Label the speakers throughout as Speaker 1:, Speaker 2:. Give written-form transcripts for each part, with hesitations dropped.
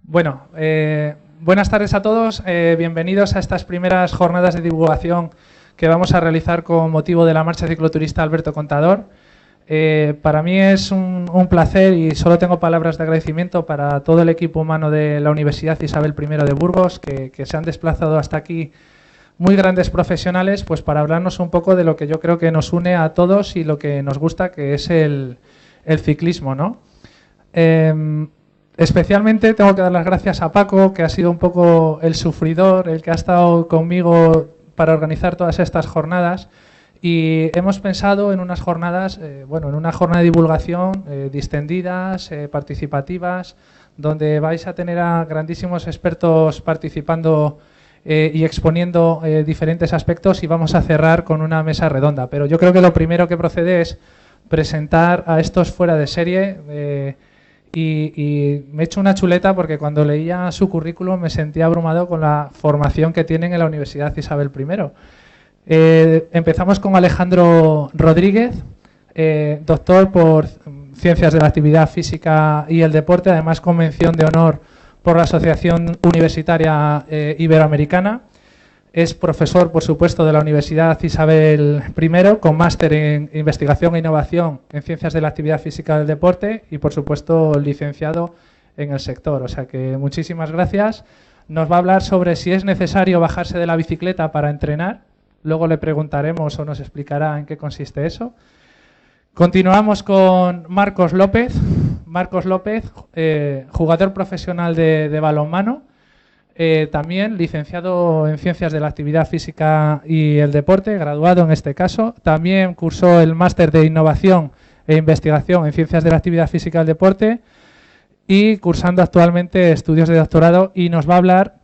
Speaker 1: Bueno, buenas tardes a todos. Bienvenidos a estas primeras jornadas de divulgación que vamos a realizar con motivo de la Marcha Cicloturista Alberto Contador. Para mí es un placer y solo tengo palabras de agradecimiento para todo el equipo humano de la Universidad Isabel I de Burgos, que se han desplazado hasta aquí, muy grandes profesionales, pues para hablarnos un poco de lo que yo creo que nos une a todos y lo que nos gusta, que es el ciclismo, ¿no? Especialmente tengo que dar las gracias a Paco, que ha sido un poco el sufridor, el que ha estado conmigo para organizar todas estas jornadas. Y hemos pensado en unas jornadas, en una jornada de divulgación distendidas, participativas, donde vais a tener a grandísimos expertos participando y exponiendo diferentes aspectos, y vamos a cerrar con una mesa redonda. Pero yo creo que lo primero que procede es presentar a estos fuera de serie. Y me he hecho una chuleta porque cuando leía su currículum me sentía abrumado con la formación que tienen en la Universidad Isabel I. Empezamos con Alejandro Rodríguez, doctor por Ciencias de la Actividad Física y el Deporte, además con mención de honor por la Asociación Universitaria Iberoamericana. Es profesor, por supuesto, de la Universidad Isabel I, con máster en Investigación e Innovación en Ciencias de la Actividad Física y del Deporte y, por supuesto, licenciado en el sector. O sea que muchísimas gracias. Nos va a hablar sobre si es necesario bajarse de la bicicleta para entrenar. Luego le preguntaremos o nos explicará en qué consiste eso. Continuamos con Marcos López. Marcos López, jugador profesional de balonmano. También licenciado en Ciencias de la Actividad Física y el Deporte, graduado en este caso. También cursó el máster de Innovación e Investigación en Ciencias de la Actividad Física y el Deporte y cursando actualmente estudios de doctorado, y nos va a hablar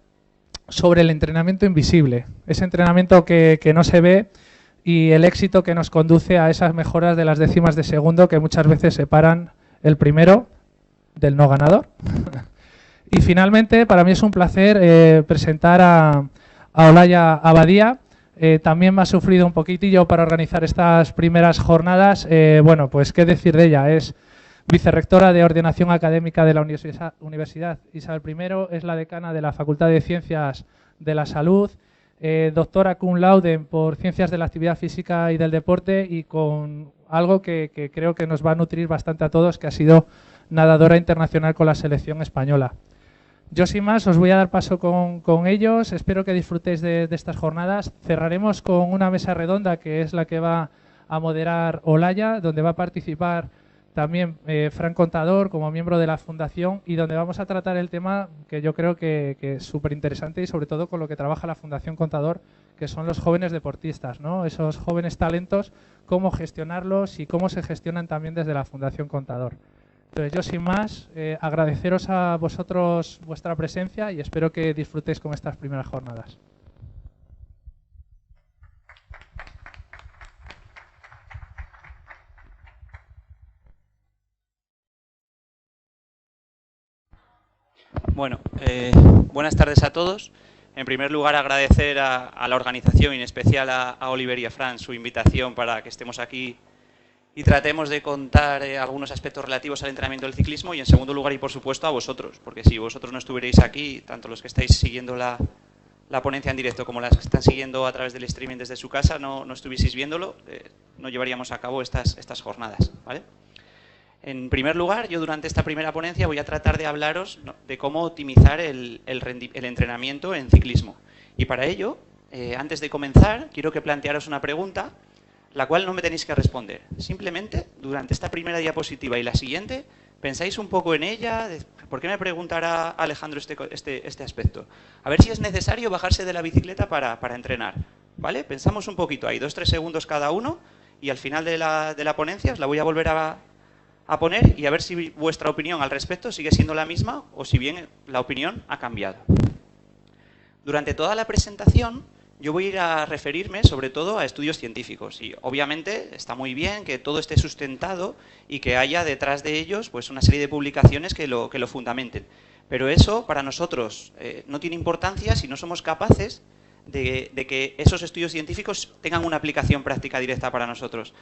Speaker 1: sobre el entrenamiento invisible, ese entrenamiento que no se ve y el éxito que nos conduce a esas mejoras de las décimas de segundo que muchas veces separan el primero del no ganador. Y finalmente, para mí es un placer presentar a Olaya Abadía. También me ha sufrido un poquitillo para organizar estas primeras jornadas. Pues qué decir de ella. Es vicerrectora de Ordenación Académica de la Universidad Isabel I, es la decana de la Facultad de Ciencias de la Salud, doctora cum laude por Ciencias de la Actividad Física y del Deporte, y con algo que creo que nos va a nutrir bastante a todos, que ha sido nadadora internacional con la selección española. Yo sin más os voy a dar paso con ellos. Espero que disfrutéis de estas jornadas. Cerraremos con una mesa redonda que es la que va a moderar Olaya, donde va a participar también Fran Contador como miembro de la Fundación, y donde vamos a tratar el tema que yo creo que es súper interesante, y sobre todo con lo que trabaja la Fundación Contador, que son los jóvenes deportistas, ¿no? Esos jóvenes talentos, cómo gestionarlos y cómo se gestionan también desde la Fundación Contador. Entonces, yo sin más, agradeceros a vosotros vuestra presencia y espero que disfrutéis con estas primeras jornadas.
Speaker 2: Bueno, buenas tardes a todos. En primer lugar, agradecer a la organización y en especial a Oliver y a Fran su invitación para que estemos aquí y tratemos de contar algunos aspectos relativos al entrenamiento del ciclismo, y en segundo lugar, y por supuesto, a vosotros, porque si vosotros no estuvierais aquí, tanto los que estáis siguiendo la ponencia en directo como las que están siguiendo a través del streaming desde su casa, no estuvieseis viéndolo, no llevaríamos a cabo estas jornadas, ¿vale? En primer lugar, yo durante esta primera ponencia voy a tratar de hablaros de cómo optimizar el entrenamiento en ciclismo. Y para ello, antes de comenzar, quiero que plantearos una pregunta, la cual no me tenéis que responder. Simplemente, durante esta primera diapositiva y la siguiente, pensáis un poco en ella. ¿Por qué me preguntará Alejandro este aspecto? A ver si es necesario bajarse de la bicicleta para entrenar, ¿vale? Pensamos un poquito ahí, 2-3 segundos cada uno, y al final de la ponencia os la voy a volver a poner, y a ver si vuestra opinión al respecto sigue siendo la misma o si bien la opinión ha cambiado. Durante toda la presentación yo voy a ir a referirme sobre todo a estudios científicos, y obviamente está muy bien que todo esté sustentado y que haya detrás de ellos pues una serie de publicaciones que lo fundamenten. Pero eso para nosotros no tiene importancia si no somos capaces de que esos estudios científicos tengan una aplicación práctica directa para nosotros.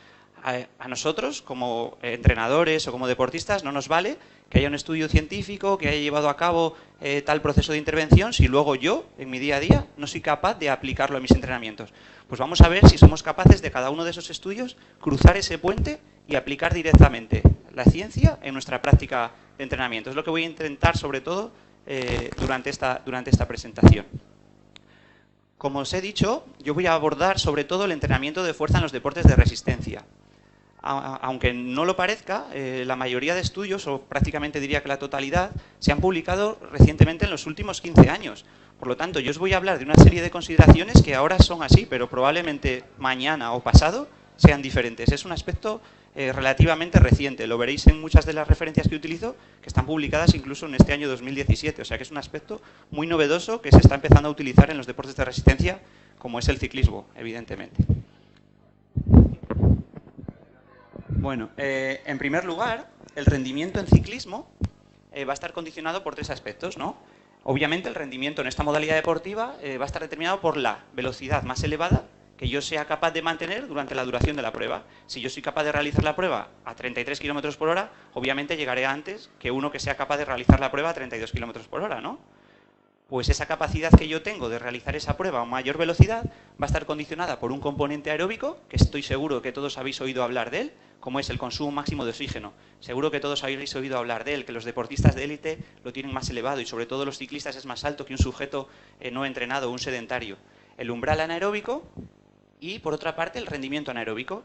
Speaker 2: A nosotros, como entrenadores o como deportistas, no nos vale que haya un estudio científico, que haya llevado a cabo tal proceso de intervención, si luego yo, en mi día a día, no soy capaz de aplicarlo a mis entrenamientos. Pues vamos a ver si somos capaces de cada uno de esos estudios cruzar ese puente y aplicar directamente la ciencia en nuestra práctica de entrenamiento. Es lo que voy a intentar, sobre todo, durante esta presentación. Como os he dicho, yo voy a abordar sobre todo el entrenamiento de fuerza en los deportes de resistencia. Aunque no lo parezca, la mayoría de estudios, o prácticamente diría que la totalidad, se han publicado recientemente en los últimos 15 años. Por lo tanto, yo os voy a hablar de una serie de consideraciones que ahora son así, pero probablemente mañana o pasado sean diferentes. Es un aspecto relativamente reciente. Lo veréis en muchas de las referencias que utilizo, que están publicadas incluso en este año 2017. O sea que es un aspecto muy novedoso que se está empezando a utilizar en los deportes de resistencia, como es el ciclismo, evidentemente. Bueno, en primer lugar, el rendimiento en ciclismo va a estar condicionado por tres aspectos, ¿no? Obviamente el rendimiento en esta modalidad deportiva va a estar determinado por la velocidad más elevada que yo sea capaz de mantener durante la duración de la prueba. Si yo soy capaz de realizar la prueba a 33 km por hora, obviamente llegaré antes que uno que sea capaz de realizar la prueba a 32 km por hora, ¿no? Pues esa capacidad que yo tengo de realizar esa prueba a mayor velocidad va a estar condicionada por un componente aeróbico, que estoy seguro que todos habéis oído hablar de él, como es el consumo máximo de oxígeno. Seguro que todos habéis oído hablar de él, que los deportistas de élite lo tienen más elevado y sobre todo los ciclistas es más alto que un sujeto no entrenado o un sedentario. El umbral anaeróbico y, por otra parte, el rendimiento anaeróbico.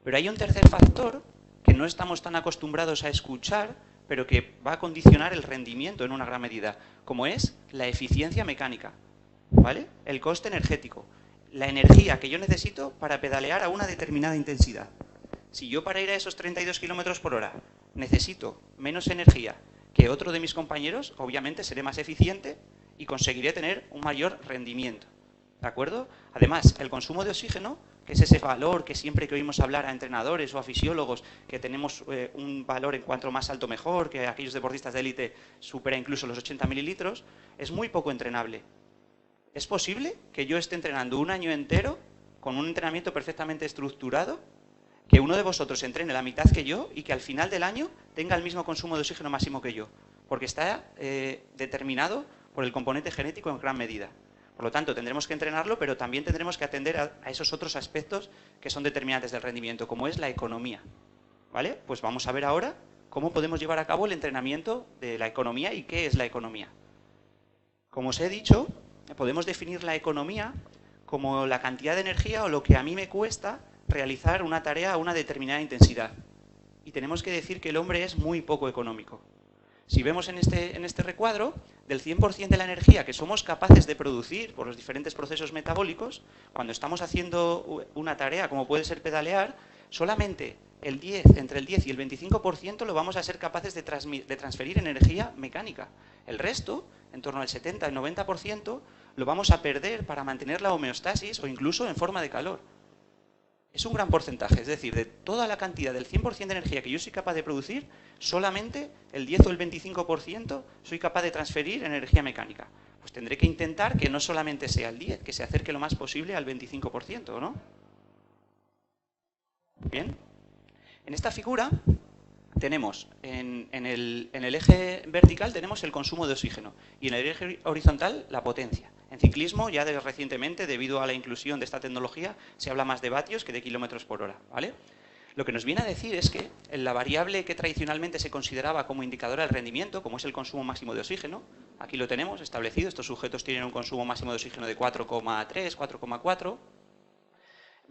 Speaker 2: Pero hay un tercer factor que no estamos tan acostumbrados a escuchar, pero que va a condicionar el rendimiento en una gran medida, como es la eficiencia mecánica, ¿vale? El coste energético, la energía que yo necesito para pedalear a una determinada intensidad. Si yo para ir a esos 32 km por hora necesito menos energía que otro de mis compañeros, obviamente seré más eficiente y conseguiré tener un mayor rendimiento, ¿de acuerdo? Además, el consumo de oxígeno, que es ese valor que siempre que oímos hablar a entrenadores o a fisiólogos, que tenemos un valor en cuanto más alto mejor, que aquellos deportistas de élite supera incluso los 80 mililitros, es muy poco entrenable. ¿Es posible que yo esté entrenando un año entero con un entrenamiento perfectamente estructurado, que uno de vosotros entrene la mitad que yo y que al final del año tenga el mismo consumo de oxígeno máximo que yo? Porque está determinado por el componente genético en gran medida. Por lo tanto, tendremos que entrenarlo, pero también tendremos que atender a esos otros aspectos que son determinantes del rendimiento, como es la economía, ¿vale? Pues vamos a ver ahora cómo podemos llevar a cabo el entrenamiento de la economía y qué es la economía. Como os he dicho, podemos definir la economía como la cantidad de energía o lo que a mí me cuesta realizar una tarea a una determinada intensidad. Y tenemos que decir que el hombre es muy poco económico. Si vemos en este recuadro, del 100% de la energía que somos capaces de producir por los diferentes procesos metabólicos, cuando estamos haciendo una tarea como puede ser pedalear, solamente entre el 10 y el 25% lo vamos a ser capaces de transferir energía mecánica. El resto, en torno al 70 al 90%, lo vamos a perder para mantener la homeostasis o incluso en forma de calor. Es un gran porcentaje, es decir, de toda la cantidad del 100% de energía que yo soy capaz de producir, solamente el 10 o el 25% soy capaz de transferir energía mecánica. Pues tendré que intentar que no solamente sea el 10, que se acerque lo más posible al 25%, ¿no? Bien. En esta figura tenemos, en el eje vertical tenemos el consumo de oxígeno y en el eje horizontal la potencia. En ciclismo, ya recientemente, debido a la inclusión de esta tecnología, se habla más de vatios que de kilómetros por hora, ¿vale? Lo que nos viene a decir es que la variable que tradicionalmente se consideraba como indicadora del rendimiento, como es el consumo máximo de oxígeno, aquí lo tenemos establecido, estos sujetos tienen un consumo máximo de oxígeno de 4,3, 4,4,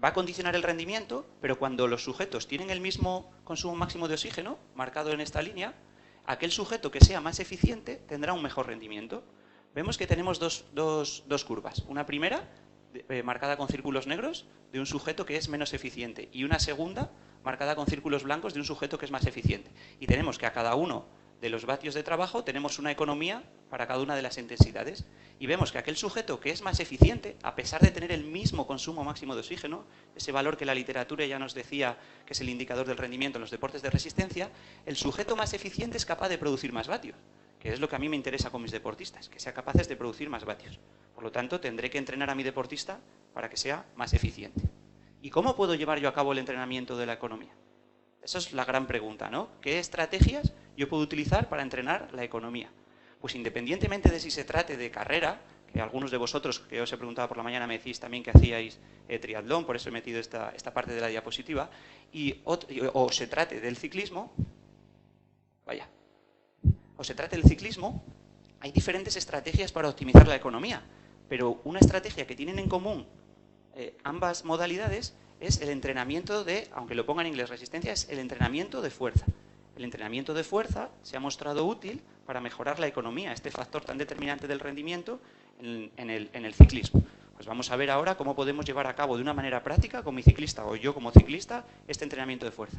Speaker 2: va a condicionar el rendimiento, pero cuando los sujetos tienen el mismo consumo máximo de oxígeno, marcado en esta línea, aquel sujeto que sea más eficiente tendrá un mejor rendimiento. Vemos que tenemos dos curvas. Una primera, marcada con círculos negros, de un sujeto que es menos eficiente, y una segunda, marcada con círculos blancos, de un sujeto que es más eficiente. Y tenemos que a cada uno de los vatios de trabajo tenemos una economía para cada una de las intensidades. Y vemos que aquel sujeto que es más eficiente, a pesar de tener el mismo consumo máximo de oxígeno, ese valor que la literatura ya nos decía que es el indicador del rendimiento en los deportes de resistencia, el sujeto más eficiente es capaz de producir más vatios. que es lo que a mí me interesa con mis deportistas, que sean capaces de producir más vatios. Por lo tanto, tendré que entrenar a mi deportista para que sea más eficiente. ¿Y cómo puedo llevar yo a cabo el entrenamiento de la economía? Esa es la gran pregunta, ¿no? ¿Qué estrategias yo puedo utilizar para entrenar la economía? Pues independientemente de si se trate de carrera, que algunos de vosotros, que os he preguntado por la mañana, me decís también que hacíais triatlón, por eso he metido esta parte de la diapositiva, o se trate del ciclismo, hay diferentes estrategias para optimizar la economía, pero una estrategia que tienen en común ambas modalidades es el entrenamiento de, aunque lo ponga en inglés resistencia, es el entrenamiento de fuerza. El entrenamiento de fuerza se ha mostrado útil para mejorar la economía, este factor tan determinante del rendimiento en el ciclismo. Pues vamos a ver ahora cómo podemos llevar a cabo de una manera práctica, con mi ciclista o yo como ciclista, este entrenamiento de fuerza.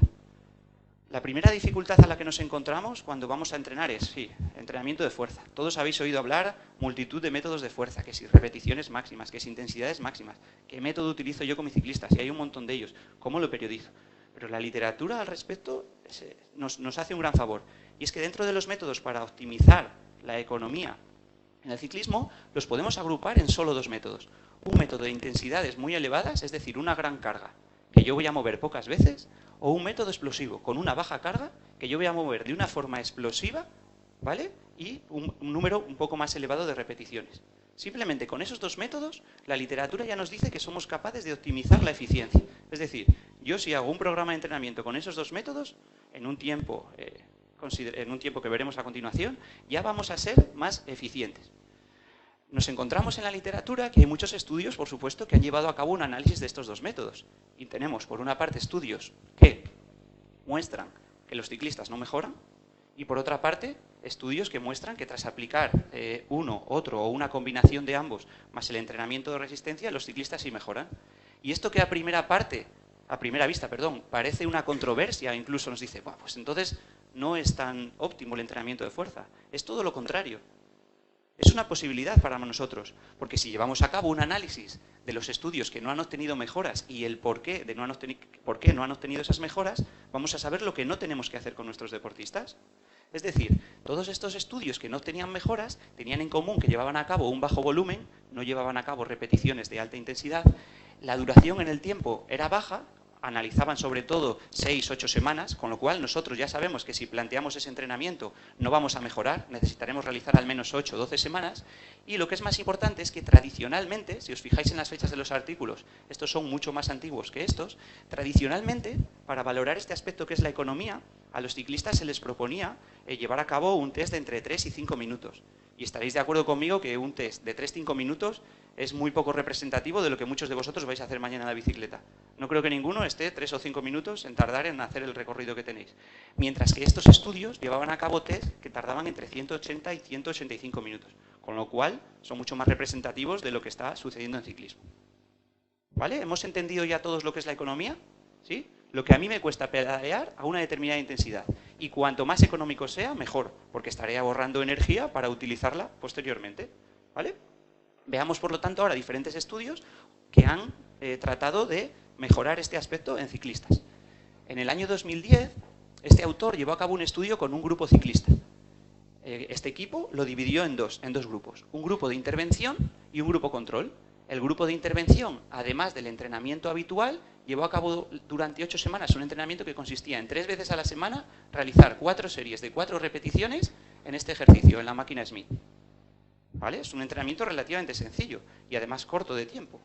Speaker 2: La primera dificultad a la que nos encontramos cuando vamos a entrenar es, sí, entrenamiento de fuerza. Todos habéis oído hablar multitud de métodos de fuerza, que si repeticiones máximas, que si intensidades máximas, qué método utilizo yo con mi ciclista, si hay un montón de ellos, cómo lo periodizo. Pero la literatura al respecto nos hace un gran favor. Y es que dentro de los métodos para optimizar la economía en el ciclismo, los podemos agrupar en solo dos métodos. Un método de intensidades muy elevadas, es decir, una gran carga, que yo voy a mover pocas veces, o un método explosivo, con una baja carga, que yo voy a mover de una forma explosiva, ¿vale? Y un número un poco más elevado de repeticiones. Simplemente con esos dos métodos, la literatura ya nos dice que somos capaces de optimizar la eficiencia. Es decir, yo si hago un programa de entrenamiento con esos dos métodos, en un tiempo que veremos a continuación, ya vamos a ser más eficientes. Nos encontramos en la literatura que hay muchos estudios, por supuesto, que han llevado a cabo un análisis de estos dos métodos. Y tenemos, por una parte, estudios que muestran que los ciclistas no mejoran, y por otra parte, estudios que muestran que tras aplicar uno, otro o una combinación de ambos, más el entrenamiento de resistencia, los ciclistas sí mejoran. Y esto que a primera vista, parece una controversia, incluso nos dice, pues entonces no es tan óptimo el entrenamiento de fuerza. Es todo lo contrario. Es una posibilidad para nosotros, porque si llevamos a cabo un análisis de los estudios que no han obtenido mejoras y el por qué no han obtenido esas mejoras, vamos a saber lo que no tenemos que hacer con nuestros deportistas. Es decir, todos estos estudios que no obtenían mejoras tenían en común que llevaban a cabo un bajo volumen, no llevaban a cabo repeticiones de alta intensidad, la duración en el tiempo era baja, analizaban sobre todo 6-8 semanas, con lo cual nosotros ya sabemos que si planteamos ese entrenamiento no vamos a mejorar, necesitaremos realizar al menos 8 o 12 semanas, y lo que es más importante es que tradicionalmente, si os fijáis en las fechas de los artículos, estos son mucho más antiguos que estos, tradicionalmente, para valorar este aspecto que es la economía, a los ciclistas se les proponía llevar a cabo un test de entre 3 y 5 minutos. Y estaréis de acuerdo conmigo que un test de 3-5 minutos es muy poco representativo de lo que muchos de vosotros vais a hacer mañana en la bicicleta. No creo que ninguno esté 3 o 5 minutos en tardar en hacer el recorrido que tenéis. Mientras que estos estudios llevaban a cabo test que tardaban entre 180 y 185 minutos. Con lo cual, son mucho más representativos de lo que está sucediendo en ciclismo. ¿Vale? ¿Hemos entendido ya todos lo que es la economía? ¿Sí? Lo que a mí me cuesta pedalear a una determinada intensidad. Y cuanto más económico sea, mejor, porque estaré ahorrando energía para utilizarla posteriormente. ¿Vale? Veamos, por lo tanto, ahora diferentes estudios que han tratado de mejorar este aspecto en ciclistas. En el año 2010, este autor llevó a cabo un estudio con un grupo ciclista. Este equipo lo dividió en dos grupos. Un grupo de intervención y un grupo control. El grupo de intervención, además del entrenamiento habitual, llevó a cabo durante 8 semanas un entrenamiento que consistía en 3 veces a la semana realizar 4 series de 4 repeticiones en este ejercicio, en la máquina Smith. ¿Vale? Es un entrenamiento relativamente sencillo y además corto de tiempo.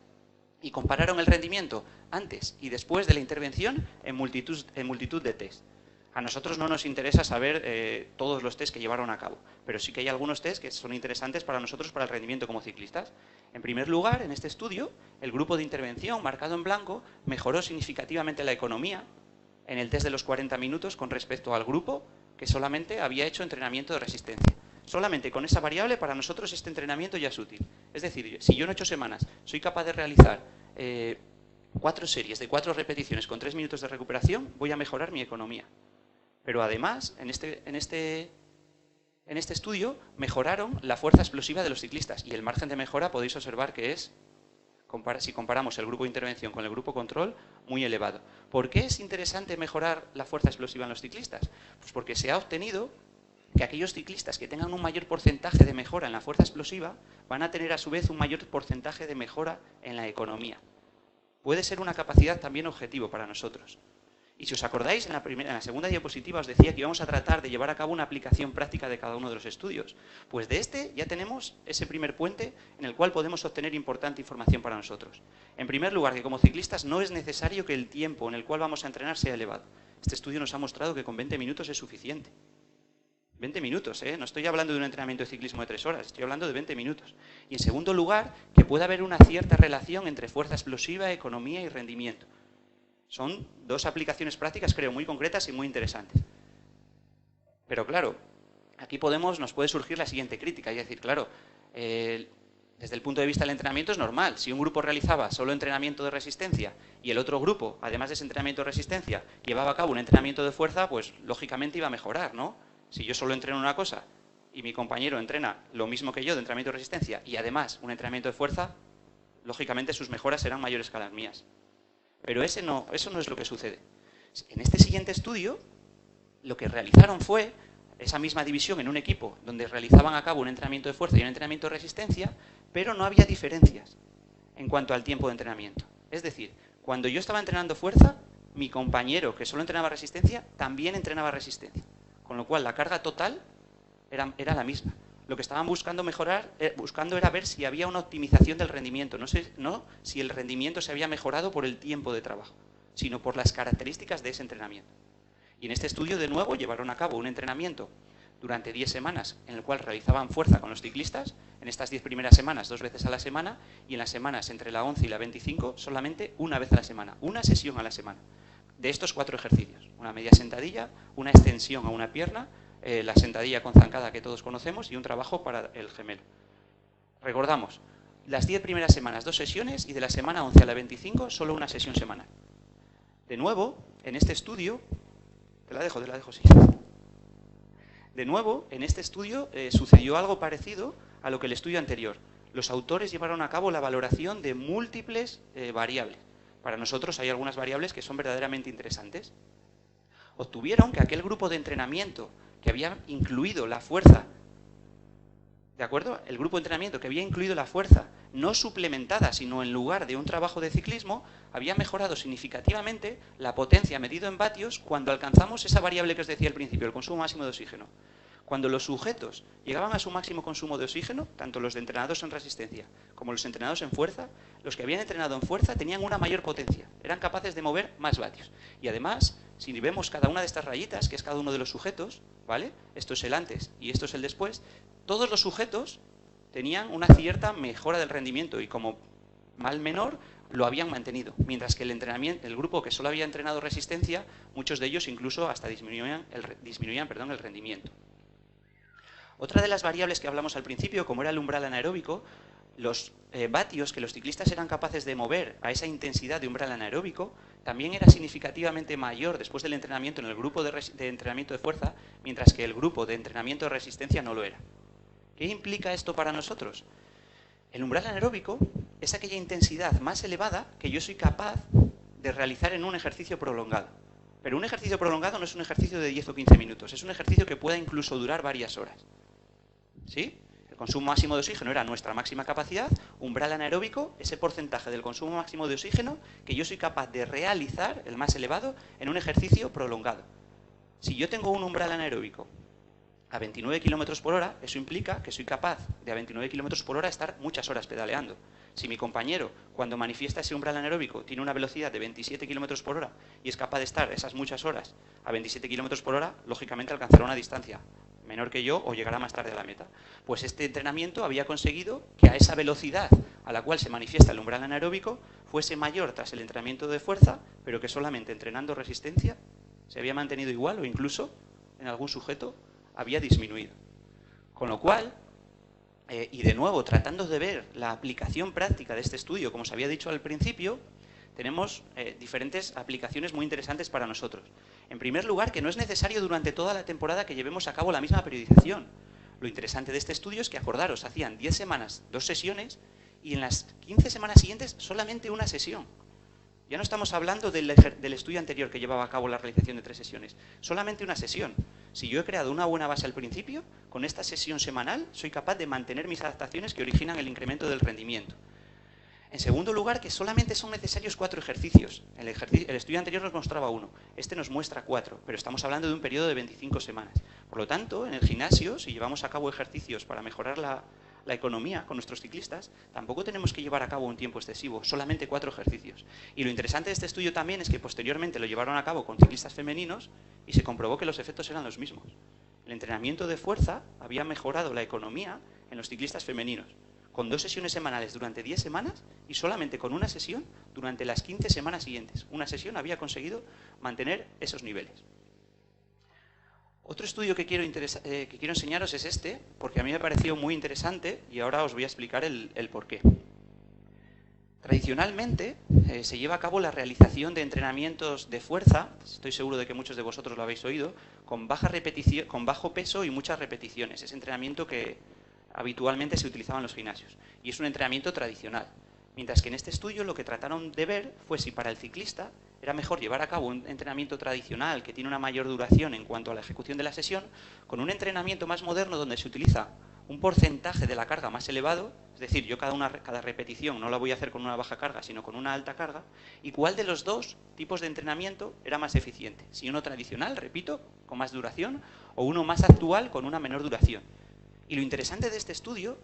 Speaker 2: Y compararon el rendimiento antes y después de la intervención en multitud de test. A nosotros no nos interesa saber todos los test que llevaron a cabo, pero sí que hay algunos test que son interesantes para nosotros para el rendimiento como ciclistas. En primer lugar, en este estudio, el grupo de intervención marcado en blanco mejoró significativamente la economía en el test de los 40 minutos con respecto al grupo que solamente había hecho entrenamiento de resistencia. Solamente con esa variable para nosotros este entrenamiento ya es útil. Es decir, si yo en 8 semanas soy capaz de realizar 4 series de 4 repeticiones con 3 minutos de recuperación, voy a mejorar mi economía. Pero además, en este estudio mejoraron la fuerza explosiva de los ciclistas y el margen de mejora podéis observar que es, si comparamos el grupo de intervención con el grupo control, muy elevado. ¿Por qué es interesante mejorar la fuerza explosiva en los ciclistas? Pues porque se ha obtenido que aquellos ciclistas que tengan un mayor porcentaje de mejora en la fuerza explosiva van a tener a su vez un mayor porcentaje de mejora en la economía. Puede ser una capacidad también objetivo para nosotros. Y si os acordáis, en la segunda diapositiva os decía que íbamos a tratar de llevar a cabo una aplicación práctica de cada uno de los estudios. Pues de este ya tenemos ese primer puente en el cual podemos obtener importante información para nosotros. En primer lugar, que como ciclistas no es necesario que el tiempo en el cual vamos a entrenar sea elevado. Este estudio nos ha mostrado que con 20 minutos es suficiente. 20 minutos, ¿eh? No estoy hablando de un entrenamiento de ciclismo de 3 horas, estoy hablando de 20 minutos. Y en segundo lugar, que puede haber una cierta relación entre fuerza explosiva, economía y rendimiento. Son dos aplicaciones prácticas, creo, muy concretas y muy interesantes. Pero claro, aquí nos puede surgir la siguiente crítica, es decir, claro, desde el punto de vista del entrenamiento es normal. Si un grupo realizaba solo entrenamiento de resistencia y el otro grupo, además de ese entrenamiento de resistencia, llevaba a cabo un entrenamiento de fuerza, pues lógicamente iba a mejorar, ¿no? Si yo solo entreno una cosa y mi compañero entrena lo mismo que yo de entrenamiento de resistencia y además un entrenamiento de fuerza, lógicamente sus mejoras serán mayores que las mías. Pero eso no es lo que sucede. En este siguiente estudio, lo que realizaron fue esa misma división en un equipo donde realizaban a cabo un entrenamiento de fuerza y un entrenamiento de resistencia, pero no había diferencias en cuanto al tiempo de entrenamiento. Es decir, cuando yo estaba entrenando fuerza, mi compañero que solo entrenaba resistencia, también entrenaba resistencia. Con lo cual la carga total era la misma. Lo que estaban buscando era ver si había una optimización del rendimiento, no si el rendimiento se había mejorado por el tiempo de trabajo, sino por las características de ese entrenamiento. Y en este estudio, de nuevo, llevaron a cabo un entrenamiento durante 10 semanas en el cual realizaban fuerza con los ciclistas, en estas 10 primeras semanas 2 veces a la semana, y en las semanas entre la 11 y la 25 solamente una vez a la semana, una sesión a la semana. De estos 4 ejercicios, una media sentadilla, una extensión a una pierna, la sentadilla con zancada que todos conocemos y un trabajo para el gemelo. Recordamos, las 10 primeras semanas 2 sesiones y de la semana 11 a la 25 solo una sesión semanal. De nuevo, en este estudio, te la dejo, sí. De nuevo, en este estudio sucedió algo parecido a lo que el estudio anterior. Los autores llevaron a cabo la valoración de múltiples variables. Para nosotros hay algunas variables que son verdaderamente interesantes. Obtuvieron que aquel grupo de entrenamiento que había incluido la fuerza, ¿de acuerdo? El grupo de entrenamiento que había incluido la fuerza no suplementada, sino en lugar de un trabajo de ciclismo, había mejorado significativamente la potencia medido en vatios cuando alcanzamos esa variable que os decía al principio, el consumo máximo de oxígeno. Cuando los sujetos llegaban a su máximo consumo de oxígeno, tanto los de entrenados en resistencia como los entrenados en fuerza, los que habían entrenado en fuerza tenían una mayor potencia, eran capaces de mover más vatios. Y además, si vemos cada una de estas rayitas, que es cada uno de los sujetos, ¿vale? Esto es el antes y esto es el después, todos los sujetos tenían una cierta mejora del rendimiento y como mal menor lo habían mantenido, mientras que el grupo que solo había entrenado resistencia, muchos de ellos incluso hasta disminuían el rendimiento. Otra de las variables que hablamos al principio, como era el umbral anaeróbico, los vatios que los ciclistas eran capaces de mover a esa intensidad de umbral anaeróbico también era significativamente mayor después del entrenamiento en el grupo de entrenamiento de fuerza, mientras que el grupo de entrenamiento de resistencia no lo era. ¿Qué implica esto para nosotros? El umbral anaeróbico es aquella intensidad más elevada que yo soy capaz de realizar en un ejercicio prolongado. Pero un ejercicio prolongado no es un ejercicio de 10 o 15 minutos, es un ejercicio que pueda incluso durar varias horas. ¿Sí? El consumo máximo de oxígeno era nuestra máxima capacidad, umbral anaeróbico, ese porcentaje del consumo máximo de oxígeno que yo soy capaz de realizar, el más elevado, en un ejercicio prolongado. Si yo tengo un umbral anaeróbico a 29 km por hora, eso implica que soy capaz de a 29 km por hora estar muchas horas pedaleando. Si mi compañero, cuando manifiesta ese umbral anaeróbico, tiene una velocidad de 27 km por hora y es capaz de estar esas muchas horas a 27 km por hora, lógicamente alcanzará una distancia menor que yo o llegará más tarde a la meta. Pues este entrenamiento había conseguido que a esa velocidad a la cual se manifiesta el umbral anaeróbico fuese mayor tras el entrenamiento de fuerza, pero que solamente entrenando resistencia se había mantenido igual o incluso en algún sujeto había disminuido. Con lo cual, y de nuevo, tratando de ver la aplicación práctica de este estudio, como os había dicho al principio, tenemos diferentes aplicaciones muy interesantes para nosotros. En primer lugar, que no es necesario durante toda la temporada que llevemos a cabo la misma periodización. Lo interesante de este estudio es que, acordaros, hacían 10 semanas, 2 sesiones, y en las 15 semanas siguientes solamente una sesión. Ya no estamos hablando del estudio anterior que llevaba a cabo la realización de 3 sesiones, solamente una sesión. Si yo he creado una buena base al principio, con esta sesión semanal soy capaz de mantener mis adaptaciones que originan el incremento del rendimiento. En segundo lugar, que solamente son necesarios 4 ejercicios. El estudio anterior nos mostraba 1, este nos muestra 4, pero estamos hablando de un periodo de 25 semanas. Por lo tanto, en el gimnasio, si llevamos a cabo ejercicios para mejorar la economía con nuestros ciclistas, tampoco tenemos que llevar a cabo un tiempo excesivo, solamente 4 ejercicios. Y lo interesante de este estudio también es que posteriormente lo llevaron a cabo con ciclistas femeninos y se comprobó que los efectos eran los mismos. El entrenamiento de fuerza había mejorado la economía en los ciclistas femeninos, con 2 sesiones semanales durante 10 semanas y solamente con una sesión durante las 15 semanas siguientes. Una sesión había conseguido mantener esos niveles. Otro estudio que quiero enseñaros es este, porque a mí me pareció muy interesante y ahora os voy a explicar el porqué. Tradicionalmente se lleva a cabo la realización de entrenamientos de fuerza, estoy seguro de que muchos de vosotros lo habéis oído, con bajo peso y muchas repeticiones. Es entrenamiento que habitualmente se utilizaba en los gimnasios y es un entrenamiento tradicional. Mientras que en este estudio lo que trataron de ver fue si para el ciclista era mejor llevar a cabo un entrenamiento tradicional que tiene una mayor duración en cuanto a la ejecución de la sesión, con un entrenamiento más moderno donde se utiliza un porcentaje de la carga más elevado, es decir, yo cada repetición no la voy a hacer con una baja carga, sino con una alta carga, y cuál de los dos tipos de entrenamiento era más eficiente. Si uno tradicional, repito, con más duración, o uno más actual con una menor duración. Y lo interesante de este estudio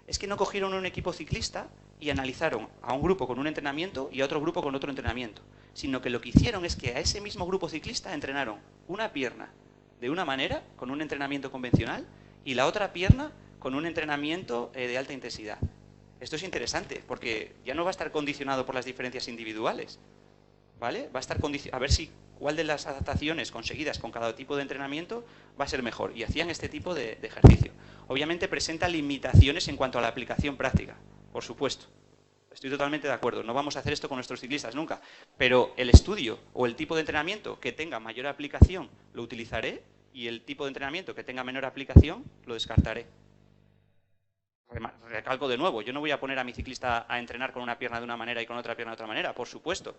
Speaker 2: es que no cogieron un equipo ciclista y analizaron a un grupo con un entrenamiento y a otro grupo con otro entrenamiento, sino que lo que hicieron es que a ese mismo grupo ciclista entrenaron una pierna de una manera, con un entrenamiento convencional, y la otra pierna con un entrenamiento de alta intensidad. Esto es interesante, porque ya no va a estar condicionado por las diferencias individuales, ¿vale? Va a estar a ver si cuál de las adaptaciones conseguidas con cada tipo de entrenamiento va a ser mejor. Y hacían este tipo de ejercicio. Obviamente presenta limitaciones en cuanto a la aplicación práctica, por supuesto. Estoy totalmente de acuerdo, no vamos a hacer esto con nuestros ciclistas nunca. Pero el estudio o el tipo de entrenamiento que tenga mayor aplicación lo utilizaré y el tipo de entrenamiento que tenga menor aplicación lo descartaré. Recalco de nuevo, yo no voy a poner a mi ciclista a entrenar con una pierna de una manera y con otra pierna de otra manera, por supuesto.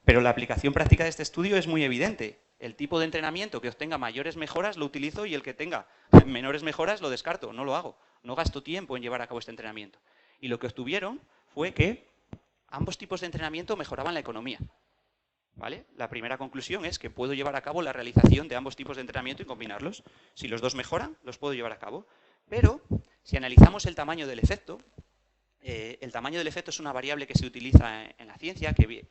Speaker 2: Pero la aplicación práctica de este estudio es muy evidente. El tipo de entrenamiento que obtenga mayores mejoras lo utilizo y el que tenga menores mejoras lo descarto, no lo hago. No gasto tiempo en llevar a cabo este entrenamiento. Y lo que obtuvieron fue que ambos tipos de entrenamiento mejoraban la economía. ¿Vale? La primera conclusión es que puedo llevar a cabo la realización de ambos tipos de entrenamiento y combinarlos. Si los dos mejoran, los puedo llevar a cabo. Pero si analizamos el tamaño del efecto es una variable que se utiliza en la ciencia, que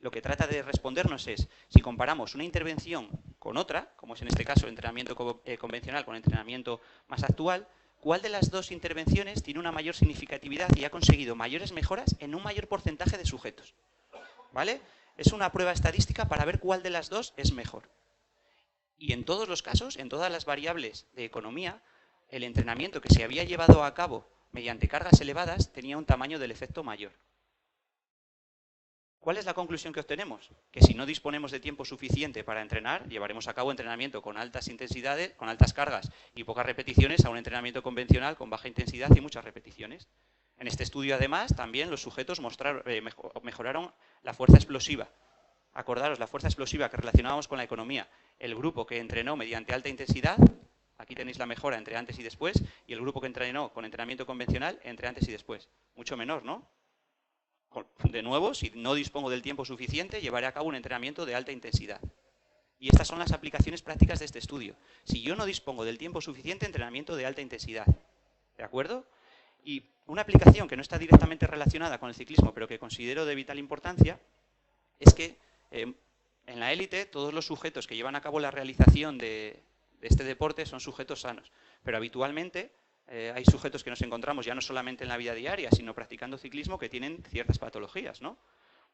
Speaker 2: lo que trata de respondernos es, si comparamos una intervención con otra, como es en este caso entrenamiento convencional con entrenamiento más actual, ¿cuál de las dos intervenciones tiene una mayor significatividad y ha conseguido mayores mejoras en un mayor porcentaje de sujetos? ¿Vale? Es una prueba estadística para ver cuál de las dos es mejor. Y en todos los casos, en todas las variables de economía, el entrenamiento que se había llevado a cabo mediante cargas elevadas tenía un tamaño del efecto mayor. ¿Cuál es la conclusión que obtenemos? Que si no disponemos de tiempo suficiente para entrenar, llevaremos a cabo entrenamiento con altas intensidades, con altas cargas y pocas repeticiones a un entrenamiento convencional con baja intensidad y muchas repeticiones. En este estudio, además, también los sujetos mejoraron la fuerza explosiva. Acordaros, la fuerza explosiva que relacionábamos con la economía. El grupo que entrenó mediante alta intensidad, aquí tenéis la mejora entre antes y después, y el grupo que entrenó con entrenamiento convencional entre antes y después. Mucho menor, ¿no? De nuevo, si no dispongo del tiempo suficiente, llevaré a cabo un entrenamiento de alta intensidad. Y estas son las aplicaciones prácticas de este estudio. Si yo no dispongo del tiempo suficiente, entrenamiento de alta intensidad. ¿De acuerdo? Y una aplicación que no está directamente relacionada con el ciclismo, pero que considero de vital importancia, es que en la élite todos los sujetos que llevan a cabo la realización de este deporte son sujetos sanos. Pero habitualmente hay sujetos que nos encontramos ya no solamente en la vida diaria, sino practicando ciclismo que tienen ciertas patologías, ¿no?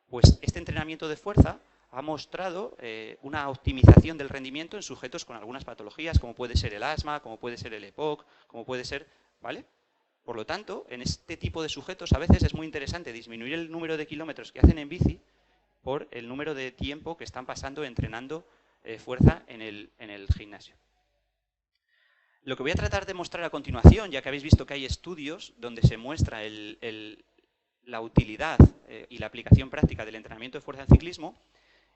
Speaker 2: Pues este entrenamiento de fuerza ha mostrado una optimización del rendimiento en sujetos con algunas patologías, como puede ser el asma, como puede ser el EPOC, como puede ser, ¿vale? Por lo tanto, en este tipo de sujetos a veces es muy interesante disminuir el número de kilómetros que hacen en bici por el número de tiempo que están pasando entrenando fuerza en el gimnasio. Lo que voy a tratar de mostrar a continuación, ya que habéis visto que hay estudios donde se muestra la utilidad y la aplicación práctica del entrenamiento de fuerza en ciclismo,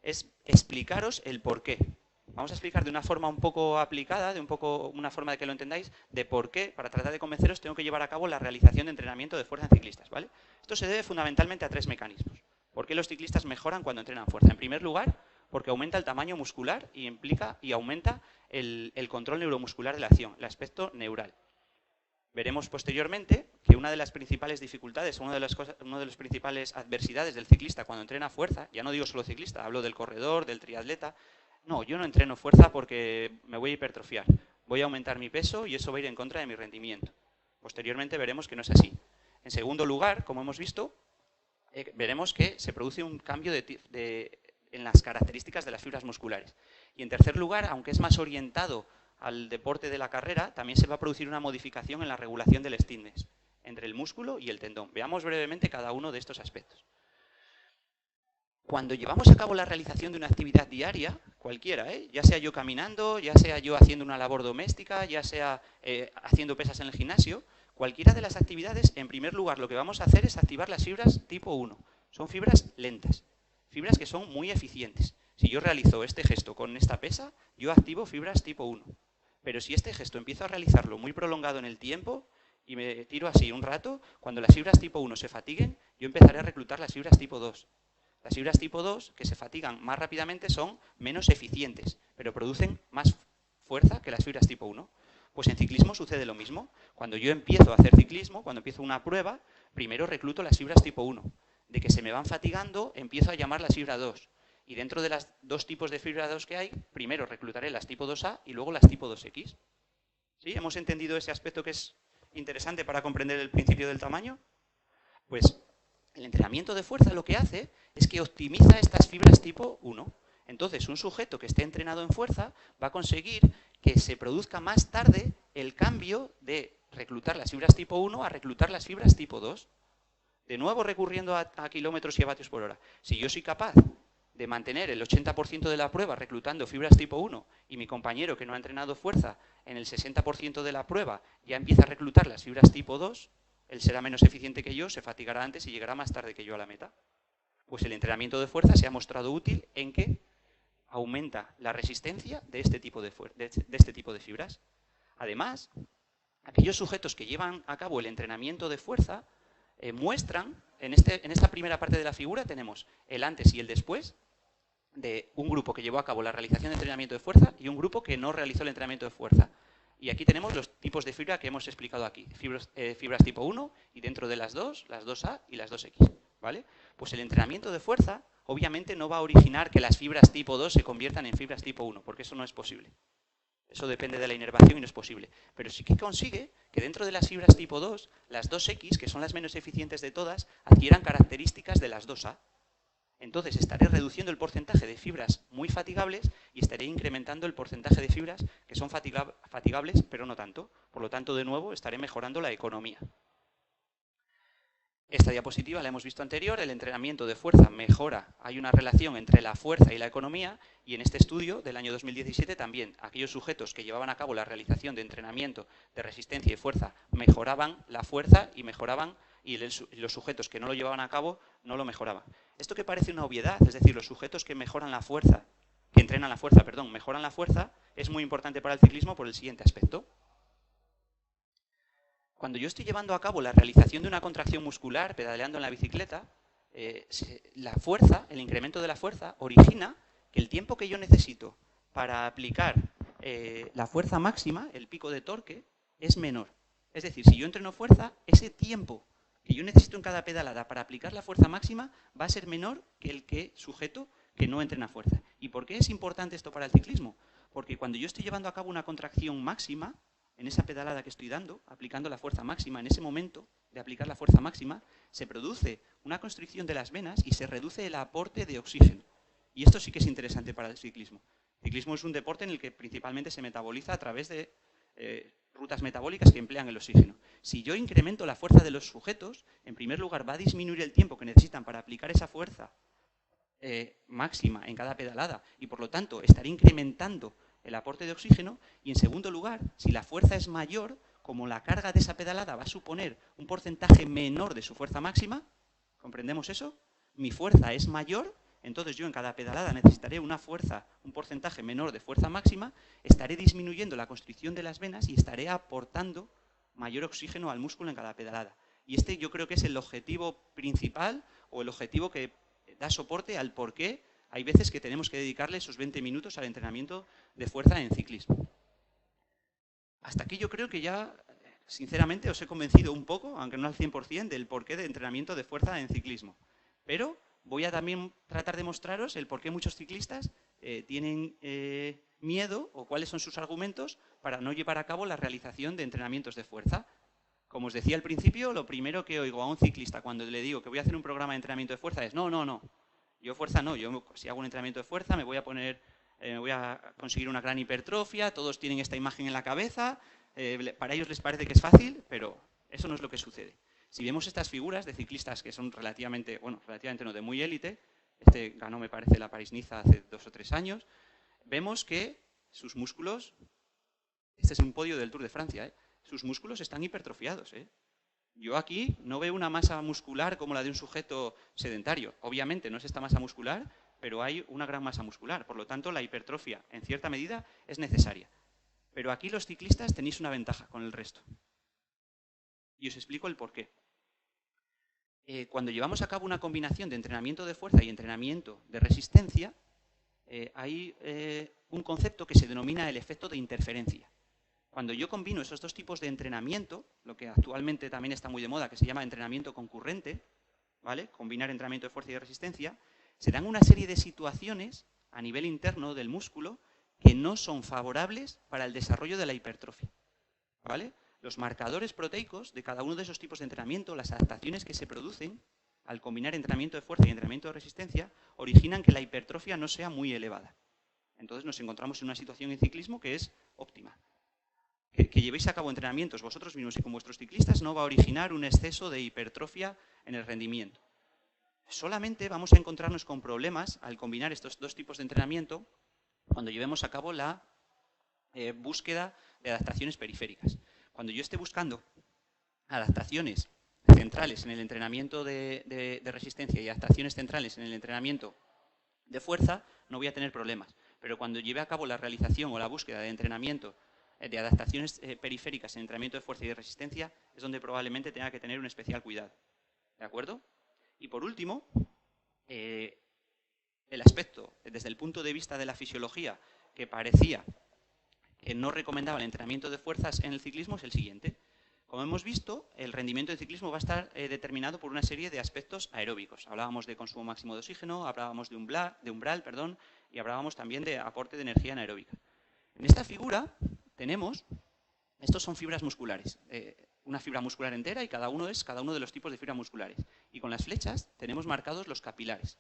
Speaker 2: es explicaros el porqué. Vamos a explicar de una forma un poco aplicada, una forma de que lo entendáis, de por qué, para tratar de convenceros, tengo que llevar a cabo la realización de entrenamiento de fuerza en ciclistas, ¿vale? Esto se debe fundamentalmente a 3 mecanismos. ¿Por qué los ciclistas mejoran cuando entrenan fuerza? En primer lugar, porque aumenta el tamaño muscular y aumenta el control neuromuscular de la acción, el aspecto neural. Veremos posteriormente que una de las principales dificultades, una de las principales adversidades del ciclista cuando entrena fuerza, ya no digo solo ciclista, hablo del corredor, del triatleta. No, yo no entreno fuerza porque me voy a hipertrofiar. Voy a aumentar mi peso y eso va a ir en contra de mi rendimiento. Posteriormente veremos que no es así. En segundo lugar, como hemos visto, veremos que se produce un cambio en las características de las fibras musculares. Y en tercer lugar, aunque es más orientado al deporte de la carrera, también se va a producir una modificación en la regulación del stiffness entre el músculo y el tendón. Veamos brevemente cada uno de estos aspectos. Cuando llevamos a cabo la realización de una actividad diaria, cualquiera, ya sea yo caminando, ya sea yo haciendo una labor doméstica, ya sea haciendo pesas en el gimnasio, cualquiera de las actividades, en primer lugar, lo que vamos a hacer es activar las fibras tipo 1. Son fibras lentas, fibras que son muy eficientes. Si yo realizo este gesto con esta pesa, yo activo fibras tipo 1. Pero si este gesto empiezo a realizarlo muy prolongado en el tiempo y me tiro así un rato, cuando las fibras tipo 1 se fatiguen, yo empezaré a reclutar las fibras tipo 2. Las fibras tipo 2, que se fatigan más rápidamente, son menos eficientes, pero producen más fuerza que las fibras tipo 1. Pues en ciclismo sucede lo mismo. Cuando yo empiezo a hacer ciclismo, cuando empiezo una prueba, primero recluto las fibras tipo 1. De que se me van fatigando, empiezo a llamar las fibras 2. Y dentro de los dos tipos de fibra 2 que hay, primero reclutaré las tipo 2A y luego las tipo 2X. ¿Sí? ¿Hemos entendido ese aspecto que es interesante para comprender el principio del tamaño? Pues el entrenamiento de fuerza lo que hace es que optimiza estas fibras tipo 1. Entonces, un sujeto que esté entrenado en fuerza va a conseguir que se produzca más tarde el cambio de reclutar las fibras tipo 1 a reclutar las fibras tipo 2. De nuevo recurriendo a kilómetros y a vatios por hora. Si yo soy capaz de mantener el 80% de la prueba reclutando fibras tipo 1 y mi compañero que no ha entrenado fuerza en el 60% de la prueba ya empieza a reclutar las fibras tipo 2, él será menos eficiente que yo, se fatigará antes y llegará más tarde que yo a la meta. Pues el entrenamiento de fuerza se ha mostrado útil en que aumenta la resistencia de este tipo de fibras. Además, aquellos sujetos que llevan a cabo el entrenamiento de fuerza muestran, en esta primera parte de la figura tenemos el antes y el después de un grupo que llevó a cabo la realización de entrenamiento de fuerza y un grupo que no realizó el entrenamiento de fuerza. Y aquí tenemos los tipos de fibra que hemos explicado aquí. Fibras tipo 1 y dentro de las 2A y las 2X. ¿Vale? Pues el entrenamiento de fuerza obviamente no va a originar que las fibras tipo 2 se conviertan en fibras tipo 1, porque eso no es posible. Eso depende de la inervación y no es posible. Pero sí que consigue que dentro de las fibras tipo 2, las 2X, que son las menos eficientes de todas, adquieran características de las 2A. Entonces estaré reduciendo el porcentaje de fibras muy fatigables y estaré incrementando el porcentaje de fibras que son fatigables, pero no tanto. Por lo tanto, de nuevo, estaré mejorando la economía. Esta diapositiva la hemos visto anterior, el entrenamiento de fuerza mejora, hay una relación entre la fuerza y la economía, y en este estudio del año 2017 también aquellos sujetos que llevaban a cabo la realización de entrenamiento de resistencia y fuerza mejoraban la fuerza y los sujetos que no lo llevaban a cabo no lo mejoraban. Esto que parece una obviedad, es decir, los sujetos que mejoran la fuerza, mejoran la fuerza, es muy importante para el ciclismo por el siguiente aspecto. Cuando yo estoy llevando a cabo la realización de una contracción muscular, pedaleando en la bicicleta, la fuerza, el incremento de la fuerza, origina que el tiempo que yo necesito para aplicar la fuerza máxima, el pico de torque, es menor. Es decir, si yo entreno fuerza, ese tiempo que yo necesito en cada pedalada para aplicar la fuerza máxima va a ser menor que el sujeto que no entrena fuerza. ¿Y por qué es importante esto para el ciclismo? Porque cuando yo estoy llevando a cabo una contracción máxima, en esa pedalada que estoy dando, aplicando la fuerza máxima, en ese momento de aplicar la fuerza máxima, se produce una constricción de las venas y se reduce el aporte de oxígeno. Y esto sí que es interesante para el ciclismo. El ciclismo es un deporte en el que principalmente se metaboliza a través de rutas metabólicas que emplean el oxígeno. Si yo incremento la fuerza de los sujetos, en primer lugar va a disminuir el tiempo que necesitan para aplicar esa fuerza máxima en cada pedalada y por lo tanto estaré incrementando el aporte de oxígeno y en segundo lugar, si la fuerza es mayor, como la carga de esa pedalada va a suponer un porcentaje menor de su fuerza máxima, ¿comprendemos eso? Mi fuerza es mayor, entonces yo en cada pedalada necesitaré una fuerza, un porcentaje menor de fuerza máxima, estaré disminuyendo la constricción de las venas y estaré aportando mayor oxígeno al músculo en cada pedalada. Y este yo creo que es el objetivo principal o el objetivo que da soporte al por qué hay veces que tenemos que dedicarle esos 20 minutos al entrenamiento de fuerza en ciclismo. Hasta aquí yo creo que ya, sinceramente, os he convencido un poco, aunque no al 100%, del porqué de entrenamiento de fuerza en ciclismo. Pero voy a también tratar de mostraros el por qué muchos ciclistas tienen miedo o cuáles son sus argumentos para no llevar a cabo la realización de entrenamientos de fuerza. Como os decía al principio, lo primero que oigo a un ciclista cuando le digo que voy a hacer un programa de entrenamiento de fuerza es no, no, no. Yo fuerza no, yo si hago un entrenamiento de fuerza me voy a conseguir una gran hipertrofia, todos tienen esta imagen en la cabeza, para ellos les parece que es fácil, pero eso no es lo que sucede. Si vemos estas figuras de ciclistas que son relativamente no, de muy élite, este ganó me parece la París-Niza hace 2 o 3 años, vemos que sus músculos, este es un podio del Tour de Francia, sus músculos están hipertrofiados. Yo aquí no veo una masa muscular como la de un sujeto sedentario. Obviamente no es esta masa muscular, pero hay una gran masa muscular. Por lo tanto, la hipertrofia, en cierta medida, es necesaria. Pero aquí los ciclistas tenéis una ventaja con el resto. Y os explico el porqué. Cuando llevamos a cabo una combinación de entrenamiento de fuerza y entrenamiento de resistencia, hay un concepto que se denomina el efecto de interferencia. Cuando yo combino esos dos tipos de entrenamiento, lo que actualmente también está muy de moda, que se llama entrenamiento concurrente, ¿vale? Combinar entrenamiento de fuerza y de resistencia, se dan una serie de situaciones a nivel interno del músculo que no son favorables para el desarrollo de la hipertrofia, ¿vale? Los marcadores proteicos de cada uno de esos tipos de entrenamiento, las adaptaciones que se producen al combinar entrenamiento de fuerza y entrenamiento de resistencia, originan que la hipertrofia no sea muy elevada. Entonces nos encontramos en una situación en ciclismo que es óptima. Que llevéis a cabo entrenamientos vosotros mismos y con vuestros ciclistas no va a originar un exceso de hipertrofia en el rendimiento. Solamente vamos a encontrarnos con problemas al combinar estos dos tipos de entrenamiento cuando llevemos a cabo la búsqueda de adaptaciones periféricas. Cuando yo esté buscando adaptaciones centrales en el entrenamiento de resistencia y adaptaciones centrales en el entrenamiento de fuerza, no voy a tener problemas. Pero cuando lleve a cabo la realización o la búsqueda de entrenamiento de adaptaciones periféricas en entrenamiento de fuerza y de resistencia, es donde probablemente tenga que tener un especial cuidado. ¿De acuerdo? Y por último, el aspecto, desde el punto de vista de la fisiología, que parecía que no recomendaba el entrenamiento de fuerzas en el ciclismo es el siguiente. Como hemos visto, el rendimiento del ciclismo va a estar determinado por una serie de aspectos aeróbicos. Hablábamos de consumo máximo de oxígeno, hablábamos de umbral, y hablábamos también de aporte de energía anaeróbica. En esta figura tenemos, estos son fibras musculares, una fibra muscular entera y cada uno de los tipos de fibras musculares. Y con las flechas tenemos marcados los capilares,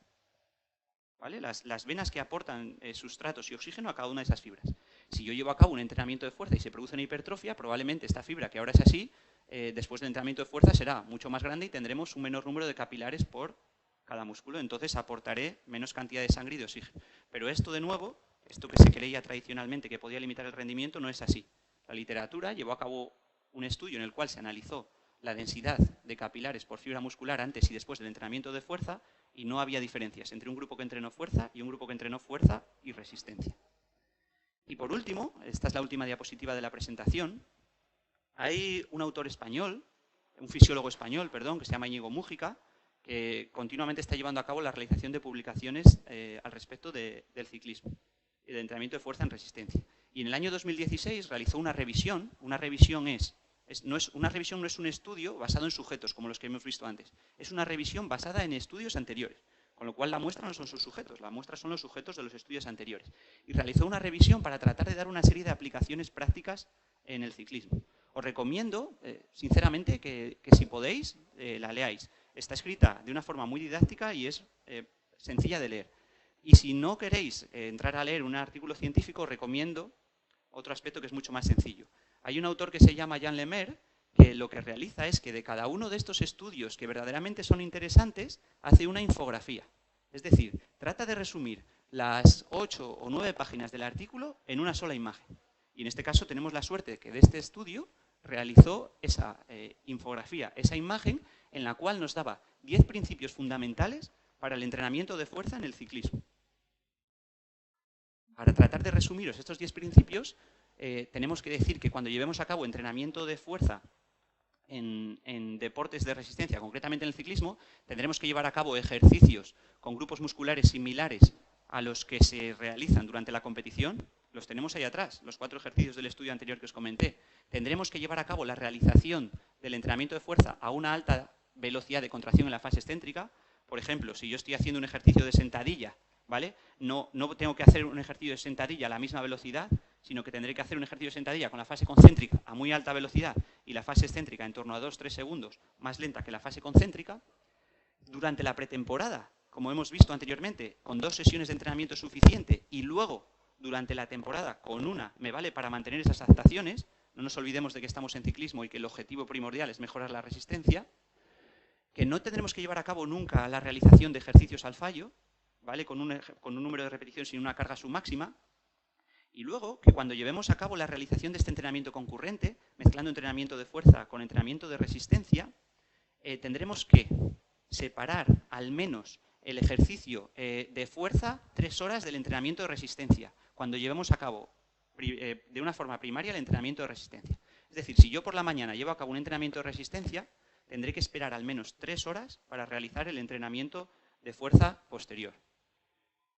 Speaker 2: ¿vale? Las venas que aportan sustratos y oxígeno a cada una de esas fibras. Si yo llevo a cabo un entrenamiento de fuerza y se produce una hipertrofia, probablemente esta fibra, que ahora es así, después del entrenamiento de fuerza será mucho más grande y tendremos un menor número de capilares por cada músculo. Entonces aportaré menos cantidad de sangre y de oxígeno. Pero esto, de nuevo, esto que se creía tradicionalmente que podía limitar el rendimiento, no es así. La literatura llevó a cabo un estudio en el cual se analizó la densidad de capilares por fibra muscular antes y después del entrenamiento de fuerza y no había diferencias entre un grupo que entrenó fuerza y un grupo que entrenó fuerza y resistencia. Y por último, esta es la última diapositiva de la presentación, hay un autor español, un fisiólogo español, perdón, que se llama Íñigo Mújica, que continuamente está llevando a cabo la realización de publicaciones al respecto del ciclismo y del entrenamiento de fuerza en resistencia. Y en el año 2016 realizó una revisión. Una revisión no es un estudio basado en sujetos, como los que hemos visto antes. Es una revisión basada en estudios anteriores. Con lo cual la muestra no son sus sujetos, la muestra son los sujetos de los estudios anteriores. Y realizó una revisión para tratar de dar una serie de aplicaciones prácticas en el ciclismo. Os recomiendo, sinceramente, que si podéis, la leáis. Está escrita de una forma muy didáctica y es sencilla de leer. Y si no queréis entrar a leer un artículo científico, os recomiendo otro aspecto que es mucho más sencillo. Hay un autor que se llama Jean Lemaire, que lo que realiza es que de cada uno de estos estudios que verdaderamente son interesantes, hace una infografía. Es decir, trata de resumir las 8 o 9 páginas del artículo en una sola imagen. Y en este caso tenemos la suerte de que de este estudio realizó esa infografía, esa imagen en la cual nos daba 10 principios fundamentales para el entrenamiento de fuerza en el ciclismo. Para tratar de resumiros estos 10 principios, tenemos que decir que cuando llevemos a cabo entrenamiento de fuerza en deportes de resistencia, concretamente en el ciclismo, tendremos que llevar a cabo ejercicios con grupos musculares similares a los que se realizan durante la competición. Los tenemos ahí atrás, los 4 ejercicios del estudio anterior que os comenté. Tendremos que llevar a cabo la realización del entrenamiento de fuerza a una alta velocidad de contracción en la fase excéntrica. Por ejemplo, si yo estoy haciendo un ejercicio de sentadilla, ¿vale? No tengo que hacer un ejercicio de sentadilla a la misma velocidad, sino que tendré que hacer un ejercicio de sentadilla con la fase concéntrica a muy alta velocidad y la fase excéntrica en torno a 2-3 segundos más lenta que la fase concéntrica. Durante la pretemporada, como hemos visto anteriormente, con 2 sesiones de entrenamiento es suficiente, y luego, durante la temporada, con una, me vale para mantener esas adaptaciones. No nos olvidemos de que estamos en ciclismo y que el objetivo primordial es mejorar la resistencia, que no tendremos que llevar a cabo nunca la realización de ejercicios al fallo, ¿vale? Con un número de repeticiones sin una carga submáxima. Y luego, que cuando llevemos a cabo la realización de este entrenamiento concurrente, mezclando entrenamiento de fuerza con entrenamiento de resistencia, tendremos que separar al menos el ejercicio de fuerza 3 horas del entrenamiento de resistencia, cuando llevemos a cabo de una forma primaria el entrenamiento de resistencia. Es decir, si yo por la mañana llevo a cabo un entrenamiento de resistencia, tendré que esperar al menos 3 horas para realizar el entrenamiento de fuerza posterior.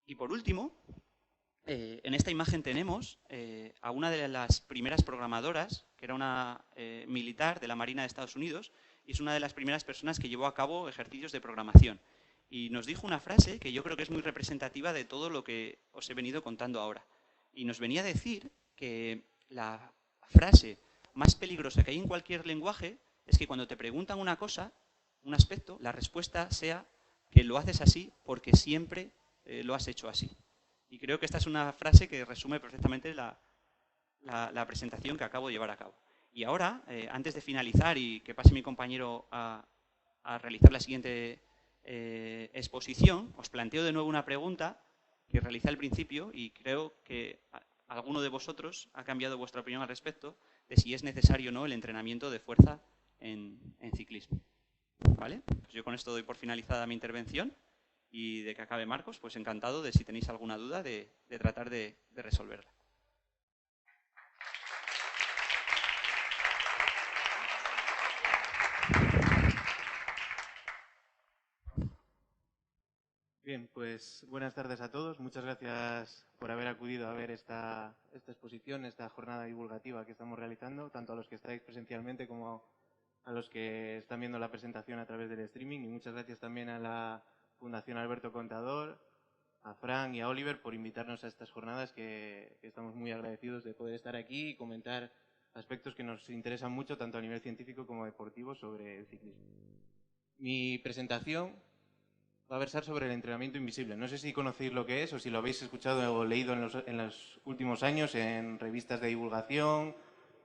Speaker 2: Y por último, en esta imagen tenemos a una de las primeras programadoras, que era una militar de la Marina de Estados Unidos, y es una de las primeras personas que llevó a cabo ejercicios de programación. Y nos dijo una frase que yo creo que es muy representativa de todo lo que os he venido contando ahora. Y nos venía a decir que la frase más peligrosa que hay en cualquier lenguaje es que cuando te preguntan una cosa, un aspecto, la respuesta sea que lo haces así porque siempre lo has hecho así. Y creo que esta es una frase que resume perfectamente la presentación que acabo de llevar a cabo. Y ahora, antes de finalizar y que pase mi compañero a realizar la siguiente exposición, os planteo de nuevo una pregunta que realicé al principio y creo que alguno de vosotros ha cambiado vuestra opinión al respecto de si es necesario o no el entrenamiento de fuerza en ciclismo. ¿Vale? Pues yo con esto doy por finalizada mi intervención, y de que acabe Marcos, pues encantado de, si tenéis alguna duda, de tratar de resolverla.
Speaker 3: Bien, pues buenas tardes a todos. Muchas gracias por haber acudido a ver esta exposición, esta jornada divulgativa que estamos realizando, tanto a los que estáis presencialmente como a los que están viendo la presentación a través del streaming. Y muchas gracias también a la Fundación Alberto Contador, a Fran y a Oliver por invitarnos a estas jornadas, que estamos muy agradecidos de poder estar aquí y comentar aspectos que nos interesan mucho, tanto a nivel científico como deportivo, sobre el ciclismo. Mi presentación va a versar sobre el entrenamiento invisible. No sé si conocéis lo que es o si lo habéis escuchado o leído en los últimos años en revistas de divulgación,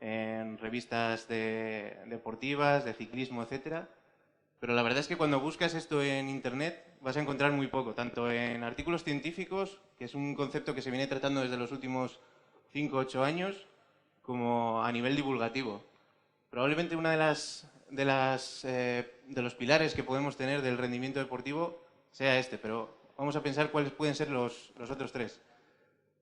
Speaker 3: en revistas deportivas, de ciclismo, etcétera. Pero la verdad es que cuando buscas esto en Internet vas a encontrar muy poco, tanto en artículos científicos, que es un concepto que se viene tratando desde los últimos 5 o 8 años, como a nivel divulgativo. Probablemente una de los pilares que podemos tener del rendimiento deportivo sea este, pero vamos a pensar cuáles pueden ser los otros 3.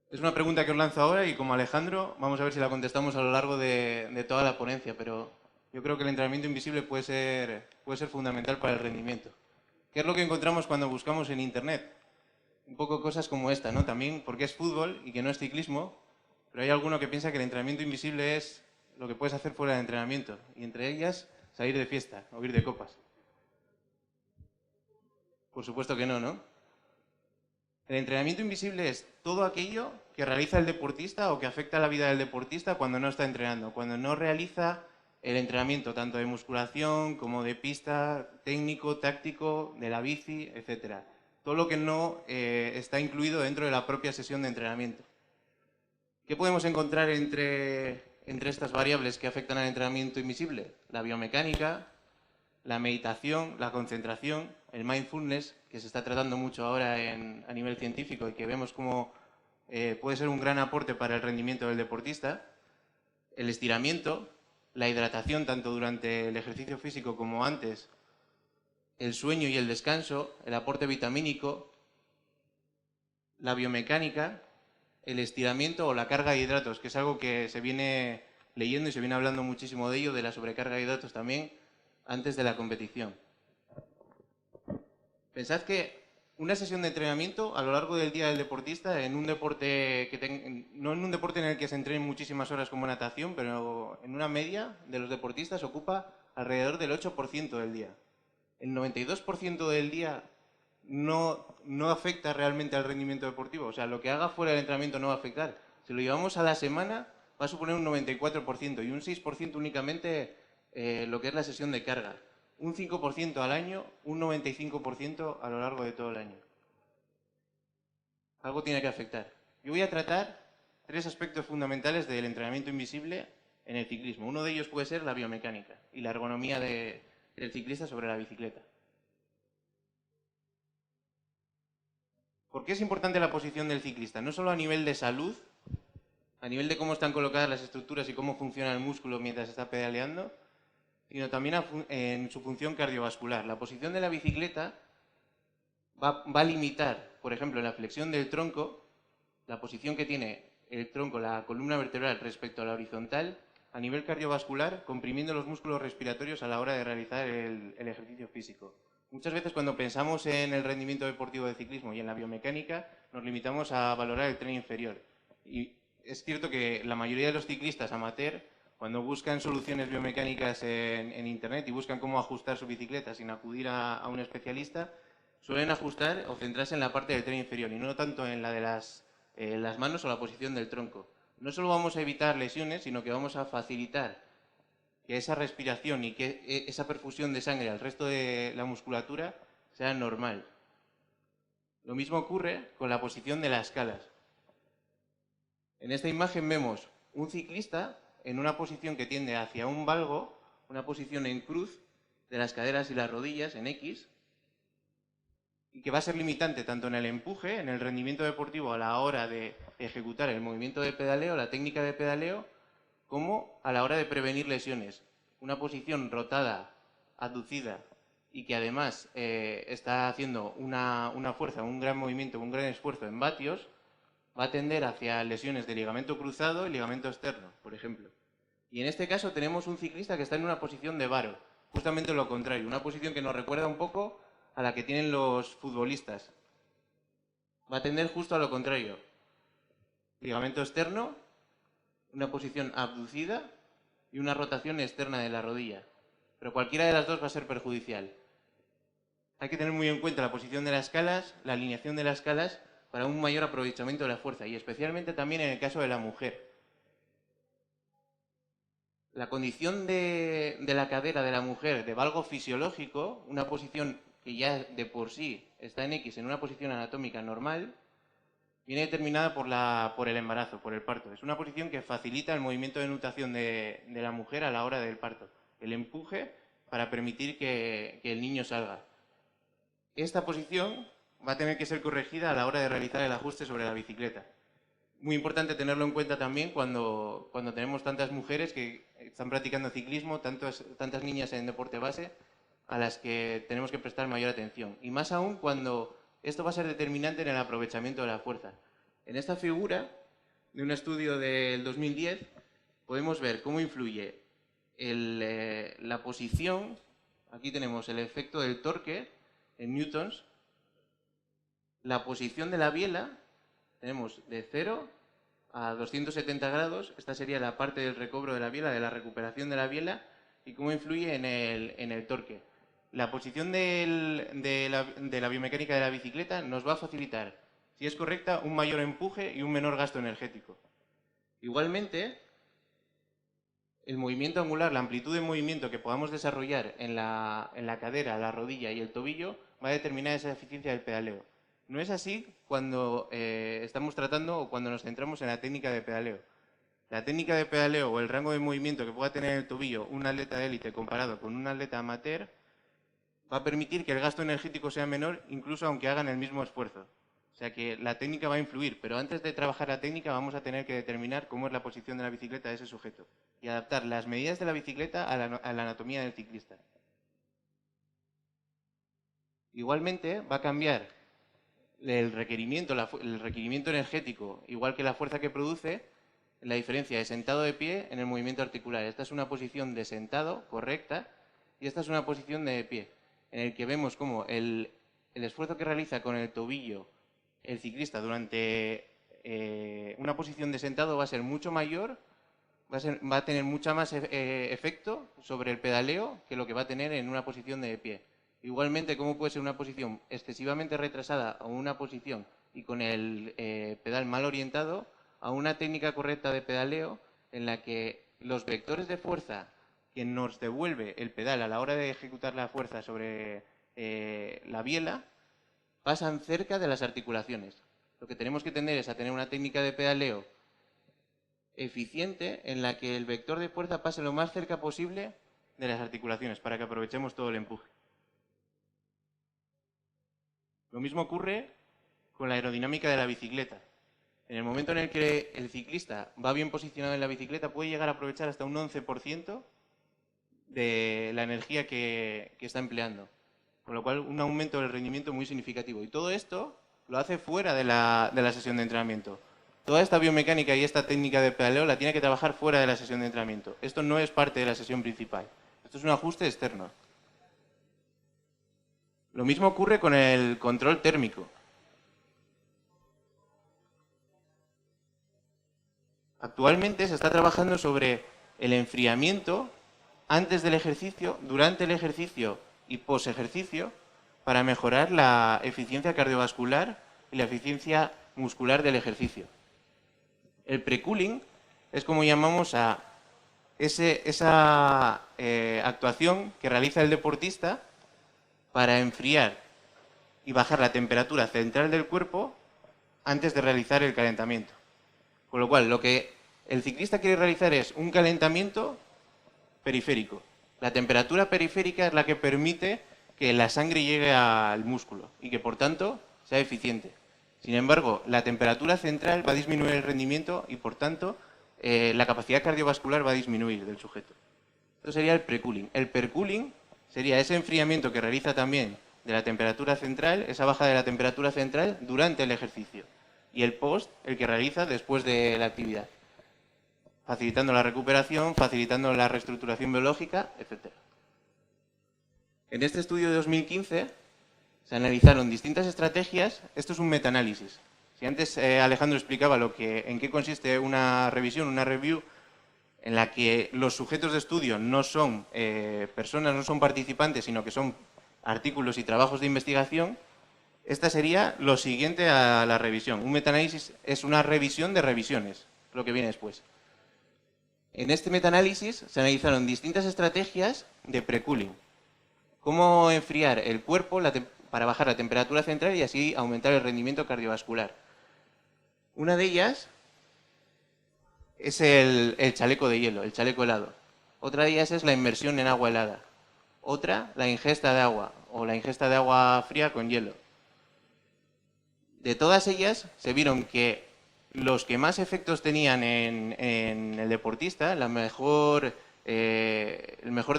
Speaker 3: Es una pregunta que os lanzo ahora y, como Alejandro, vamos a ver si la contestamos a lo largo de toda la ponencia, pero yo creo que el entrenamiento invisible puede ser fundamental para el rendimiento. ¿Qué es lo que encontramos cuando buscamos en Internet? Un poco cosas como esta, ¿no? También porque es fútbol y que no es ciclismo, pero hay alguno que piensa que el entrenamiento invisible es lo que puedes hacer fuera de entrenamiento, y entre ellas salir de fiesta o ir de copas. Por supuesto que no, ¿no? El entrenamiento invisible es todo aquello que realiza el deportista o que afecta a la vida del deportista cuando no está entrenando, cuando no realiza el entrenamiento tanto de musculación como de pista, técnico, táctico, de la bici, etc. Todo lo que no está incluido dentro de la propia sesión de entrenamiento. ¿Qué podemos encontrar entre estas variables que afectan al entrenamiento invisible? La biomecánica, la meditación, la concentración, el mindfulness, que se está tratando mucho ahora a nivel científico y que vemos como puede ser un gran aporte para el rendimiento del deportista, el estiramiento, la hidratación tanto durante el ejercicio físico como antes, el sueño y el descanso, el aporte vitamínico, la biomecánica, el estiramiento o la carga de hidratos, que es algo que se viene leyendo y se viene hablando muchísimo de ello, de la sobrecarga de hidratos también, antes de la competición. Pensad que una sesión de entrenamiento a lo largo del día del deportista, en un deporte no en un deporte en el que se entrenen muchísimas horas como natación, pero en una media de los deportistas ocupa alrededor del 8% del día. El 92% del día no afecta realmente al rendimiento deportivo. O sea, lo que haga fuera del entrenamiento no va a afectar. Si lo llevamos a la semana, va a suponer un 94% y un 6% únicamente lo que es la sesión de carga. Un 5% al año, un 95% a lo largo de todo el año. Algo tiene que afectar. Yo voy a tratar 3 aspectos fundamentales del entrenamiento invisible en el ciclismo. Uno de ellos puede ser la biomecánica y la ergonomía del ciclista sobre la bicicleta. ¿Por qué es importante la posición del ciclista? No solo a nivel de salud, a nivel de cómo están colocadas las estructuras y cómo funciona el músculo mientras está pedaleando, sino también en su función cardiovascular. La posición de la bicicleta va a limitar, por ejemplo, en la flexión del tronco, la posición que tiene el tronco, la columna vertebral respecto a la horizontal, a nivel cardiovascular, comprimiendo los músculos respiratorios a la hora de realizar el ejercicio físico. Muchas veces cuando pensamos en el rendimiento deportivo del ciclismo y en la biomecánica, nos limitamos a valorar el tren inferior. Y es cierto que la mayoría de los ciclistas amateur, cuando buscan soluciones biomecánicas en Internet y buscan cómo ajustar su bicicleta sin acudir a un especialista, suelen ajustar o centrarse en la parte del tren inferior y no tanto en la de las manos o la posición del tronco. No solo vamos a evitar lesiones, sino que vamos a facilitar que esa respiración y que esa perfusión de sangre al resto de la musculatura sea normal. Lo mismo ocurre con la posición de las calas. En esta imagen vemos un ciclista en una posición que tiende hacia un valgo, una posición en cruz de las caderas y las rodillas en X, y que va a ser limitante tanto en el empuje, en el rendimiento deportivo a la hora de ejecutar el movimiento de pedaleo, la técnica de pedaleo, como a la hora de prevenir lesiones. Una posición rotada, abducida y que además está haciendo una fuerza, un gran movimiento, un gran esfuerzo en vatios, va a tender hacia lesiones de ligamento cruzado y ligamento externo, por ejemplo. Y en este caso tenemos un ciclista que está en una posición de varo, justamente lo contrario, una posición que nos recuerda un poco a la que tienen los futbolistas. Va a tender justo a lo contrario. Ligamento externo, una posición abducida y una rotación externa de la rodilla. Pero cualquiera de las dos va a ser perjudicial. Hay que tener muy en cuenta la posición de las calas, la alineación de las calas, para un mayor aprovechamiento de la fuerza, y especialmente también en el caso de la mujer. La condición de la cadera de la mujer de valgo fisiológico, una posición que ya de por sí está en X, en una posición anatómica normal, viene determinada por el embarazo, por el parto. Es una posición que facilita el movimiento de nutación de la mujer a la hora del parto. El empuje para permitir que el niño salga. Esta posición va a tener que ser corregida a la hora de realizar el ajuste sobre la bicicleta. Muy importante tenerlo en cuenta también cuando tenemos tantas mujeres que están practicando ciclismo, tantas niñas en deporte base, a las que tenemos que prestar mayor atención. Y más aún cuando esto va a ser determinante en el aprovechamiento de la fuerza. En esta figura, de un estudio del 2010, podemos ver cómo influye la posición. Aquí tenemos el efecto del torque en newtons. La posición de la biela, tenemos de 0 a 270 grados. Esta sería la parte del recobro de la biela, de la recuperación de la biela, y cómo influye en el torque. La posición de la biomecánica de la bicicleta nos va a facilitar, si es correcta, un mayor empuje y un menor gasto energético. Igualmente, el movimiento angular, la amplitud de movimiento que podamos desarrollar en la cadera, la rodilla y el tobillo va a determinar esa eficiencia del pedaleo. No es así cuando estamos tratando o cuando nos centramos en la técnica de pedaleo. La técnica de pedaleo o el rango de movimiento que pueda tener en el tobillo un atleta de élite comparado con un atleta amateur va a permitir que el gasto energético sea menor incluso aunque hagan el mismo esfuerzo. O sea que la técnica va a influir, pero antes de trabajar la técnica vamos a tener que determinar cómo es la posición de la bicicleta de ese sujeto y adaptar las medidas de la bicicleta a la anatomía del ciclista. Igualmente va a cambiar el requerimiento energético, igual que la fuerza que produce, la diferencia de sentado de pie en el movimiento articular. Esta es una posición de sentado correcta y esta es una posición de pie, en el que vemos cómo el esfuerzo que realiza con el tobillo el ciclista durante una posición de sentado va a ser mucho mayor, va a tener mucha más efecto sobre el pedaleo que lo que va a tener en una posición de pie. Igualmente, cómo puede ser una posición excesivamente retrasada o una posición y con el pedal mal orientado a una técnica correcta de pedaleo en la que los vectores de fuerza que nos devuelve el pedal a la hora de ejecutar la fuerza sobre la biela pasan cerca de las articulaciones. Lo que tenemos que tener es a tener una técnica de pedaleo eficiente en la que el vector de fuerza pase lo más cerca posible de las articulaciones para que aprovechemos todo el empuje. Lo mismo ocurre con la aerodinámica de la bicicleta. En el momento en el que el ciclista va bien posicionado en la bicicleta, puede llegar a aprovechar hasta un 11% de la energía que está empleando. Con lo cual, un aumento del rendimiento muy significativo. Y todo esto lo hace fuera de la sesión de entrenamiento. Toda esta biomecánica y esta técnica de pedaleo la tiene que trabajar fuera de la sesión de entrenamiento. Esto no es parte de la sesión principal. Esto es un ajuste externo. Lo mismo ocurre con el control térmico. Actualmente se está trabajando sobre el enfriamiento antes del ejercicio, durante el ejercicio y post-ejercicio para mejorar la eficiencia cardiovascular y la eficiencia muscular del ejercicio. El pre-cooling es como llamamos a esa actuación que realiza el deportista para enfriar y bajar la temperatura central del cuerpo antes de realizar el calentamiento. Con lo cual, lo que el ciclista quiere realizar es un calentamiento periférico. La temperatura periférica es la que permite que la sangre llegue al músculo y que, por tanto, sea eficiente. Sin embargo, la temperatura central va a disminuir el rendimiento y, por tanto, la capacidad cardiovascular va a disminuir del sujeto. Esto sería el pre-cooling. El per-cooling sería ese enfriamiento que realiza también de la temperatura central, esa baja de la temperatura central durante el ejercicio. Y el post, el que realiza después de la actividad, facilitando la recuperación, facilitando la reestructuración biológica, etc. En este estudio de 2015 se analizaron distintas estrategias. Esto es un metaanálisis. Si antes Alejandro explicaba en qué consiste una revisión, una review, en la que los sujetos de estudio no son personas, no son participantes, sino que son artículos y trabajos de investigación, esta sería lo siguiente a la revisión. Un metaanálisis es una revisión de revisiones, lo que viene después. En este metaanálisis se analizaron distintas estrategias de pre-cooling. Cómo enfriar el cuerpo para bajar la temperatura central y así aumentar el rendimiento cardiovascular. Una de ellas es el chaleco de hielo, el chaleco helado. Otra de ellas es la inmersión en agua helada. Otra, la ingesta de agua o la ingesta de agua fría con hielo. De todas ellas se vieron que los que más efectos tenían en el deportista, el mejor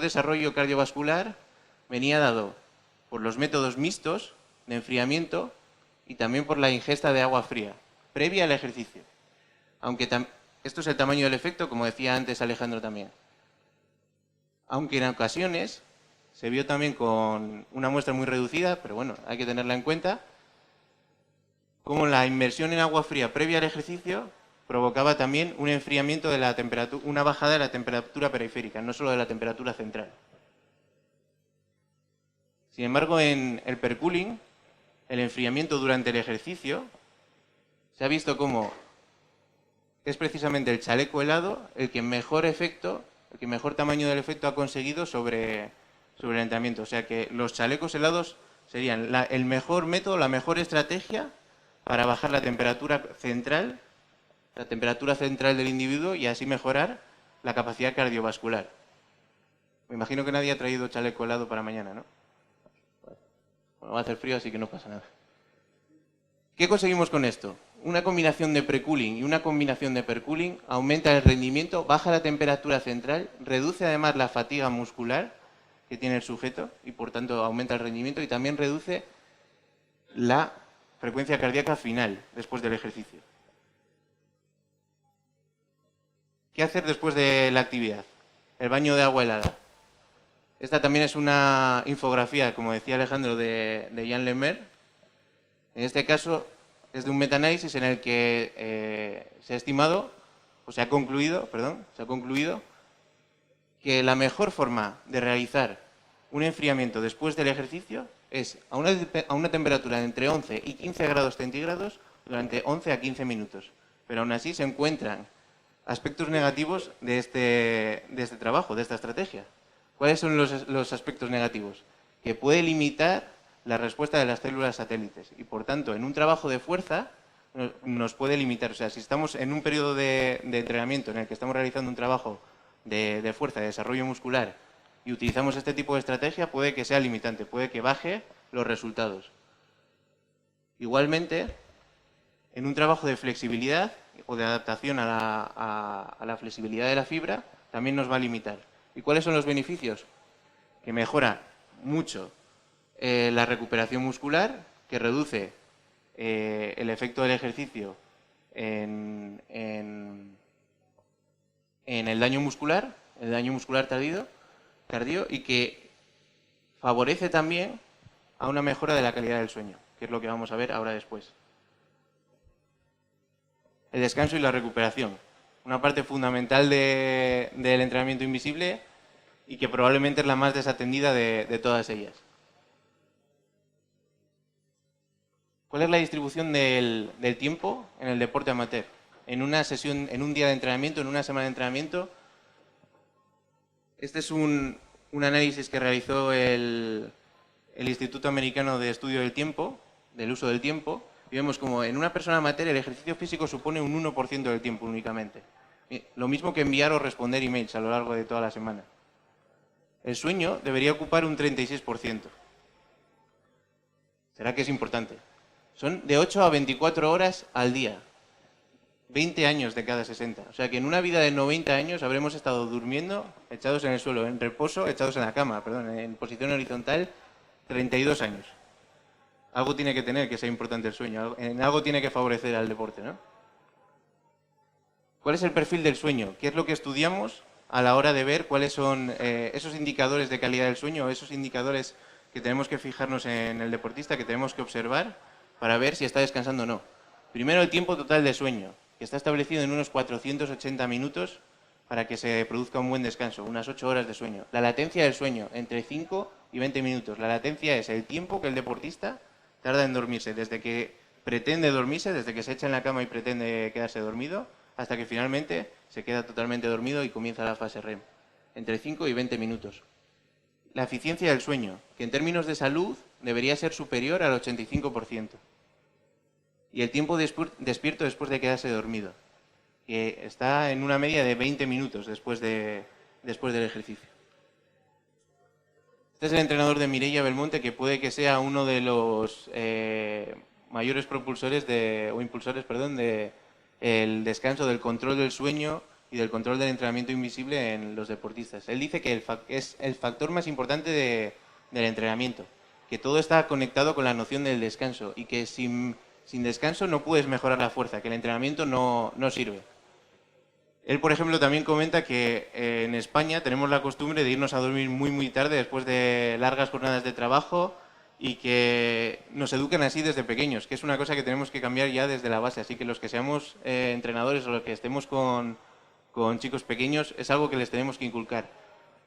Speaker 3: desarrollo cardiovascular, venía dado por los métodos mixtos de enfriamiento y también por la ingesta de agua fría, previa al ejercicio. Aunque esto es el tamaño del efecto, como decía antes Alejandro también. Aunque en ocasiones se vio también con una muestra muy reducida, pero bueno, hay que tenerla en cuenta, como la inmersión en agua fría previa al ejercicio provocaba también un enfriamiento de la temperatura, una bajada de la temperatura periférica, no solo de la temperatura central. Sin embargo, en el per-cooling, el enfriamiento durante el ejercicio, se ha visto como es precisamente el chaleco helado el que mejor tamaño del efecto ha conseguido sobre el entrenamiento. O sea que los chalecos helados serían el mejor método, la mejor estrategia para bajar la temperatura central del individuo y así mejorar la capacidad cardiovascular. Me imagino que nadie ha traído chaleco helado para mañana, ¿no? Bueno, va a hacer frío, así que no pasa nada. ¿Qué conseguimos con esto? Una combinación de pre-cooling y una combinación de per-cooling aumenta el rendimiento, baja la temperatura central, reduce además la fatiga muscular que tiene el sujeto y por tanto aumenta el rendimiento y también reduce la frecuencia cardíaca final después del ejercicio. ¿Qué hacer después de la actividad? El baño de agua helada. Esta también es una infografía, como decía Alejandro, de Jan Lemaire. En este caso es de un metaanálisis en el que se ha estimado, o se ha concluido que la mejor forma de realizar un enfriamiento después del ejercicio es a una temperatura de entre 11 y 15 grados centígrados durante 11 a 15 minutos. Pero aún así se encuentran aspectos negativos de este trabajo, de esta estrategia. ¿Cuáles son los aspectos negativos? Que puede limitar la respuesta de las células satélites y, por tanto, en un trabajo de fuerza nos puede limitar. O sea, si estamos en un periodo de entrenamiento en el que estamos realizando un trabajo de fuerza, de desarrollo muscular, y utilizamos este tipo de estrategia, puede que sea limitante, puede que baje los resultados. Igualmente, en un trabajo de flexibilidad o de adaptación a la flexibilidad de la fibra, también nos va a limitar. ¿Y cuáles son los beneficios? Que mejora mucho la recuperación muscular, que reduce el efecto del ejercicio en el daño muscular tardío, y que favorece también a una mejora de la calidad del sueño, que es lo que vamos a ver ahora después. El descanso y la recuperación, una parte fundamental del entrenamiento invisible y que probablemente es la más desatendida de todas ellas. ¿Cuál es la distribución del tiempo en el deporte amateur? En una sesión, en un día de entrenamiento, en una semana de entrenamiento. Este es un análisis que realizó el Instituto Americano de Estudio del Tiempo, del uso del tiempo, y vemos como en una persona amateur el ejercicio físico supone un 1% del tiempo únicamente. Lo mismo que enviar o responder emails a lo largo de toda la semana. El sueño debería ocupar un 36%. ¿Será que es importante? Son de 8 a 24 horas al día. 20 años de cada 60. O sea que en una vida de 90 años habremos estado durmiendo, echados en el suelo, en reposo, echados en la cama, perdón, en posición horizontal, 32 años. Algo tiene que tener que sea importante el sueño, en algo tiene que favorecer al deporte, ¿no? ¿Cuál es el perfil del sueño? ¿Qué es lo que estudiamos a la hora de ver cuáles son esos indicadores de calidad del sueño, esos indicadores que tenemos que fijarnos en el deportista, que tenemos que observar para ver si está descansando o no? Primero, el tiempo total de sueño, que está establecido en unos 480 minutos para que se produzca un buen descanso, unas 8 horas de sueño. La latencia del sueño, entre 5 y 20 minutos. La latencia es el tiempo que el deportista tarda en dormirse, desde que pretende dormirse, desde que se echa en la cama y pretende quedarse dormido, hasta que finalmente se queda totalmente dormido y comienza la fase REM. Entre 5 y 20 minutos. La eficiencia del sueño, que en términos de salud debería ser superior al 85%. Y el tiempo despierto después de quedarse dormido, que está en una media de 20 minutos después del ejercicio. Este es el entrenador de Mireia Belmonte, que puede que sea uno de los mayores propulsores impulsores del descanso, del control del sueño y del control del entrenamiento invisible en los deportistas. Él dice que es el factor más importante del entrenamiento, que todo está conectado con la noción del descanso y que sin descanso no puedes mejorar la fuerza, que el entrenamiento no sirve. Él, por ejemplo, también comenta que en España tenemos la costumbre de irnos a dormir muy tarde después de largas jornadas de trabajo y que nos educan así desde pequeños, que es una cosa que tenemos que cambiar ya desde la base. Así que los que seamos entrenadores o los que estemos con chicos pequeños, es algo que les tenemos que inculcar.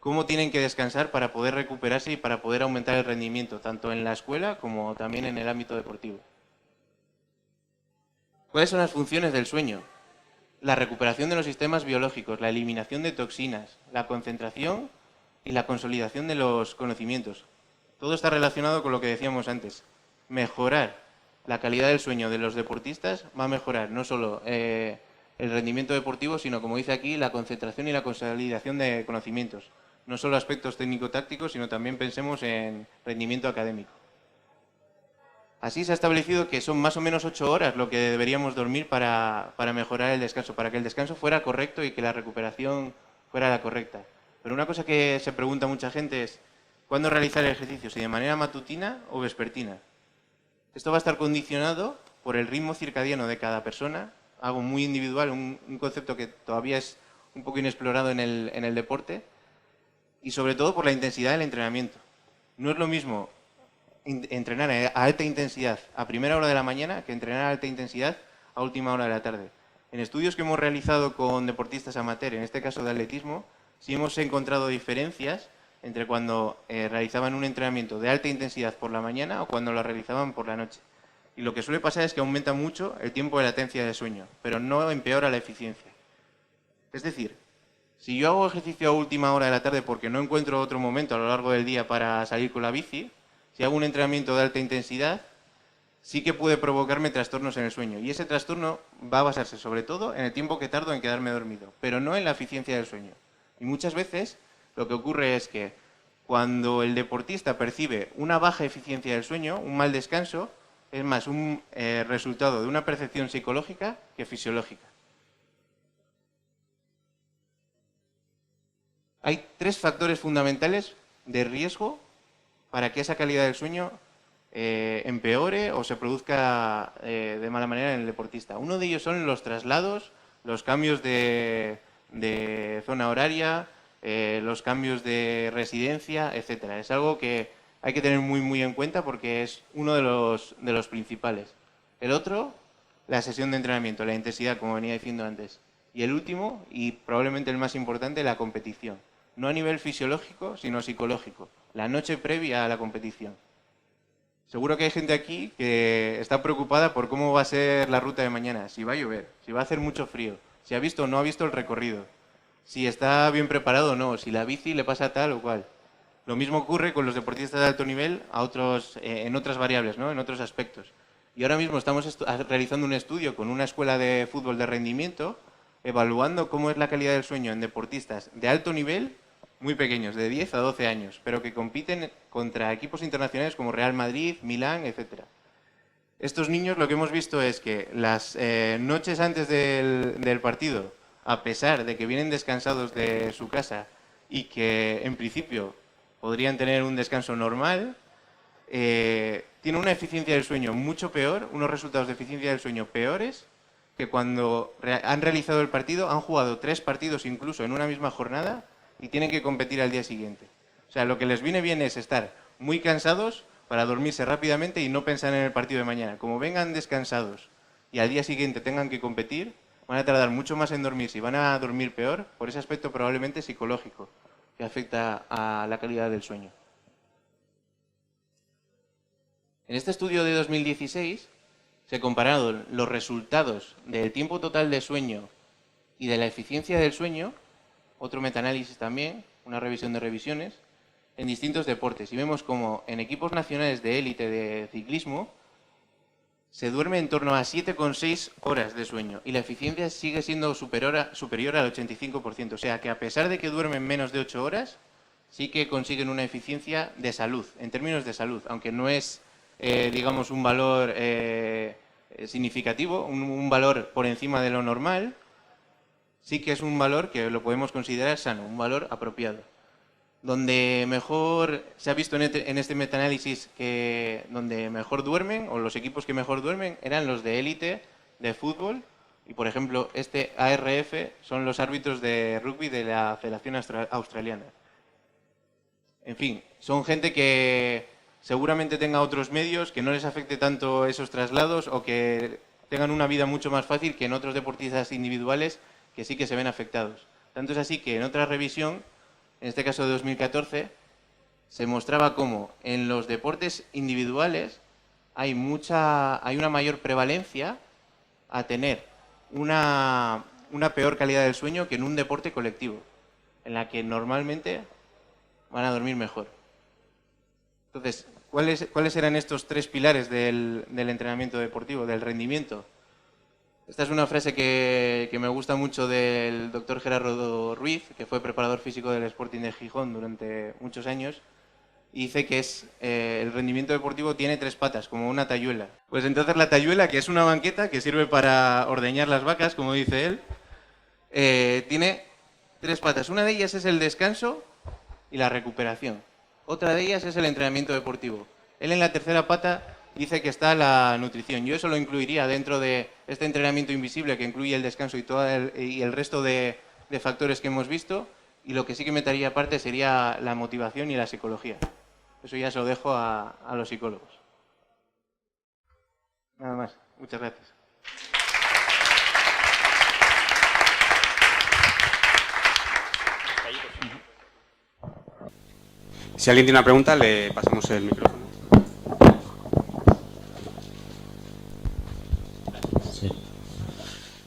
Speaker 3: Cómo tienen que descansar para poder recuperarse y para poder aumentar el rendimiento, tanto en la escuela como también en el ámbito deportivo. ¿Cuáles son las funciones del sueño? La recuperación de los sistemas biológicos, la eliminación de toxinas, la concentración y la consolidación de los conocimientos. Todo está relacionado con lo que decíamos antes. Mejorar la calidad del sueño de los deportistas va a mejorar no solo el rendimiento deportivo, sino, como dice aquí, la concentración y la consolidación de conocimientos. No solo aspectos técnico-tácticos, sino también pensemos en rendimiento académico. Así se ha establecido que son más o menos 8 horas lo que deberíamos dormir para mejorar el descanso, para que el descanso fuera correcto y que la recuperación fuera la correcta. Pero una cosa que se pregunta mucha gente es, cuándo realizar el ejercicio, si de manera matutina o vespertina. Esto va a estar condicionado por el ritmo circadiano de cada persona, algo muy individual, un concepto que todavía es un poco inexplorado en el deporte, y sobre todo por la intensidad del entrenamiento. No es lo mismo entrenar a alta intensidad a primera hora de la mañana que entrenar a alta intensidad a última hora de la tarde. En estudios que hemos realizado con deportistas amateur, en este caso de atletismo, sí hemos encontrado diferencias entre cuando realizaban un entrenamiento de alta intensidad por la mañana o cuando lo realizaban por la noche. Y lo que suele pasar es que aumenta mucho el tiempo de latencia de sueño, pero no empeora la eficiencia. Es decir, si yo hago ejercicio a última hora de la tarde porque no encuentro otro momento a lo largo del día para salir con la bici, si hago un entrenamiento de alta intensidad, sí que puede provocarme trastornos en el sueño. Y ese trastorno va a basarse sobre todo en el tiempo que tardo en quedarme dormido, pero no en la eficiencia del sueño. Y muchas veces lo que ocurre es que cuando el deportista percibe una baja eficiencia del sueño, un mal descanso, es más un resultado de una percepción psicológica que fisiológica. Hay 3 factores fundamentales de riesgo para que esa calidad del sueño empeore o se produzca de mala manera en el deportista. Uno de ellos son los traslados, los cambios de zona horaria, los cambios de residencia, etcétera. Es algo que hay que tener muy en cuenta porque es uno de los principales. El otro, la sesión de entrenamiento, la intensidad, como venía diciendo antes. Y el último, y probablemente el más importante, la competición. No a nivel fisiológico, sino psicológico. La noche previa a la competición. Seguro que hay gente aquí que está preocupada por cómo va a ser la ruta de mañana, si va a llover, si va a hacer mucho frío, si ha visto o no ha visto el recorrido, si está bien preparado o no, si la bici le pasa tal o cual. Lo mismo ocurre con los deportistas de alto nivel en otras variables, ¿no? En otros aspectos. Y ahora mismo estamos realizando un estudio con una escuela de fútbol de rendimiento, evaluando cómo es la calidad del sueño en deportistas de alto nivel, muy pequeños, de 10 a 12 años, pero que compiten contra equipos internacionales como Real Madrid, Milán, etc. Estos niños lo que hemos visto es que las noches antes del partido, a pesar de que vienen descansados de su casa y que en principio podrían tener un descanso normal, tienen una eficiencia del sueño mucho peor, unos resultados de eficiencia del sueño peores que cuando han realizado el partido, han jugado 3 partidos incluso en una misma jornada y tienen que competir al día siguiente. O sea, lo que les viene bien es estar muy cansados para dormirse rápidamente y no pensar en el partido de mañana. Como vengan descansados y al día siguiente tengan que competir, van a tardar mucho más en dormirse y van a dormir peor por ese aspecto probablemente psicológico que afecta a la calidad del sueño. En este estudio de 2016 se compararon los resultados del tiempo total de sueño y de la eficiencia del sueño, otro metaanálisis también, una revisión de revisiones, en distintos deportes. Y vemos como en equipos nacionales de élite de ciclismo se duerme en torno a 7,6 horas de sueño y la eficiencia sigue siendo superior al 85%. O sea que a pesar de que duermen menos de 8 horas, sí que consiguen una eficiencia de salud, en términos de salud, aunque no es, digamos, un valor significativo, un valor por encima de lo normal, sí que es un valor que lo podemos considerar sano, un valor apropiado. Donde mejor se ha visto en este metaanálisis que donde mejor duermen, o los equipos que mejor duermen, eran los de élite de fútbol, y por ejemplo este ARF son los árbitros de rugby de la Federación Australiana. En fin, son gente que seguramente tenga otros medios, que no les afecte tanto esos traslados o que tengan una vida mucho más fácil que en otros deportistas individuales que sí que se ven afectados. Tanto es así que en otra revisión, en este caso de 2014, se mostraba cómo en los deportes individuales hay una mayor prevalencia a tener una peor calidad del sueño que en un deporte colectivo, en la que normalmente van a dormir mejor. Entonces, ¿cuáles eran estos 3 pilares del entrenamiento deportivo, del rendimiento? Esta es una frase que me gusta mucho del doctor Gerardo Ruiz, que fue preparador físico del Sporting de Gijón durante muchos años, y dice que el rendimiento deportivo tiene 3 patas, como una tayuela. Pues entonces la tayuela, que es una banqueta que sirve para ordeñar las vacas, como dice él, tiene 3 patas. Una de ellas es el descanso y la recuperación. Otra de ellas es el entrenamiento deportivo. Él en la tercera pata dice que está la nutrición. Yo eso lo incluiría dentro de este entrenamiento invisible que incluye el descanso y el resto de factores que hemos visto. Y lo que sí que metería aparte sería la motivación y la psicología. Eso ya se lo dejo a los psicólogos. Nada más. Muchas gracias.
Speaker 4: Si alguien tiene una pregunta, le pasamos el micrófono.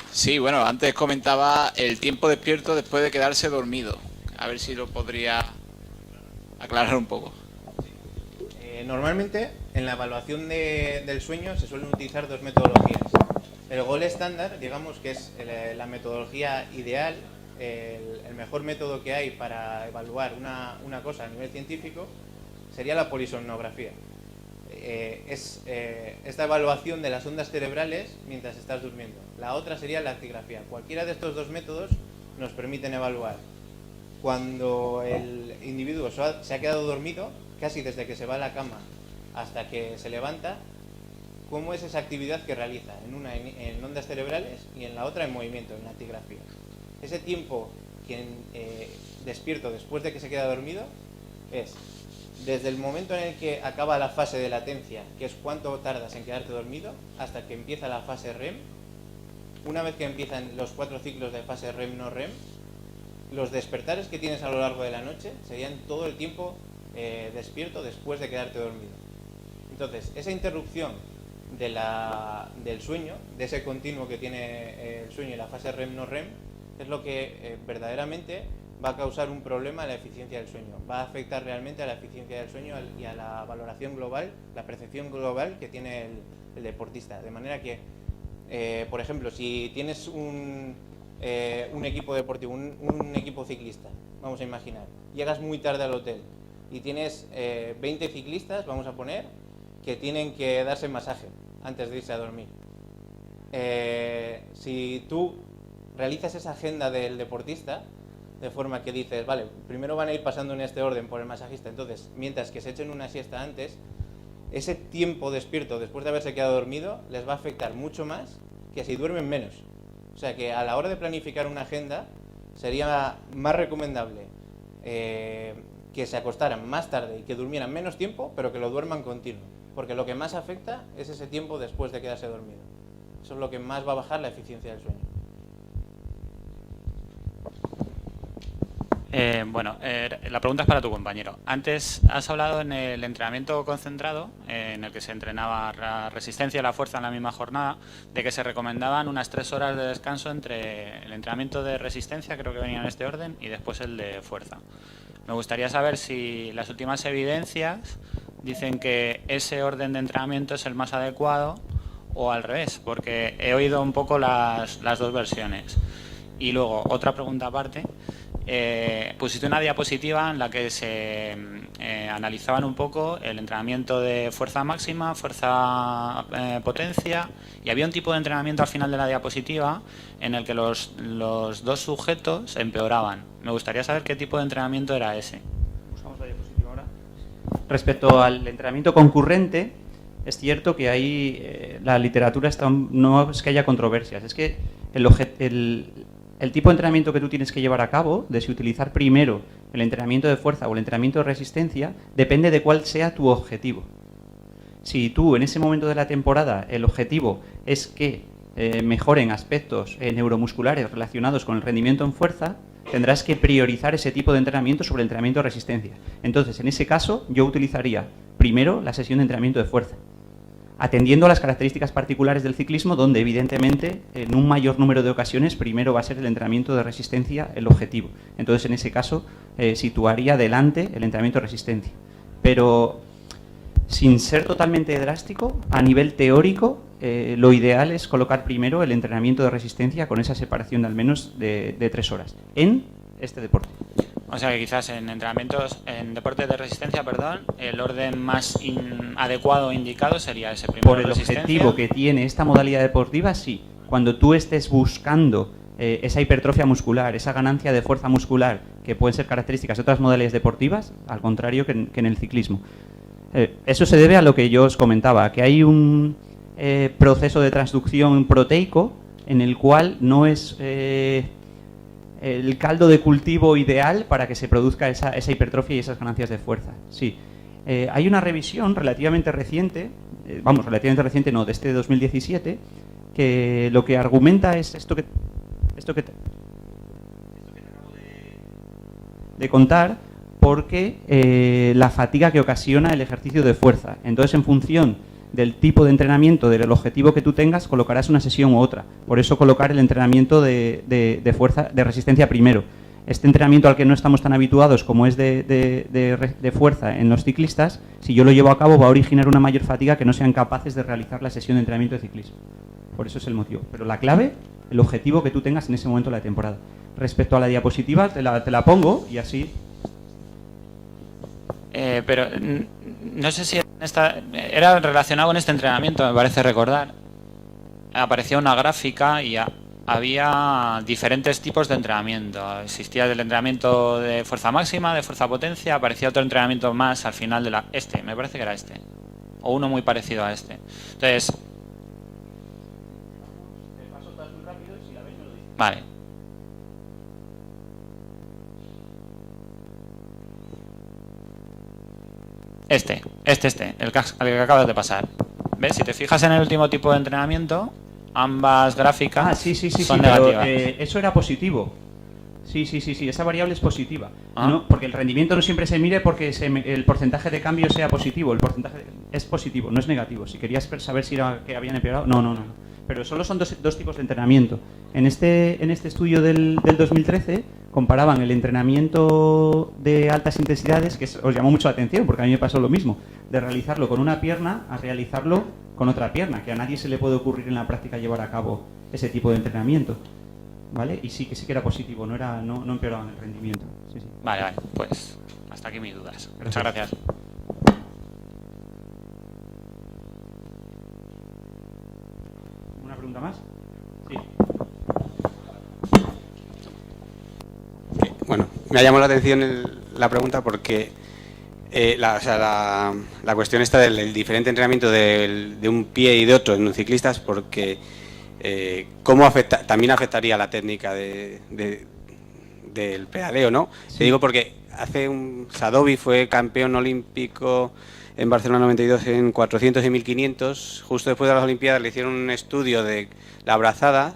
Speaker 5: Sí, bueno, antes comentaba el tiempo despierto después de quedarse dormido. A ver si lo podría aclarar un poco.
Speaker 3: Normalmente, en la evaluación del sueño se suelen utilizar dos metodologías. El gold estándar, digamos que es la metodología ideal, el mejor método que hay para evaluar una cosa a nivel científico, sería la polisomnografía. Es esta evaluación de las ondas cerebrales mientras estás durmiendo. La otra sería la actigrafía. Cualquiera de estos dos métodos nos permiten evaluar cuando el individuo se ha quedado dormido, casi desde que se va a la cama hasta que se levanta, cómo es esa actividad que realiza, en una en ondas cerebrales y en la otra en movimiento, en la actigrafía. Ese tiempo despierto después de que se queda dormido es desde el momento en el que acaba la fase de latencia, que es cuánto tardas en quedarte dormido, hasta que empieza la fase REM. Una vez que empiezan los 4 ciclos de fase REM, no REM, los despertares que tienes a lo largo de la noche serían todo el tiempo despierto después de quedarte dormido. Entonces, esa interrupción del sueño, de ese continuo que tiene el sueño y la fase REM, no REM, es lo que verdaderamente va a causar un problema a la eficiencia del sueño. Va a afectar realmente a la eficiencia del sueño y a la valoración global, la percepción global que tiene el deportista. De manera que, por ejemplo, si tienes un equipo deportivo, un equipo ciclista, vamos a imaginar, llegas muy tarde al hotel y tienes 20 ciclistas, vamos a poner, que tienen que darse masaje antes de irse a dormir. Si tú realizas esa agenda del deportista, de forma que dices, vale, primero van a ir pasando en este orden por el masajista, entonces, mientras que se echen una siesta antes, ese tiempo despierto después de haberse quedado dormido les va a afectar mucho más que si duermen menos. O sea que a la hora de planificar una agenda sería más recomendable que se acostaran más tarde y que durmieran menos tiempo, pero que lo duerman continuo, porque lo que más afecta es ese tiempo después de quedarse dormido. Eso es lo que más va a bajar la eficiencia del sueño.
Speaker 2: La pregunta es para tu compañero. Antes has hablado en el entrenamiento concentrado, en el que se entrenaba la resistencia y la fuerza en la misma jornada, de que se recomendaban unas 3 horas de descanso entre el entrenamiento de resistencia, creo que venía en este orden, y después el de fuerza. Me gustaría saber si las últimas evidencias dicen que ese orden de entrenamiento es el más adecuado o al revés, porque he oído un poco las dos versiones. Y luego, otra pregunta aparte. Pusiste una diapositiva en la que se analizaban un poco el entrenamiento de fuerza máxima, fuerza potencia, y había un tipo de entrenamiento al final de la diapositiva en el que los dos sujetos empeoraban. Me gustaría saber qué tipo de entrenamiento era ese.
Speaker 6: Usamos la diapositiva ahora. Respecto al entrenamiento concurrente, es cierto que ahí la literatura no es que haya controversias, es que el tipo de entrenamiento que tú tienes que llevar a cabo, de si utilizar primero el entrenamiento de fuerza o el entrenamiento de resistencia, depende de cuál sea tu objetivo. Si tú en ese momento de la temporada el objetivo es que mejoren aspectos neuromusculares relacionados con el rendimiento en fuerza, tendrás que priorizar ese tipo de entrenamiento sobre el entrenamiento de resistencia. Entonces, en ese caso, yo utilizaría primero la sesión de entrenamiento de fuerza, atendiendo a las características particulares del ciclismo, donde evidentemente en un mayor número de ocasiones primero va a ser el entrenamiento de resistencia el objetivo. Entonces en ese caso situaría delante el entrenamiento de resistencia. Pero sin ser totalmente drástico, a nivel teórico, lo ideal es colocar primero el entrenamiento de resistencia con esa separación de al menos de 3 horas en este deporte.
Speaker 2: O sea que quizás en deportes de resistencia, el orden más adecuado o indicado sería ese primero.
Speaker 6: Por el objetivo que tiene esta modalidad deportiva, sí. Cuando tú estés buscando esa hipertrofia muscular, esa ganancia de fuerza muscular que pueden ser características de otras modalidades deportivas, al contrario que en el ciclismo. Eso se debe a lo que yo os comentaba, que hay un proceso de transducción proteico en el cual no es el caldo de cultivo ideal para que se produzca esa hipertrofia y esas ganancias de fuerza. Sí. Hay una revisión relativamente reciente, relativamente reciente no, de este 2017, que lo que argumenta es esto que te acabo de contar, porque la fatiga que ocasiona el ejercicio de fuerza. Entonces, en función del tipo de entrenamiento, del objetivo que tú tengas, colocarás una sesión u otra. Por eso colocar el entrenamiento de fuerza, de resistencia primero. Este entrenamiento al que no estamos tan habituados como es de fuerza en los ciclistas, si yo lo llevo a cabo va a originar una mayor fatiga que no sean capaces de realizar la sesión de entrenamiento de ciclismo. Por eso es el motivo. Pero la clave, el objetivo que tú tengas en ese momento de la temporada. Respecto a la diapositiva, te la pongo y así...
Speaker 5: Pero no sé si era relacionado con este entrenamiento, me parece recordar. Aparecía una gráfica y había diferentes tipos de entrenamiento. Existía el entrenamiento de fuerza máxima, de fuerza potencia, aparecía otro entrenamiento más al final de me parece que era este. O uno muy parecido a este. Entonces... Vale. El que acabas de pasar. ¿Ves? Si te fijas en el último tipo de entrenamiento, ambas gráficas son negativas.
Speaker 6: Pero, eso era positivo. Sí, esa variable es positiva. No, porque el rendimiento no siempre se mide porque el porcentaje de cambio sea positivo. El porcentaje es positivo, no es negativo. Si querías saber si era que habían empeorado, no. Pero solo son dos tipos de entrenamiento. En este estudio del 2013 comparaban el entrenamiento de altas intensidades, que os llamó mucho la atención, porque a mí me pasó lo mismo, de realizarlo con una pierna a realizarlo con otra pierna, que a nadie se le puede ocurrir en la práctica llevar a cabo ese tipo de entrenamiento. ¿Vale? Y sí que era positivo, no empeoraban el rendimiento. Sí.
Speaker 5: Vale, pues hasta aquí mis dudas. Muchas gracias.
Speaker 6: ¿Una pregunta más? Sí.
Speaker 4: Bueno, me ha llamado la atención la pregunta porque la cuestión está del diferente entrenamiento de un pie y de otro en un ciclista, porque cómo también afectaría la técnica del pedaleo, ¿no?
Speaker 6: Sí.
Speaker 4: Te digo porque Sadovi fue campeón olímpico en Barcelona 92 en 400 y 1500. Justo después de las Olimpiadas le hicieron un estudio de la brazada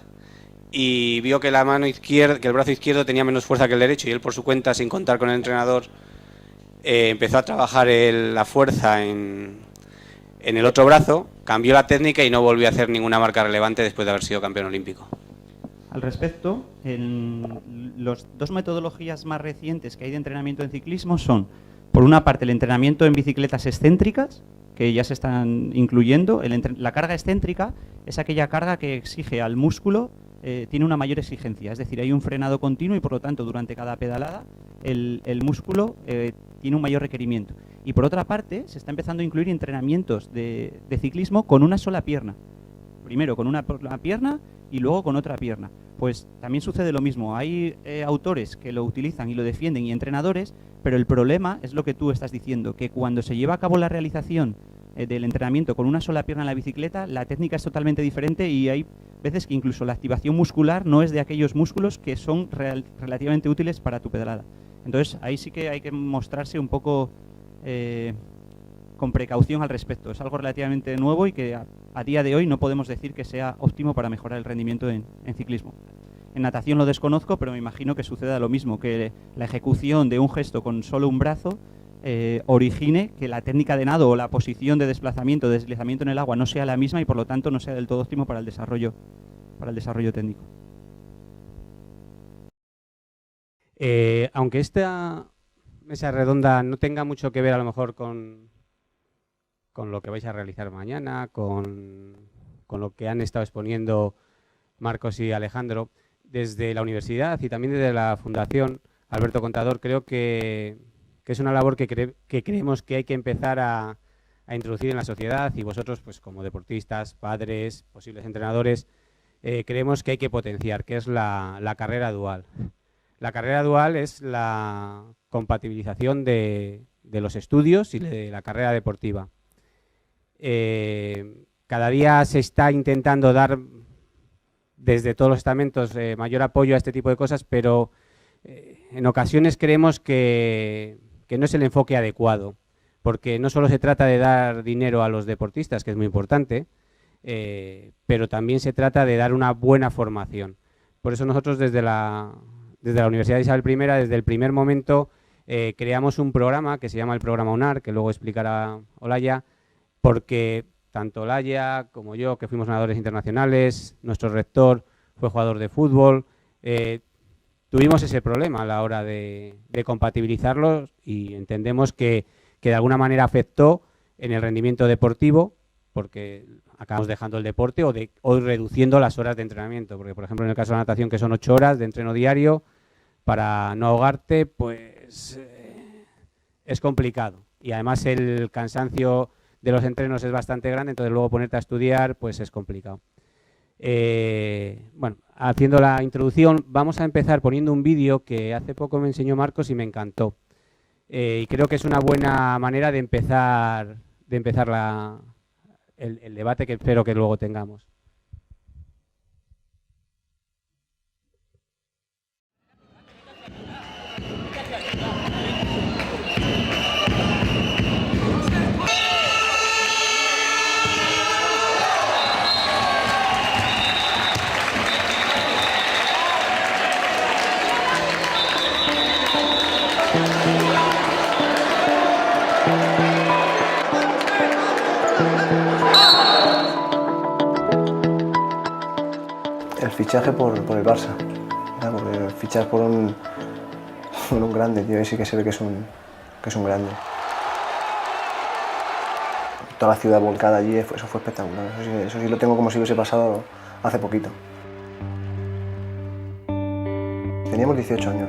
Speaker 4: y vio que que el brazo izquierdo tenía menos fuerza que el derecho, y él por su cuenta, sin contar con el entrenador, empezó a trabajar la fuerza en el otro brazo, cambió la técnica y no volvió a hacer ninguna marca relevante después de haber sido campeón olímpico.
Speaker 6: Al respecto, las dos metodologías más recientes que hay de entrenamiento en ciclismo son, por una parte, el entrenamiento en bicicletas excéntricas, que ya se están incluyendo. La carga excéntrica es aquella carga que exige al músculo, tiene una mayor exigencia, es decir, hay un frenado continuo y por lo tanto durante cada pedalada el músculo tiene un mayor requerimiento. Y por otra parte, se está empezando a incluir entrenamientos de ciclismo con una sola pierna. Primero con una pierna y luego con otra pierna. Pues también sucede lo mismo. Hay autores que lo utilizan y lo defienden y entrenadores, pero el problema es lo que tú estás diciendo, que cuando se lleva a cabo la realización del entrenamiento con una sola pierna en la bicicleta, la técnica es totalmente diferente y hay veces que incluso la activación muscular no es de aquellos músculos que son relativamente útiles para tu pedalada. Entonces ahí sí que hay que mostrarse un poco con precaución al respecto. Es algo relativamente nuevo y que a día de hoy no podemos decir que sea óptimo para mejorar el rendimiento en ciclismo. En natación lo desconozco, pero me imagino que suceda lo mismo, que la ejecución de un gesto con solo un brazo origine que la técnica de nado o la posición de desplazamiento, de deslizamiento en el agua no sea la misma y por lo tanto no sea del todo óptimo para el desarrollo técnico.
Speaker 7: Aunque esta mesa redonda no tenga mucho que ver a lo mejor con lo que vais a realizar mañana, con lo que han estado exponiendo Marcos y Alejandro, desde la universidad y también desde la Fundación Alberto Contador, creo que es una labor que creemos que hay que empezar a introducir en la sociedad, y vosotros, pues como deportistas, padres, posibles entrenadores, creemos que hay que potenciar, que es la carrera dual. La carrera dual es la compatibilización de los estudios y de la carrera deportiva. Cada día se está intentando dar desde todos los estamentos mayor apoyo a este tipo de cosas, pero en ocasiones creemos que no es el enfoque adecuado, porque no solo se trata de dar dinero a los deportistas, que es muy importante, pero también se trata de dar una buena formación. Por eso nosotros desde la Universidad de Isabel I, desde el primer momento, creamos un programa que se llama el programa UNAR, que luego explicará Olaya, porque tanto Olaya como yo, que fuimos nadadores internacionales, nuestro rector fue jugador de fútbol, tuvimos ese problema a la hora de compatibilizarlos y entendemos que de alguna manera afectó en el rendimiento deportivo, porque acabamos dejando el deporte o reduciendo las horas de entrenamiento, porque por ejemplo en el caso de la natación, que son 8 horas de entreno diario, para no ahogarte, pues es complicado. Y además el cansancio de los entrenos es bastante grande, entonces luego ponerte a estudiar pues es complicado. Bueno, haciendo la introducción, vamos a empezar poniendo un vídeo que hace poco me enseñó Marcos y me encantó. Y creo que es una buena manera de empezar el debate que espero que luego tengamos.
Speaker 8: El fichaje por el Barça, ¿no? Porque fichar por un grande, tío, ahí sí que se ve que es un grande. Toda la ciudad volcada allí, eso fue espectacular, eso sí lo tengo como si hubiese pasado hace poquito. Teníamos 18 años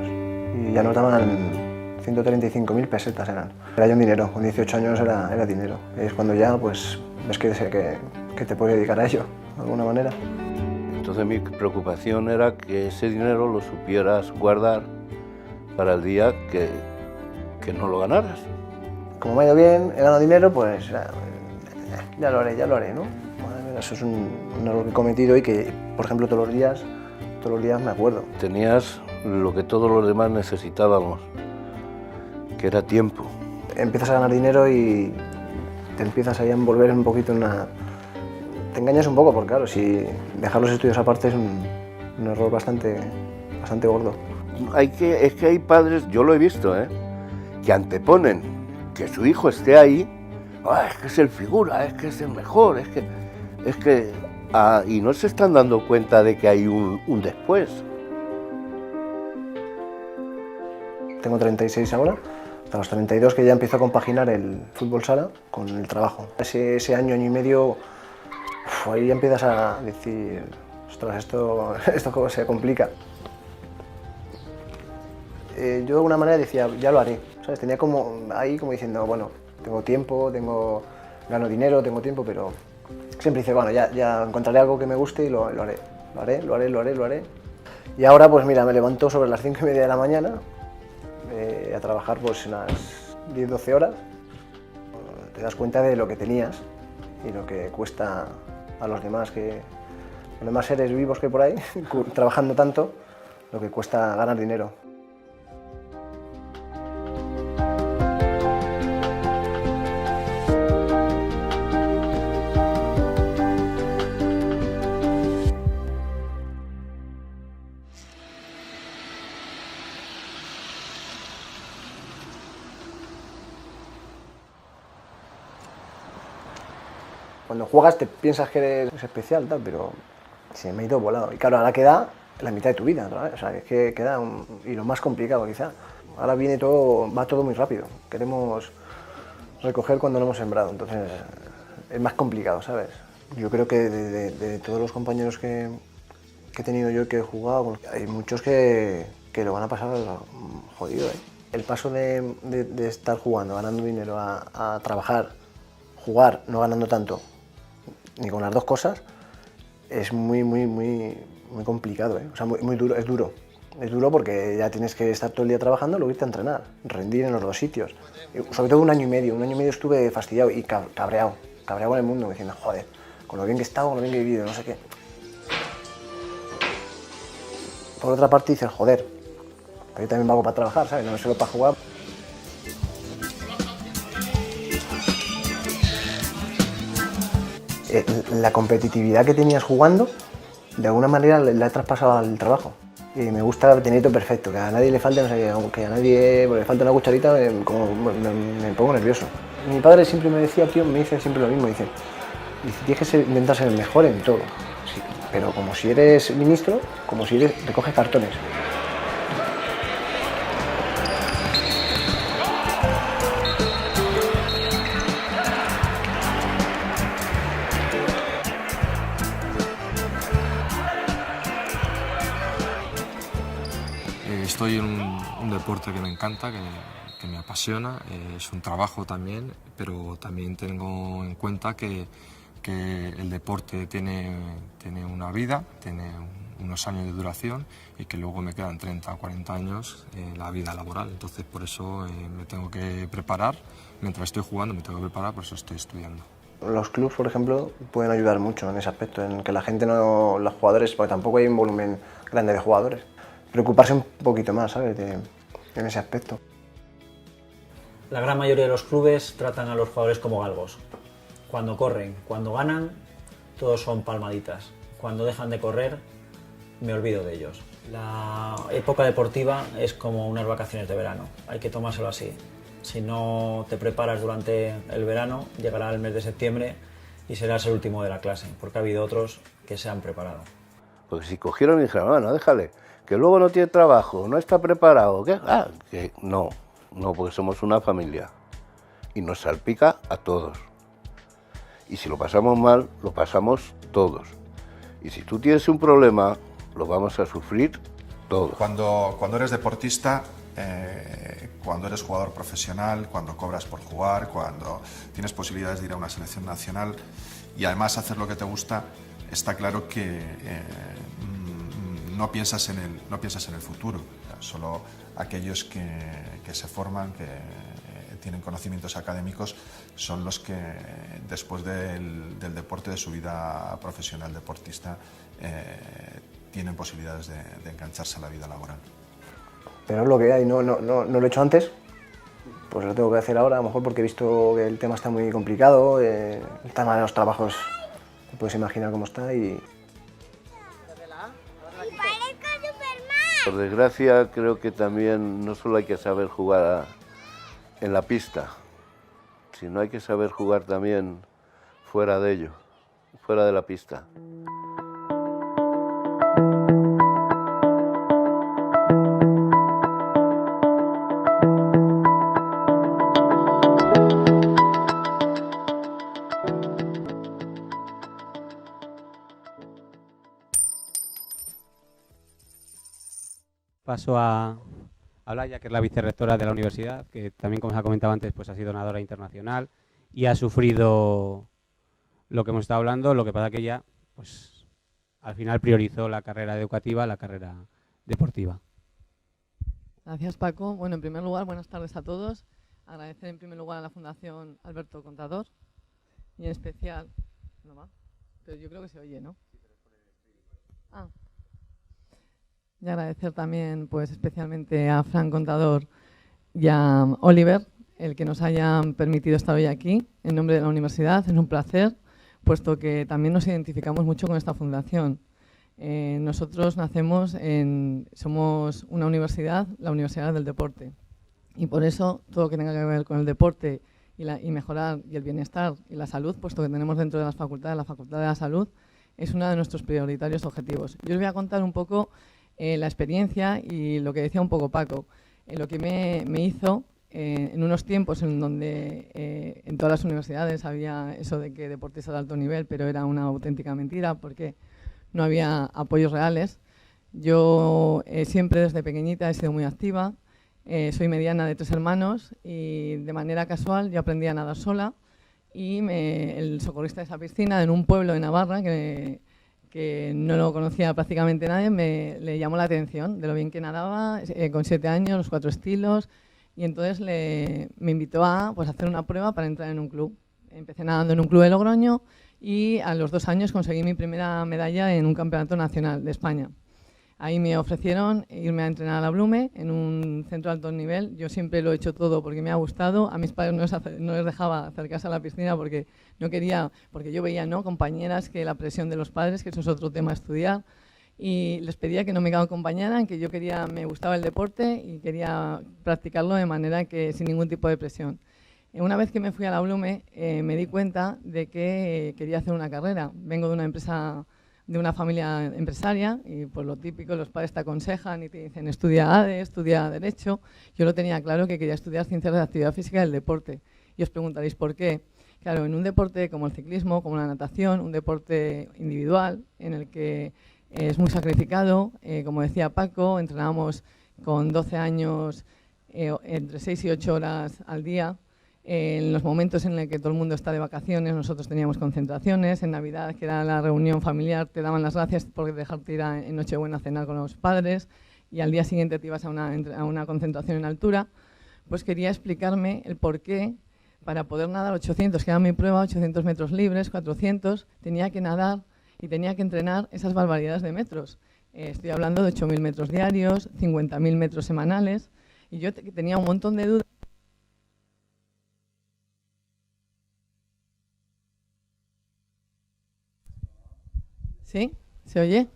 Speaker 8: y ya nos daban 135.000 pesetas eran. Era ya un dinero, con 18 años era dinero. Y es cuando ya pues ves que te puedes dedicar a ello, de alguna manera.
Speaker 9: Entonces mi preocupación era que ese dinero lo supieras guardar para el día que no lo ganaras.
Speaker 8: Como me ha ido bien, he ganado dinero, pues ya lo haré, ¿no? Bueno, eso es un error que he cometido y que, por ejemplo, todos los días me acuerdo.
Speaker 9: Tenías lo que todos los demás necesitábamos, que era tiempo.
Speaker 8: Empiezas a ganar dinero y te empiezas ahí a envolver un poquito en una... Te engañas un poco, porque claro, si dejar los estudios aparte es un error bastante gordo.
Speaker 9: Es que hay padres, yo lo he visto, que anteponen que su hijo esté ahí, es que es el figura, es que es el mejor, y no se están dando cuenta de que hay un después.
Speaker 8: Tengo 36 ahora, hasta los 32 que ya empiezo a compaginar el fútbol sala con el trabajo. Ese año y medio, ahí ya empiezas a decir, ostras, esto se complica. Yo de alguna manera decía, ya lo haré, ¿sabes? Tenía como diciendo, bueno, tengo tiempo, gano dinero, tengo tiempo, pero siempre dice, bueno, ya encontraré algo que me guste y lo haré. Y ahora, pues mira, me levanto sobre las 5:30 de la mañana a trabajar pues unas 10-12 horas. Te das cuenta de lo que tenías y lo que cuesta a los demás seres vivos que hay por ahí, trabajando tanto, lo que cuesta ganar dinero. Cuando juegas te piensas que eres especial, tal, pero se me ha ido volado. Y claro, ahora queda la mitad de tu vida, ¿no? O sea, es que queda y lo más complicado quizá. Ahora va todo muy rápido. Queremos recoger cuando lo hemos sembrado, entonces es más complicado, ¿sabes? Yo creo que de todos los compañeros que he tenido yo y que he jugado, hay muchos que lo van a pasar jodido, ¿eh? El paso de estar jugando, ganando dinero, a trabajar, jugar, no ganando tanto, ni con las dos cosas, es muy complicado, ¿eh? O sea, muy duro, es duro. Es duro porque ya tienes que estar todo el día trabajando, luego irte a entrenar, rendir en los dos sitios. Sobre todo un año y medio estuve fastidiado y cabreado con el mundo, diciendo, joder, con lo bien que he estado, con lo bien que he vivido, no sé qué. Por otra parte dices, joder, pero yo también valgo para trabajar, ¿sabes? No es solo para jugar. La competitividad que tenías jugando, de alguna manera la he traspasado al trabajo. Y me gusta tener todo perfecto, que a nadie le falte, no sé, que a nadie le falte una cucharita, me pongo nervioso. Mi padre siempre me decía, tío, me dice siempre lo mismo, dice tienes que intentar ser el mejor en todo, sí, pero como si eres ministro, como si recoges cartones.
Speaker 10: Estoy en un deporte que me encanta, que me apasiona, es un trabajo también, pero también tengo en cuenta que el deporte tiene una vida, tiene unos años de duración y que luego me quedan 30 o 40 años la vida laboral. Entonces por eso me tengo que preparar, mientras estoy jugando me tengo que preparar, por eso estoy estudiando.
Speaker 8: Los clubs, por ejemplo, pueden ayudar mucho en ese aspecto, en que la gente no, los jugadores, porque tampoco hay un volumen grande de jugadores, preocuparse un poquito más, ¿sabes?, en ese aspecto.
Speaker 11: La gran mayoría de los clubes tratan a los jugadores como galgos. Cuando corren, cuando ganan, todos son palmaditas. Cuando dejan de correr, me olvido de ellos. La época deportiva es como unas vacaciones de verano, hay que tomárselo así. Si no te preparas durante el verano, llegará el mes de septiembre y serás el último de la clase, porque ha habido otros que se han preparado.
Speaker 9: Porque si cogieron y dijeron, bueno, déjale, que luego no tiene trabajo, no está preparado, ¿qué? Que no, porque somos una familia y nos salpica a todos. Y si lo pasamos mal, lo pasamos todos. Y si tú tienes un problema, lo vamos a sufrir todos.
Speaker 12: Cuando eres deportista, cuando eres jugador profesional, cuando cobras por jugar, cuando tienes posibilidades de ir a una selección nacional y además hacer lo que te gusta, está claro que no piensas en el futuro. Solo aquellos que se forman, que tienen conocimientos académicos, son los que después del deporte, de su vida profesional deportista, tienen posibilidades de engancharse a la vida laboral.
Speaker 8: Pero es lo que hay, no lo he hecho antes, pues lo tengo que hacer ahora, a lo mejor porque he visto que el tema está muy complicado, el tema de los trabajos, te puedes imaginar cómo está y...
Speaker 9: Por desgracia, creo que también no solo hay que saber jugar en la pista, sino hay que saber jugar también fuera de ello, fuera de la pista.
Speaker 7: Paso a Blaya, que es la vicerrectora de la universidad, que también, como os ha comentado antes, pues ha sido donadora internacional y ha sufrido lo que hemos estado hablando. Lo que pasa que ella, pues, al final priorizó la carrera educativa, la carrera deportiva.
Speaker 13: Gracias, Paco. Bueno, en primer lugar, buenas tardes a todos. Agradecer en primer lugar a la Fundación Alberto Contador y en especial... ¿No va? Pero yo creo que se oye, ¿no? Y agradecer también, pues, especialmente a Fran Contador y a Oliver el que nos hayan permitido estar hoy aquí en nombre de la universidad. Es un placer, puesto que también nos identificamos mucho con esta fundación. Nosotros somos una universidad, la Universidad del Deporte, y por eso todo lo que tenga que ver con el deporte y mejorar y el bienestar y la salud, puesto que tenemos dentro de las facultades la Facultad de la Salud, es uno de nuestros prioritarios objetivos. Yo os voy a contar un poco la experiencia y lo que decía un poco Paco, lo que me hizo en unos tiempos en donde en todas las universidades había eso de que deportistas de alto nivel, pero era una auténtica mentira porque no había apoyos reales. Yo siempre desde pequeñita he sido muy activa, soy mediana de 3 hermanos y de manera casual yo aprendí a nadar sola y el socorrista de esa piscina en un pueblo de Navarra que que no lo conocía prácticamente nadie, le llamó la atención de lo bien que nadaba, con 7 años, los 4 estilos, y entonces me invitó a pues, hacer una prueba para entrar en un club. Empecé nadando en un club de Logroño y a los 2 años conseguí mi primera medalla en un campeonato nacional de España. Ahí me ofrecieron irme a entrenar a la Blume en un centro de alto nivel. Yo siempre lo he hecho todo porque me ha gustado. A mis padres no les dejaba acercarse a la piscina porque no quería, porque yo veía, ¿no?, compañeras, que la presión de los padres, que eso es otro tema a estudiar, y les pedía que no me acompañaran, que yo me gustaba el deporte y quería practicarlo de manera que sin ningún tipo de presión. Una vez que me fui a la Blume me di cuenta de que quería hacer una carrera. Vengo de una empresa, de una familia empresaria, y por lo típico los padres te aconsejan y te dicen estudia ADE, estudia Derecho. Yo lo tenía claro que quería estudiar Ciencias de la Actividad Física y del Deporte. Y os preguntaréis por qué. Claro, en un deporte como el ciclismo, como la natación, un deporte individual en el que es muy sacrificado, como decía Paco, entrenábamos con 12 años entre 6 y 8 horas al día. En los momentos en los que todo el mundo está de vacaciones, nosotros teníamos concentraciones. En Navidad, que era la reunión familiar, te daban las gracias por dejarte ir en Nochebuena a cenar con los padres, y al día siguiente te ibas a una concentración en altura. Pues quería explicarme el por qué, para poder nadar 800, que era mi prueba, 800 metros libres, 400, tenía que nadar y tenía que entrenar esas barbaridades de metros. Estoy hablando de 8.000 metros diarios, 50.000 metros semanales, y yo tenía un montón de dudas. ¿Sí? ¿Se oye?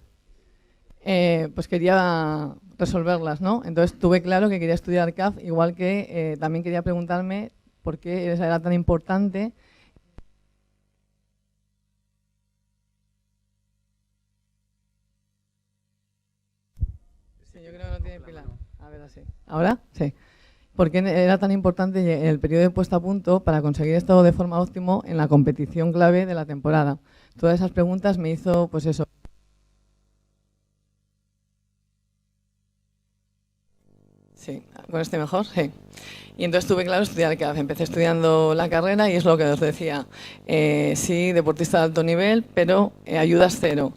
Speaker 13: Pues quería resolverlas, ¿no? Entonces tuve claro que quería estudiar CAF, igual que también quería preguntarme por qué era tan importante. Sí, yo creo que no tiene pila. A ver, así. ¿Ahora? Sí. ¿Por qué era tan importante el periodo de puesta a punto para conseguir esto de forma óptima en la competición clave de la temporada? Todas esas preguntas me hizo, pues eso. Sí, ¿con este mejor? Sí. Y entonces tuve claro estudiar CAF. Empecé estudiando la carrera y es lo que os decía. Sí, deportista de alto nivel, pero ayudas cero.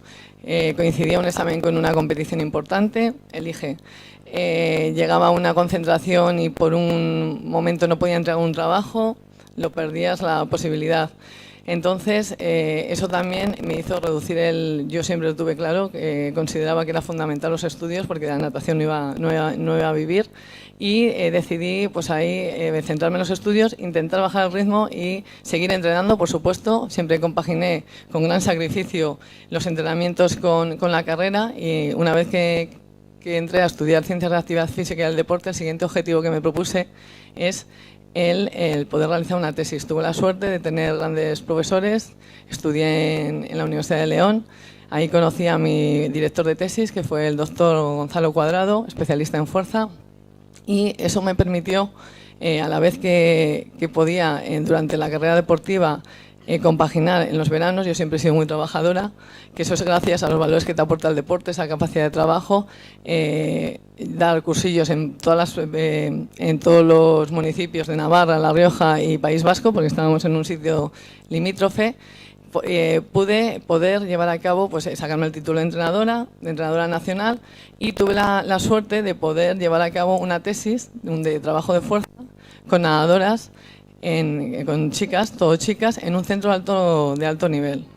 Speaker 13: Coincidía un examen con una competición importante, elige. Llegaba a una concentración y por un momento no podía entregar un trabajo, lo perdías la posibilidad. Entonces, eso también me hizo reducir yo siempre lo tuve claro, que consideraba que era fundamental los estudios porque la natación no iba a vivir, y decidí pues ahí centrarme en los estudios, intentar bajar el ritmo y seguir entrenando, por supuesto. Siempre compaginé con gran sacrificio los entrenamientos con la carrera, y una vez que entré a estudiar Ciencias de la Actividad Física y del Deporte, el siguiente objetivo que me propuse es el poder realizar una tesis. Tuve la suerte de tener grandes profesores, estudié en la Universidad de León, ahí conocí a mi director de tesis, que fue el doctor Gonzalo Cuadrado, especialista en fuerza, y eso me permitió, a la vez que podía durante la carrera deportiva compaginar en los veranos. Yo siempre he sido muy trabajadora, que eso es gracias a los valores que te aporta el deporte, esa capacidad de trabajo, dar cursillos en todos los municipios de Navarra, La Rioja y País Vasco, porque estábamos en un sitio limítrofe. Pude poder llevar a cabo, pues sacarme el título de entrenadora nacional, y tuve la suerte de poder llevar a cabo una tesis de trabajo de fuerza con nadadoras, con chicas, todo chicas, en un centro de alto nivel.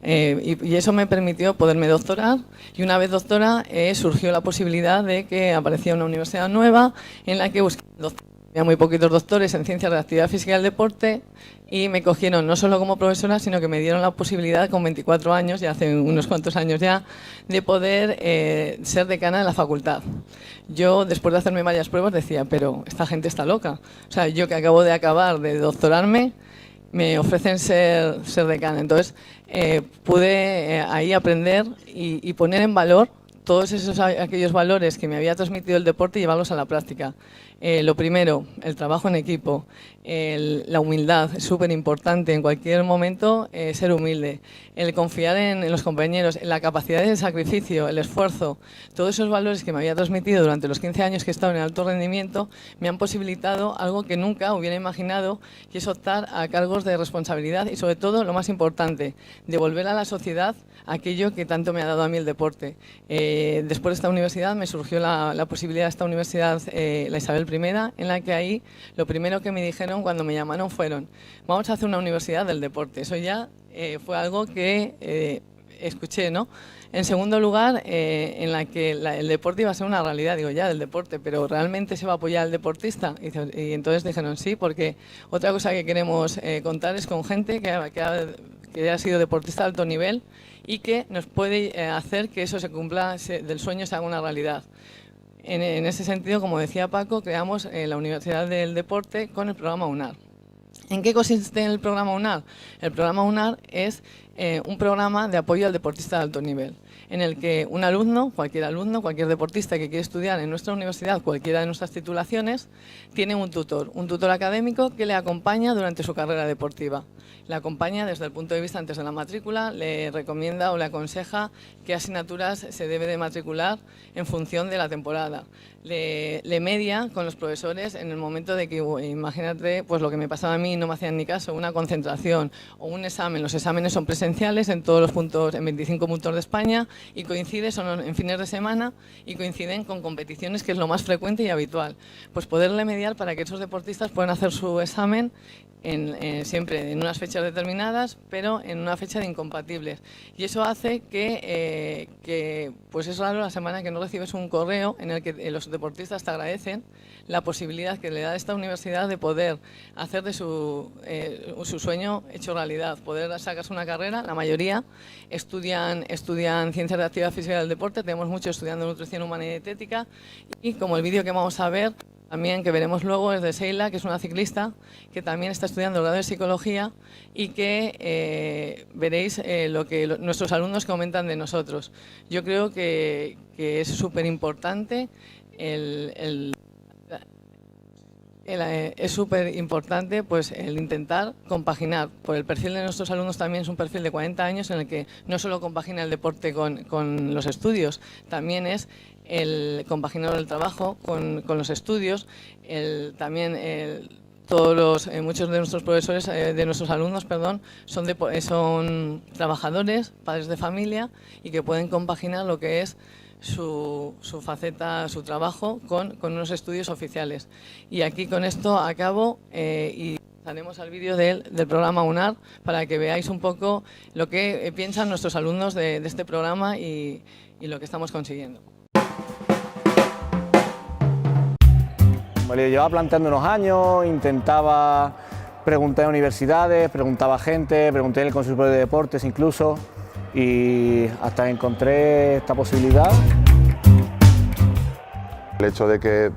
Speaker 13: Y eso me permitió poderme doctorar, y una vez doctora surgió la posibilidad de que aparecía una universidad nueva en la que busqué doctores. Había muy poquitos doctores en Ciencias de la Actividad Física y del Deporte, y me cogieron no solo como profesora, sino que me dieron la posibilidad con 24 años, ya hace unos cuantos años ya, de poder ser decana de la facultad. Yo, después de hacerme varias pruebas, decía, pero esta gente está loca. O sea, yo que acabo de acabar de doctorarme, me ofrecen ser decana. Entonces, pude ahí aprender y poner en valor todos aquellos valores que me había transmitido el deporte y llevarlos a la práctica. Lo primero, el trabajo en equipo, la humildad, es súper importante en cualquier momento, ser humilde, el confiar en los compañeros, en la capacidad de sacrificio, el esfuerzo, todos esos valores que me había transmitido durante los 15 años que he estado en el alto rendimiento me han posibilitado algo que nunca hubiera imaginado, que es optar a cargos de responsabilidad y sobre todo, lo más importante, devolver a la sociedad aquello que tanto me ha dado a mí el deporte. Después de esta universidad me surgió la posibilidad de esta universidad, la Isabel I, en la que ahí lo primero que me dijeron cuando me llamaron fueron: vamos a hacer una universidad del deporte. Eso ya fue algo que escuché, ¿no? En segundo lugar, en la que el deporte iba a ser una realidad. Digo, ya, del deporte, pero ¿realmente se va a apoyar al deportista? Y entonces dijeron sí, porque otra cosa que queremos contar es con gente que ha sido deportista de alto nivel y que nos puede hacer que eso se cumpla, del sueño se haga una realidad. En ese sentido, como decía Paco, creamos la Universidad del Deporte con el programa UNAR. ¿En qué consiste el programa UNAR? El programa UNAR es un programa de apoyo al deportista de alto nivel, en el que un alumno, cualquier deportista que quiere estudiar en nuestra universidad, cualquiera de nuestras titulaciones, tiene un tutor académico que le acompaña durante su carrera deportiva. Le acompaña desde el punto de vista antes de la matrícula, le recomienda o le aconseja qué asignaturas se debe de matricular en función de la temporada. Le media con los profesores en el momento de que, imagínate, pues lo que me pasaba a mí, no me hacían ni caso, una concentración o un examen. Los exámenes son presenciales en todos los puntos, en 25 puntos de España, y son en fines de semana y coinciden con competiciones, que es lo más frecuente y habitual. Pues poderle mediar para que esos deportistas puedan hacer su examen siempre en unas fechas determinadas, pero en una fecha de incompatibles. Y eso hace que pues es raro la semana que no recibes un correo en el que los deportistas te agradecen la posibilidad que le da esta universidad de poder hacer de su sueño hecho realidad, poder sacarse una carrera. La mayoría estudian ciencias de actividad física y del deporte, tenemos muchos estudiando nutrición humana y dietética, y como el vídeo que vamos a ver también, que veremos luego, es de Sheila, que es una ciclista que también está estudiando el grado de psicología, y que veréis lo que nuestros alumnos comentan de nosotros. Yo creo que es súper importante es súper importante pues el intentar compaginar. Por el perfil de nuestros alumnos también es un perfil de 40 años en el que no solo compagina el deporte con los estudios, también es el compaginar el trabajo con los estudios, muchos de nuestros profesores, de nuestros alumnos, son trabajadores, padres de familia, y que pueden compaginar lo que es su faceta, su trabajo con unos estudios oficiales. Y aquí con esto acabo y pasaremos al vídeo del programa UNAR para que veáis un poco lo que piensan nuestros alumnos de este programa y lo que estamos consiguiendo.
Speaker 14: Vale, llevaba planteando unos años, intentaba preguntar en universidades, preguntaba a gente, pregunté en el Consultorio de Deportes incluso, y hasta encontré esta posibilidad.
Speaker 15: El hecho de que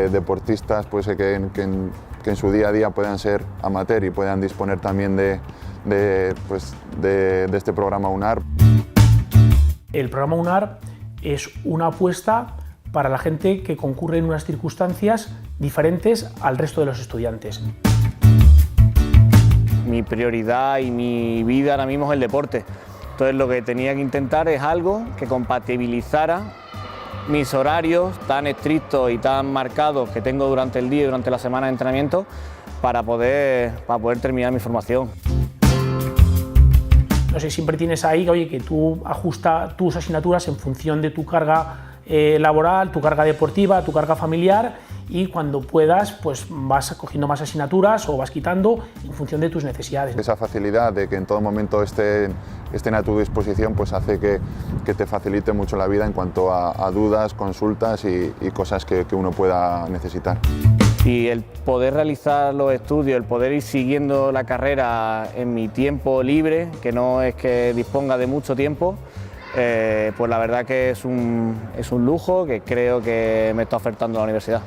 Speaker 15: deportistas pues, que en su día a día puedan ser amateur y puedan disponer también de este programa UNAR.
Speaker 16: El programa UNAR es una apuesta para la gente que concurre en unas circunstancias diferentes al resto de los estudiantes.
Speaker 14: Mi prioridad y mi vida ahora mismo es el deporte. Entonces lo que tenía que intentar es algo que compatibilizara mis horarios tan estrictos y tan marcados que tengo durante el día y durante la semana de entrenamiento para poder terminar mi formación.
Speaker 16: No sé, siempre tienes ahí que tú ajustas tus asignaturas en función de tu carga laboral, tu carga deportiva, tu carga familiar, y cuando puedas pues vas cogiendo más asignaturas o vas quitando en función de tus necesidades.
Speaker 15: Esa facilidad de que en todo momento estén a tu disposición pues hace que te facilite mucho la vida en cuanto a dudas, consultas y cosas que uno pueda necesitar.
Speaker 14: Y el poder realizar los estudios, el poder ir siguiendo la carrera en mi tiempo libre, que no es que disponga de mucho tiempo, pues la verdad que es un lujo que creo que me está ofertando la universidad.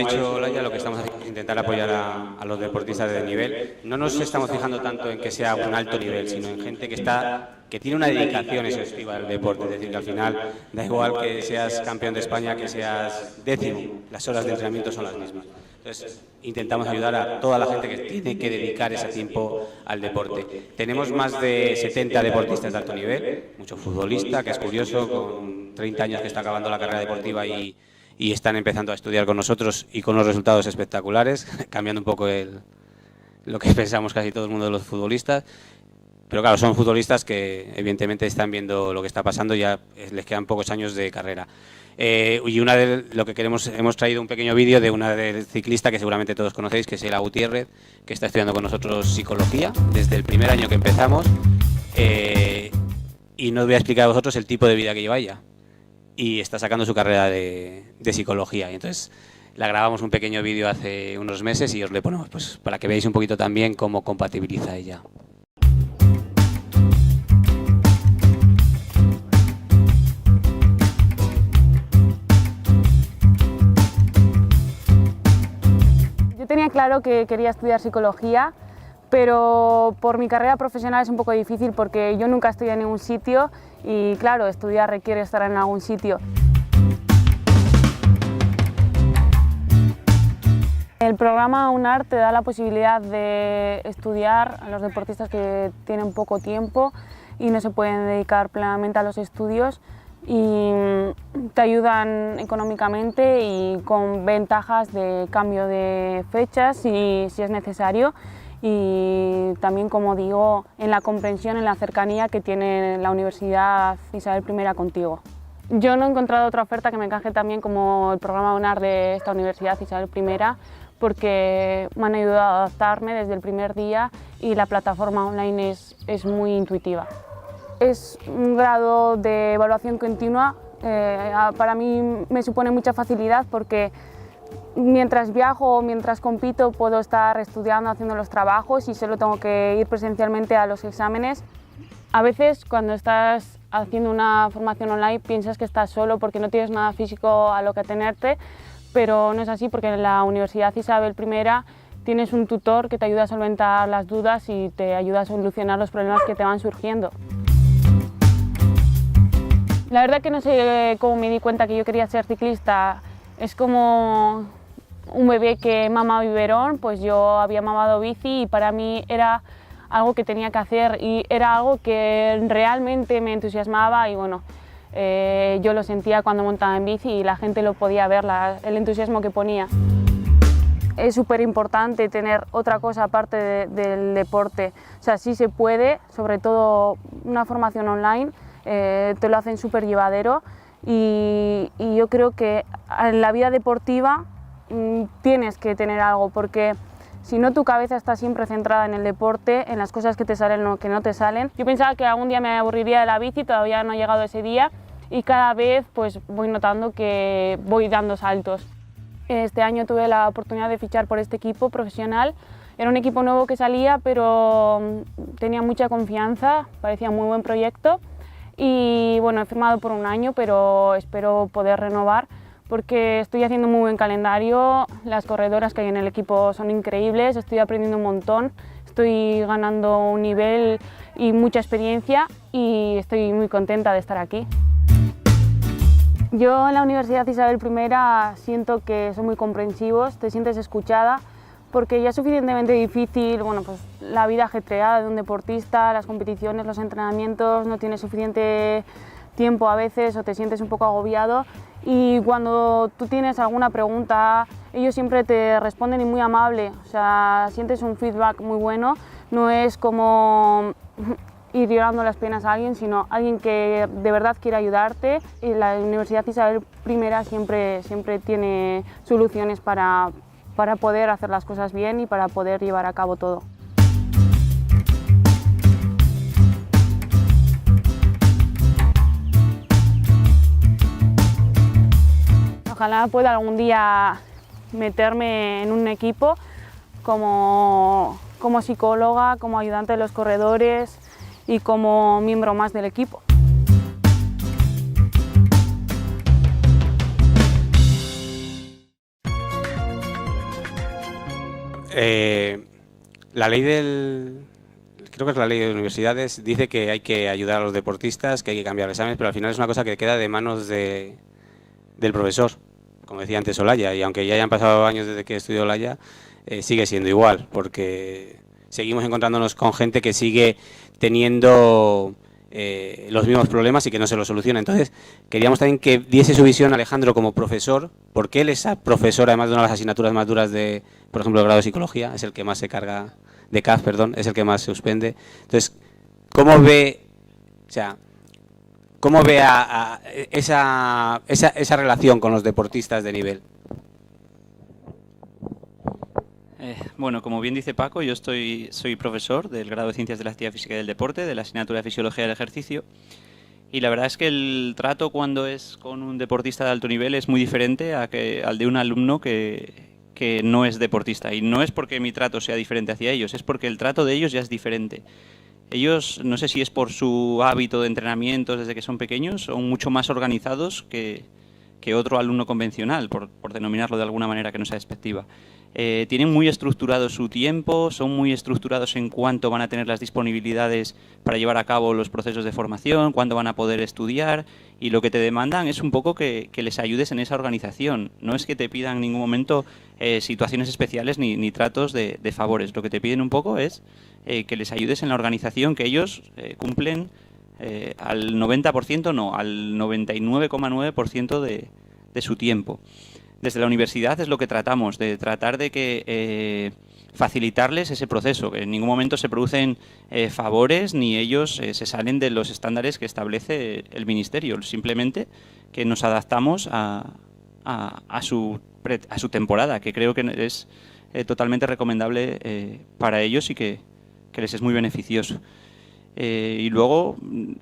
Speaker 4: dicho Olaya, lo que estamos haciendo es intentar apoyar a los deportistas de nivel. No nos estamos fijando tanto en que sea un alto nivel, sino en gente que tiene una dedicación exhaustiva al deporte. Es decir, que al final da igual que seas campeón de España, que seas décimo, las horas de entrenamiento son las mismas. Entonces, intentamos ayudar a toda la gente que tiene que dedicar ese tiempo al deporte. Tenemos más de 70 deportistas de alto nivel, mucho futbolista, que es curioso, con 30 años que está acabando la carrera deportiva y están empezando a estudiar con nosotros y con unos resultados espectaculares, cambiando un poco lo que pensamos casi todo el mundo de los futbolistas. Pero claro, son futbolistas que evidentemente están viendo lo que está pasando, ya les quedan pocos años de carrera. Y una de lo que hemos traído un pequeño vídeo de una del ciclista que seguramente todos conocéis, que es Sheila Gutiérrez, que está estudiando con nosotros psicología desde el primer año que empezamos. Y no os voy a explicar a vosotros el tipo de vida que lleva ella. Y está sacando su carrera de psicología. Y entonces la grabamos un pequeño vídeo hace unos meses y os le ponemos pues, para que veáis un poquito también cómo compatibiliza ella.
Speaker 17: Yo tenía claro que quería estudiar psicología, pero por mi carrera profesional es un poco difícil porque yo nunca estudié en ningún sitio y claro, estudiar requiere estar en algún sitio. El programa UNAR te da la posibilidad de estudiar a los deportistas que tienen poco tiempo y no se pueden dedicar plenamente a los estudios, y te ayudan económicamente y con ventajas de cambio de fechas si es necesario, y también, como digo, en la comprensión, en la cercanía que tiene la Universidad Isabel I contigo. Yo no he encontrado otra oferta que me encaje tan bien como el programa UNAR de esta Universidad Isabel I, porque me han ayudado a adaptarme desde el primer día y la plataforma online es muy intuitiva. Es un grado de evaluación continua, para mí me supone mucha facilidad porque mientras viajo o mientras compito puedo estar estudiando, haciendo los trabajos y solo tengo que ir presencialmente a los exámenes. A veces cuando estás haciendo una formación online piensas que estás solo porque no tienes nada físico a lo que atenerte, pero no es así porque en la Universidad Isabel I tienes un tutor que te ayuda a solventar las dudas y te ayuda a solucionar los problemas que te van surgiendo. La verdad que no sé cómo me di cuenta que yo quería ser ciclista. Es como un bebé que mama biberón, pues yo había mamado bici y para mí era algo que tenía que hacer y era algo que realmente me entusiasmaba y bueno, yo lo sentía cuando montaba en bici y la gente lo podía ver, el entusiasmo que ponía. Es súper importante tener otra cosa aparte del deporte, o sea, sí se puede, sobre todo una formación online, te lo hacen súper llevadero y yo creo que en la vida deportiva tienes que tener algo porque si no tu cabeza está siempre centrada en el deporte, en las cosas que te salen o que no te salen. Yo pensaba que algún día me aburriría de la bici, todavía no ha llegado ese día y cada vez pues voy notando que voy dando saltos. Este año tuve la oportunidad de fichar por este equipo profesional. Era un equipo nuevo que salía, pero tenía mucha confianza, parecía muy buen proyecto. Y bueno, he firmado por un año, pero espero poder renovar porque estoy haciendo muy buen calendario, las corredoras que hay en el equipo son increíbles, estoy aprendiendo un montón, estoy ganando un nivel y mucha experiencia y estoy muy contenta de estar aquí. Yo en la Universidad Isabel I siento que son muy comprensivos, te sientes escuchada, porque ya es suficientemente difícil, bueno, pues la vida ajetreada de un deportista, las competiciones, los entrenamientos, no tienes suficiente tiempo a veces o te sientes un poco agobiado y cuando tú tienes alguna pregunta ellos siempre te responden y muy amable, o sea, sientes un feedback muy bueno, no es como ir llorando las penas a alguien, sino alguien que de verdad quiere ayudarte y la Universidad Isabel I siempre tiene soluciones para poder hacer las cosas bien y para poder llevar a cabo todo. Ojalá pueda algún día meterme en un equipo como psicóloga, como ayudante de los corredores y como miembro más del equipo.
Speaker 4: La ley creo que es la ley de universidades, dice que hay que ayudar a los deportistas, que hay que cambiar exámenes, pero al final es una cosa que queda de manos del profesor, como decía antes Olaya, y aunque ya hayan pasado años desde que estudió Olaya, sigue siendo igual, porque seguimos encontrándonos con gente que sigue teniendo los mismos problemas y que no se los soluciona. Entonces, queríamos también que diese su visión Alejandro como profesor, porque él es profesor, además de una de las asignaturas más duras de, por ejemplo, el grado de psicología, es el que más se carga, de CAF, perdón, es el que más se suspende. Entonces, ¿cómo ve a esa relación con los deportistas de nivel?
Speaker 2: Bueno, como bien dice Paco, yo soy profesor del grado de Ciencias de la Actividad Física y del Deporte, de la asignatura de Fisiología del Ejercicio, y la verdad es que el trato cuando es con un deportista de alto nivel es muy diferente al de un alumno que no es deportista, y no es porque mi trato sea diferente hacia ellos, es porque el trato de ellos ya es diferente. Ellos, no sé si es por su hábito de entrenamiento desde que son pequeños, son mucho más organizados que otro alumno convencional, por denominarlo de alguna manera que no sea despectiva. Tienen muy estructurado su tiempo, son muy estructurados en cuánto van a tener las disponibilidades para llevar a cabo los procesos de formación, cuándo van a poder estudiar, y lo que te demandan es un poco que les ayudes en esa organización. No es que te pidan en ningún momento situaciones especiales ni tratos de favores. Lo que te piden un poco es que les ayudes en la organización, que ellos cumplen al 90%, no, al 99,9% de su tiempo. Desde la universidad es lo que tratamos, de tratar de que facilitarles ese proceso, que en ningún momento se producen favores ni ellos se salen de los estándares que establece el Ministerio, simplemente que nos adaptamos a su temporada, que creo que es totalmente recomendable para ellos y que les es muy beneficioso. Y luego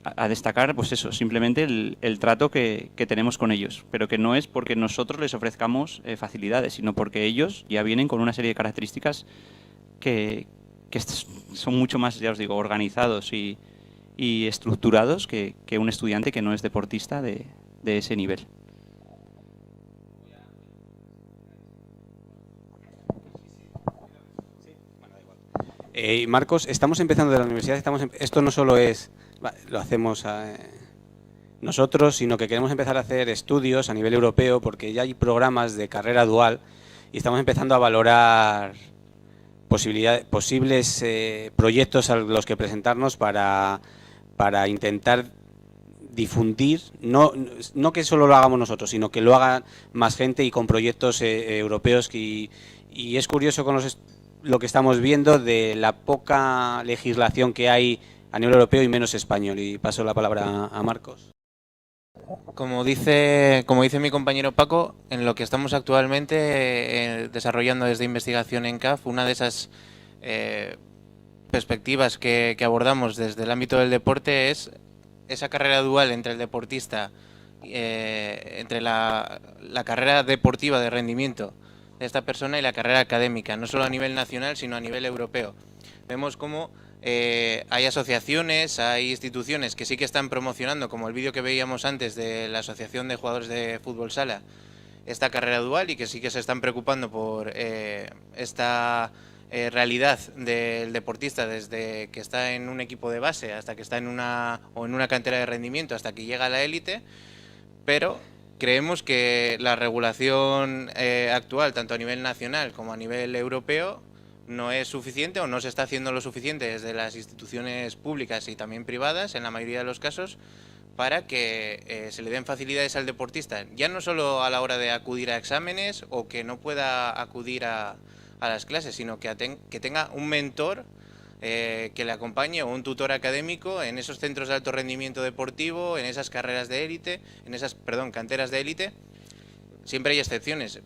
Speaker 2: a destacar, pues eso, simplemente el trato que tenemos con ellos, pero que no es porque nosotros les ofrezcamos facilidades, sino porque ellos ya vienen con una serie de características que son mucho más, ya os digo, organizados y estructurados que un estudiante que no es deportista de ese nivel.
Speaker 4: Marcos, estamos empezando de la universidad, esto no solo lo hacemos nosotros, sino que queremos empezar a hacer estudios a nivel europeo, porque ya hay programas de carrera dual y estamos empezando a valorar posibles proyectos a los que presentarnos para intentar difundir, no que solo lo hagamos nosotros, sino que lo hagan más gente y con proyectos europeos. Y es curioso con lo que estamos viendo de la poca legislación que hay a nivel europeo y menos español. Y paso la palabra a Marcos.
Speaker 3: Como dice mi compañero Paco, en lo que estamos actualmente desarrollando desde investigación en CAF, una de esas perspectivas que abordamos desde el ámbito del deporte es esa carrera dual entre el deportista, entre la carrera deportiva de rendimiento de esta persona y la carrera académica, no solo a nivel nacional, sino a nivel europeo. Vemos cómo hay asociaciones, hay instituciones que sí que están promocionando, como el vídeo que veíamos antes de la Asociación de Jugadores de Fútbol Sala, esta carrera dual, y que sí que se están preocupando por esta realidad del deportista desde que está en un equipo de base hasta que está en una cantera de rendimiento, hasta que llega a la élite, pero creemos que la regulación actual, tanto a nivel nacional como a nivel europeo, no es suficiente o no se está haciendo lo suficiente desde las instituciones públicas y también privadas, en la mayoría de los casos, para que se le den facilidades al deportista, ya no solo a la hora de acudir a exámenes o que no pueda acudir a las clases, sino que tenga un mentor que le acompañe, o un tutor académico en esos centros de alto rendimiento deportivo, en esas carreras de élite, canteras de élite. Siempre hay excepciones.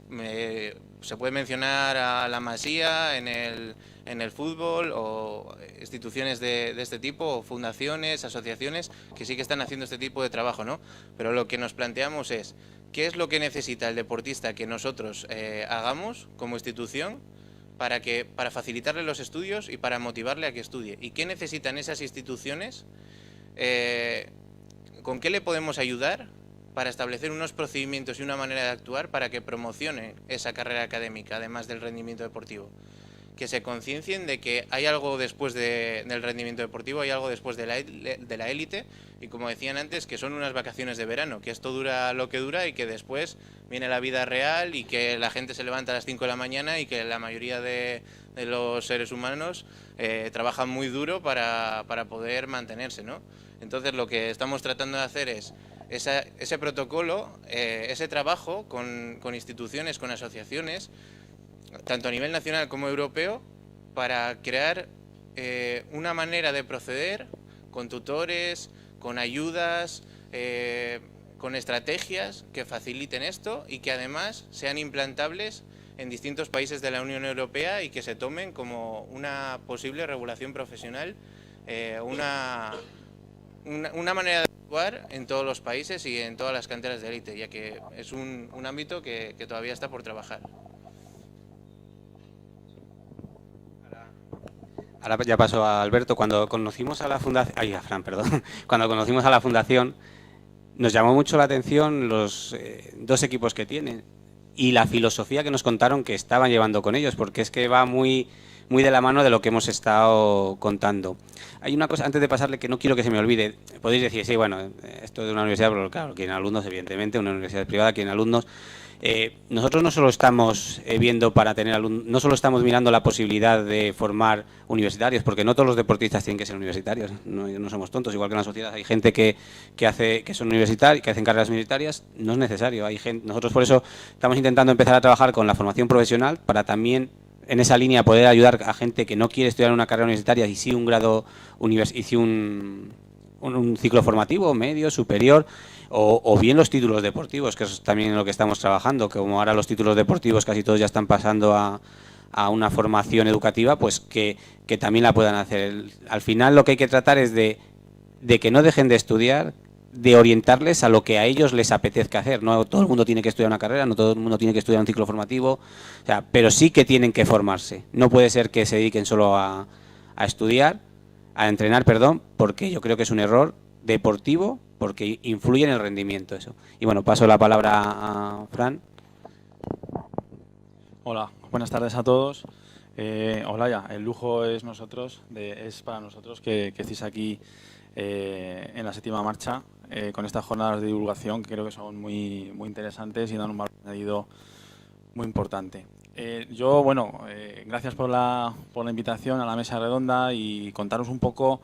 Speaker 3: Se puede mencionar a la Masía en el fútbol, o instituciones de este tipo, o fundaciones, asociaciones que sí que están haciendo este tipo de trabajo, ¿no? Pero lo que nos planteamos es, ¿qué es lo que necesita el deportista que nosotros hagamos como institución para facilitarle los estudios y para motivarle a que estudie? ¿Y qué necesitan esas instituciones? ¿Con qué le podemos ayudar para establecer unos procedimientos y una manera de actuar para que promocione esa carrera académica, además del rendimiento deportivo? que se conciencien de que hay algo después del rendimiento deportivo, hay algo después de la élite, y como decían antes, que son unas vacaciones de verano, que esto dura lo que dura y que después viene la vida real y que la gente se levanta a las 5 de la mañana y que la mayoría de los seres humanos trabajan muy duro para poder mantenerse, ¿no? Entonces lo que estamos tratando de hacer es ese protocolo, ese trabajo con instituciones, con asociaciones, tanto a nivel nacional como europeo, para crear una manera de proceder con tutores, con ayudas, con estrategias que faciliten esto y que además sean implantables en distintos países de la Unión Europea y que se tomen como una posible regulación profesional, una manera de actuar en todos los países y en todas las canteras de élite, ya que es un ámbito que todavía está por trabajar.
Speaker 4: Ahora ya paso a Alberto. Cuando conocimos a la fundación, a Fran, perdón. Cuando conocimos a la fundación, nos llamó mucho la atención los dos equipos que tienen y la filosofía que nos contaron que estaban llevando con ellos, porque es que va muy de la mano de lo que hemos estado contando. Hay una cosa, antes de pasarle, que no quiero que se me olvide. Podéis decir, sí, bueno, esto de una universidad, pero claro, quieren alumnos, evidentemente, una universidad privada, quieren alumnos. Nosotros no solo estamos viendo para tener alumnos, no solo estamos mirando la posibilidad de formar universitarios, porque no todos los deportistas tienen que ser universitarios, no somos tontos, igual que en la sociedad hay gente que son universitarios, que hacen carreras universitarias, no es necesario. Hay gente, nosotros por eso estamos intentando empezar a trabajar con la formación profesional para también en esa línea poder ayudar a gente que no quiere estudiar una carrera universitaria y sí un grado y sí un ciclo formativo medio, superior, o bien los títulos deportivos, que eso es también en lo que estamos trabajando, que como ahora los títulos deportivos casi todos ya están pasando a una formación educativa, pues que también la puedan hacer. Al final lo que hay que tratar es de que no dejen de estudiar, de orientarles a lo que a ellos les apetezca hacer. No todo el mundo tiene que estudiar una carrera, no todo el mundo tiene que estudiar un ciclo formativo, o sea, pero sí que tienen que formarse. No puede ser que se dediquen solo a estudiar, a entrenar, perdón, porque yo creo que es un error deportivo, porque influye en el rendimiento eso. Y bueno, paso la palabra a Fran.
Speaker 18: Hola, buenas tardes a todos. Olaya, el lujo es para nosotros que estéis aquí en la séptima marcha con estas jornadas de divulgación, que creo que son muy interesantes y dan un valor añadido muy importante. Gracias por la invitación a la mesa redonda y contaros un poco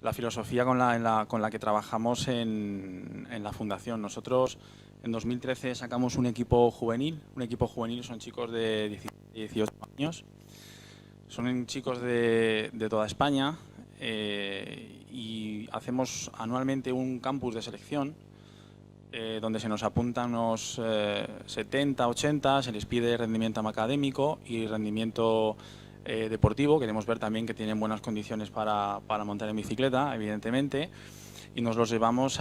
Speaker 18: la filosofía con la que trabajamos en la fundación. Nosotros en 2013 sacamos un equipo juvenil. Un equipo juvenil son chicos de 18 años. Son chicos de toda España y hacemos anualmente un campus de selección donde se nos apuntan unos 70, 80, se les pide rendimiento académico y rendimiento deportivo. Queremos ver también que tienen buenas condiciones para montar en bicicleta, evidentemente, y nos llevamos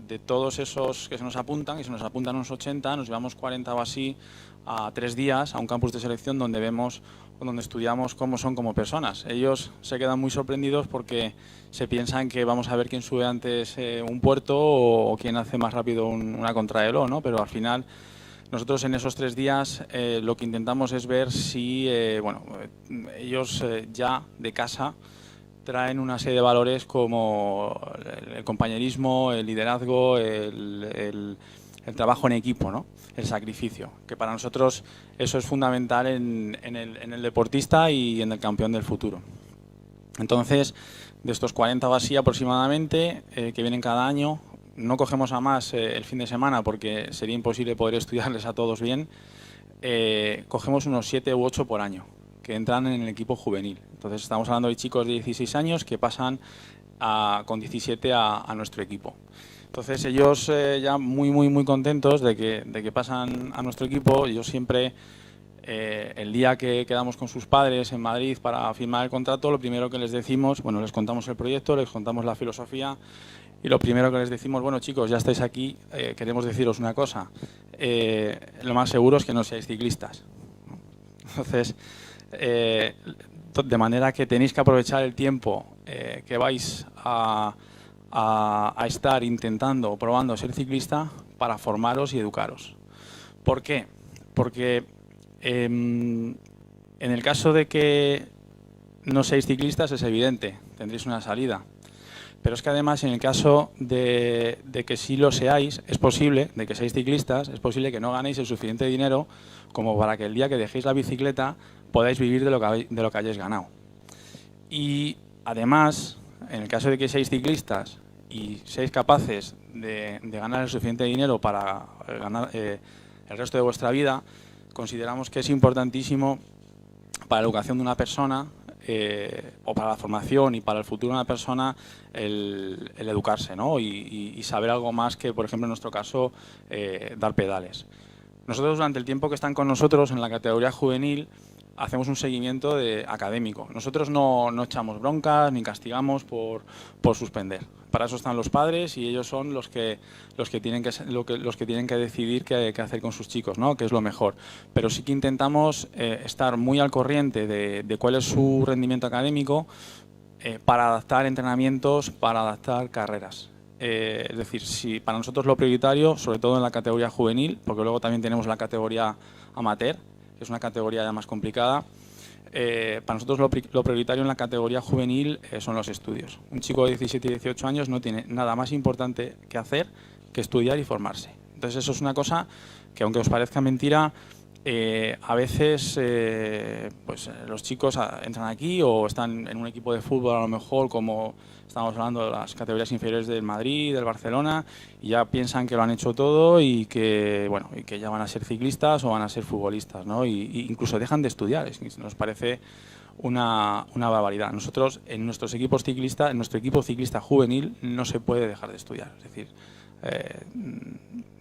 Speaker 18: de todos esos que se nos apuntan, y se nos apuntan unos 80, nos llevamos 40 o así a 3 días a un campus de selección donde estudiamos cómo son como personas. Ellos se quedan muy sorprendidos porque se piensan que vamos a ver quién sube antes un puerto o quién hace más rápido una contrarreloj, ¿no? Pero al final nosotros en esos 3 días lo que intentamos es ver si ellos ya de casa traen una serie de valores como el compañerismo, el liderazgo, el trabajo en equipo, ¿no? El sacrificio, que para nosotros eso es fundamental en el deportista y en el campeón del futuro. Entonces, de estos 40 o así aproximadamente, que vienen cada año, no cogemos a más el fin de semana porque sería imposible poder estudiarles a todos bien, cogemos unos 7 u 8 por año que entran en el equipo juvenil. Entonces estamos hablando de chicos de 16 años que pasan con 17 a nuestro equipo. Entonces ellos ya muy contentos de que pasan a nuestro equipo. Yo siempre, el día que quedamos con sus padres en Madrid para firmar el contrato, lo primero que les decimos, les contamos el proyecto, les contamos la filosofía y lo primero que les decimos, bueno chicos, ya estáis aquí, queremos deciros una cosa, lo más seguro es que no seáis ciclistas. Entonces, de manera que tenéis que aprovechar el tiempo que vais a estar intentando o probando ser ciclista para formaros y educaros. ¿Por qué? Porque En el caso de que no seáis ciclistas es evidente, tendréis una salida. Pero es que además en el caso de que sí lo seáis, es posible, de que seáis ciclistas, es posible que no ganéis el suficiente dinero como para que el día que dejéis la bicicleta podáis vivir de lo que hayáis ganado. Y además, en el caso de que seáis ciclistas y seáis capaces de ganar el suficiente dinero para ganar el resto de vuestra vida, consideramos que es importantísimo para la educación de una persona o para la formación y para el futuro de una persona el educarse, ¿no? y saber algo más que, por ejemplo, en nuestro caso, dar pedales. Nosotros, durante el tiempo que están con nosotros en la categoría juvenil, hacemos un seguimiento académico. Nosotros no echamos broncas ni castigamos por suspender. Para eso están los padres y ellos son los que tienen que decidir qué hacer con sus chicos, ¿no? Qué es lo mejor. Pero sí que intentamos estar muy al corriente de cuál es su rendimiento académico para adaptar entrenamientos, para adaptar carreras. Es decir, si para nosotros lo prioritario, sobre todo en la categoría juvenil, porque luego también tenemos la categoría amateur, que es una categoría ya más complicada, para nosotros lo prioritario en la categoría juvenil son los estudios. Un chico de 17 y 18 años no tiene nada más importante que hacer que estudiar y formarse. Entonces eso es una cosa que, aunque os parezca mentira, a veces pues los chicos entran aquí o están en un equipo de fútbol, a lo mejor, como estamos hablando de las categorías inferiores del Madrid, del Barcelona, y ya piensan que lo han hecho todo y que, bueno, y que ya van a ser ciclistas o van a ser futbolistas, ¿no? Y incluso dejan de estudiar. Nos parece una barbaridad. Nosotros, en nuestros equipos ciclistas, en nuestro equipo ciclista juvenil, no se puede dejar de estudiar. Es decir,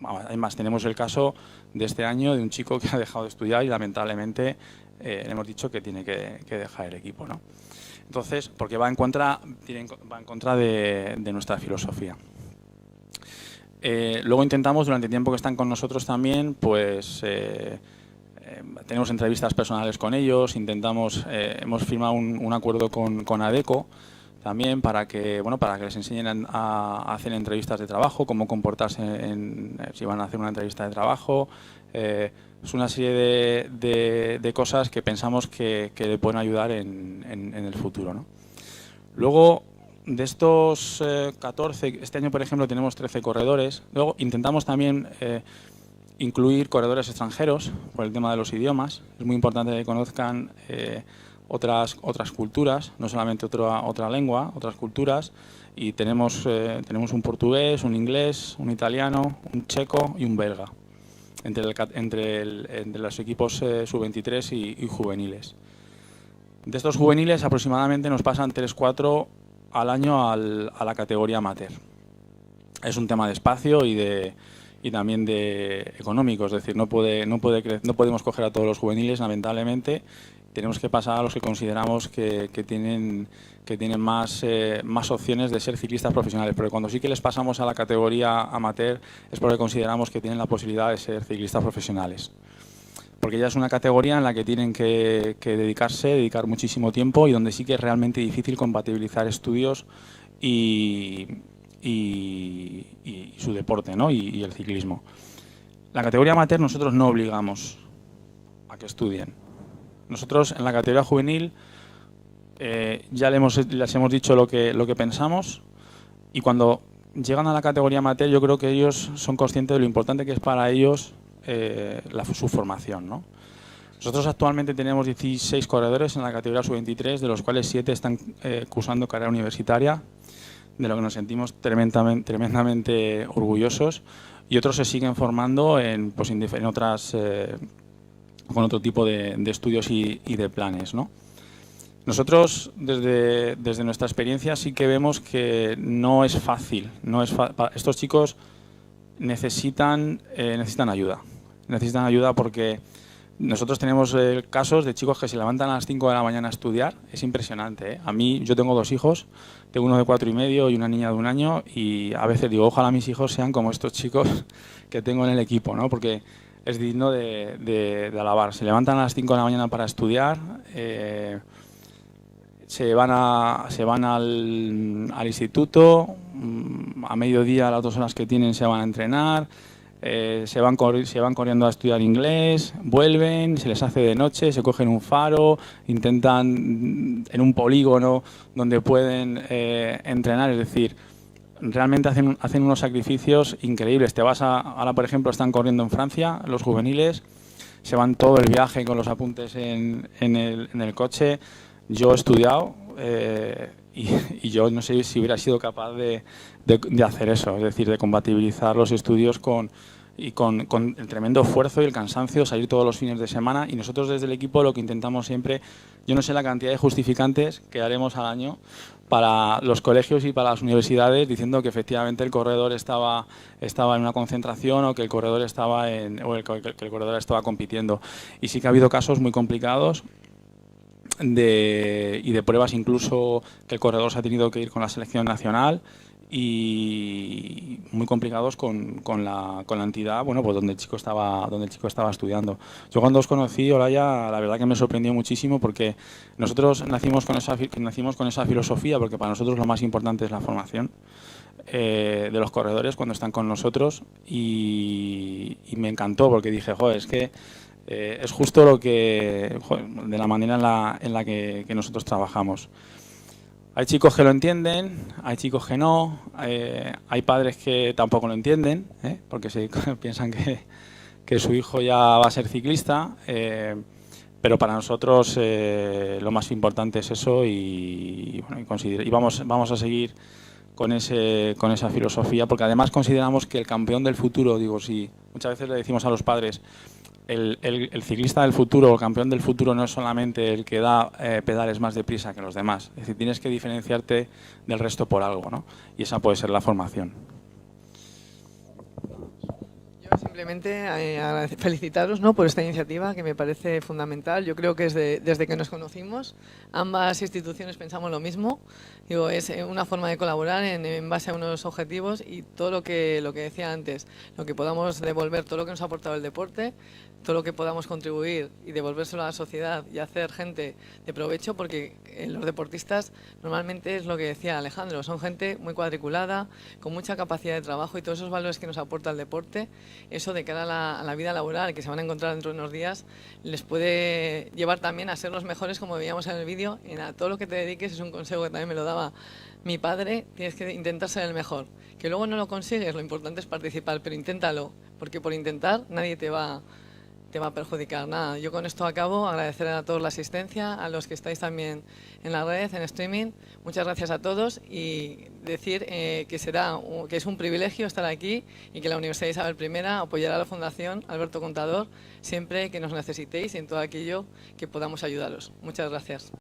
Speaker 18: además tenemos el caso de este año de un chico que ha dejado de estudiar y lamentablemente le hemos dicho que tiene que dejar el equipo, ¿no? Entonces, porque va en contra de nuestra filosofía. Luego intentamos, durante el tiempo que están con nosotros también, pues tenemos entrevistas personales con ellos, hemos firmado un acuerdo con ADECO también para que les enseñen a hacer entrevistas de trabajo, cómo comportarse si van a hacer una entrevista de trabajo. Es una serie de cosas que pensamos que le pueden ayudar en el futuro, ¿no? Luego, de estos 14, este año, por ejemplo, tenemos 13 corredores. Luego intentamos también incluir corredores extranjeros por el tema de los idiomas. Es muy importante que conozcan otras culturas, no solamente otra lengua, otras culturas. Y tenemos un portugués, un inglés, un italiano, un checo y un belga entre los equipos sub-23 y juveniles. De estos juveniles aproximadamente nos pasan 3-4 al año a la categoría amateur. Es un tema de espacio y también de económico, es decir, no podemos coger a todos los juveniles, lamentablemente. Tenemos que pasar a los que consideramos que tienen más opciones de ser ciclistas profesionales, pero cuando sí que les pasamos a la categoría amateur es porque consideramos que tienen la posibilidad de ser ciclistas profesionales. Porque ya es una categoría en la que tienen que dedicar muchísimo tiempo y donde sí que es realmente difícil compatibilizar estudios y su deporte, ¿no? y el ciclismo. La categoría amateur nosotros no obligamos a que estudien. Nosotros en la categoría juvenil ya les hemos dicho lo que pensamos, y cuando llegan a la categoría amateur yo creo que ellos son conscientes de lo importante que es para ellos su formación, ¿no? Nosotros actualmente tenemos 16 corredores en la categoría sub-23, de los cuales 7 están cursando carrera universitaria, de lo que nos sentimos tremendamente orgullosos, y otros se siguen formando con otro tipo de estudios y de planes, ¿no? Nosotros, desde nuestra experiencia, sí que vemos que no es fácil. Estos chicos necesitan ayuda. Necesitan ayuda porque nosotros tenemos casos de chicos que se levantan a las 5 de la mañana a estudiar. Es impresionante, ¿eh? A mí, yo tengo 2 hijos, tengo uno de 4 y medio y una niña de 1 año, y a veces digo, ojalá mis hijos sean como estos chicos que tengo en el equipo, ¿no? Porque es digno de alabar. Se levantan a las 5 de la mañana para estudiar, se van al instituto, a mediodía, a las 2 horas que tienen, se van a entrenar, se van corriendo a estudiar inglés, vuelven, se les hace de noche, se cogen un faro, intentan en un polígono donde pueden entrenar, es decir, realmente hacen unos sacrificios increíbles. Ahora, por ejemplo, están corriendo en Francia, los juveniles, se van todo el viaje con los apuntes en el coche. Yo he estudiado y yo no sé si hubiera sido capaz de hacer eso, es decir, de compatibilizar los estudios con el tremendo esfuerzo y el cansancio, salir todos los fines de semana. Y nosotros desde el equipo lo que intentamos siempre, yo no sé la cantidad de justificantes que haremos al año para los colegios y para las universidades diciendo que efectivamente el corredor estaba en una concentración o que el corredor estaba compitiendo. Y sí que ha habido casos muy complicados y de pruebas incluso que el corredor se ha tenido que ir con la selección nacional y muy complicados con la entidad, bueno, pues donde el chico estaba estudiando. Yo cuando os conocí, Olaya, la verdad que me sorprendió muchísimo porque nosotros nacimos con esa filosofía, porque para nosotros lo más importante es la formación de los corredores cuando están con nosotros, y me encantó porque dije, joder, es que es justo lo que, joder, de la manera en la que nosotros trabajamos. Hay chicos que lo entienden, hay chicos que no, hay padres que tampoco lo entienden, porque piensan que su hijo ya va a ser ciclista, pero para nosotros lo más importante es eso y vamos a seguir con esa filosofía, porque además consideramos que el campeón del futuro, si muchas veces le decimos a los padres, el ciclista del futuro, el campeón del futuro no es solamente el que da pedales más deprisa que los demás. Es decir, tienes que diferenciarte del resto por algo, ¿no? Y esa puede ser la formación.
Speaker 13: Yo simplemente felicitaros, ¿no?, por esta iniciativa que me parece fundamental. Yo creo que desde que nos conocimos ambas instituciones pensamos lo mismo. Es una forma de colaborar en base a unos objetivos y todo lo que decía antes, lo que podamos devolver, todo lo que nos ha aportado el deporte, todo lo que podamos contribuir y devolvérselo a la sociedad y hacer gente de provecho, porque los deportistas normalmente es lo que decía Alejandro, son gente muy cuadriculada, con mucha capacidad de trabajo, y todos esos valores que nos aporta el deporte, eso de cara a la vida laboral que se van a encontrar dentro de unos días, les puede llevar también a ser los mejores, como veíamos en el vídeo. A todo lo que te dediques es un consejo que también me lo daba mi padre, tienes que intentar ser el mejor. Que luego no lo consigues, lo importante es participar, pero inténtalo, porque por intentar nadie te va a perjudicar nada. Yo con esto acabo, agradecer a todos la asistencia, a los que estáis también en la red, en streaming. Muchas gracias a todos y decir que es un privilegio estar aquí y que la Universidad Isabel I apoyará a la Fundación Alberto Contador siempre que nos necesitéis y en todo aquello que podamos ayudaros. Muchas gracias.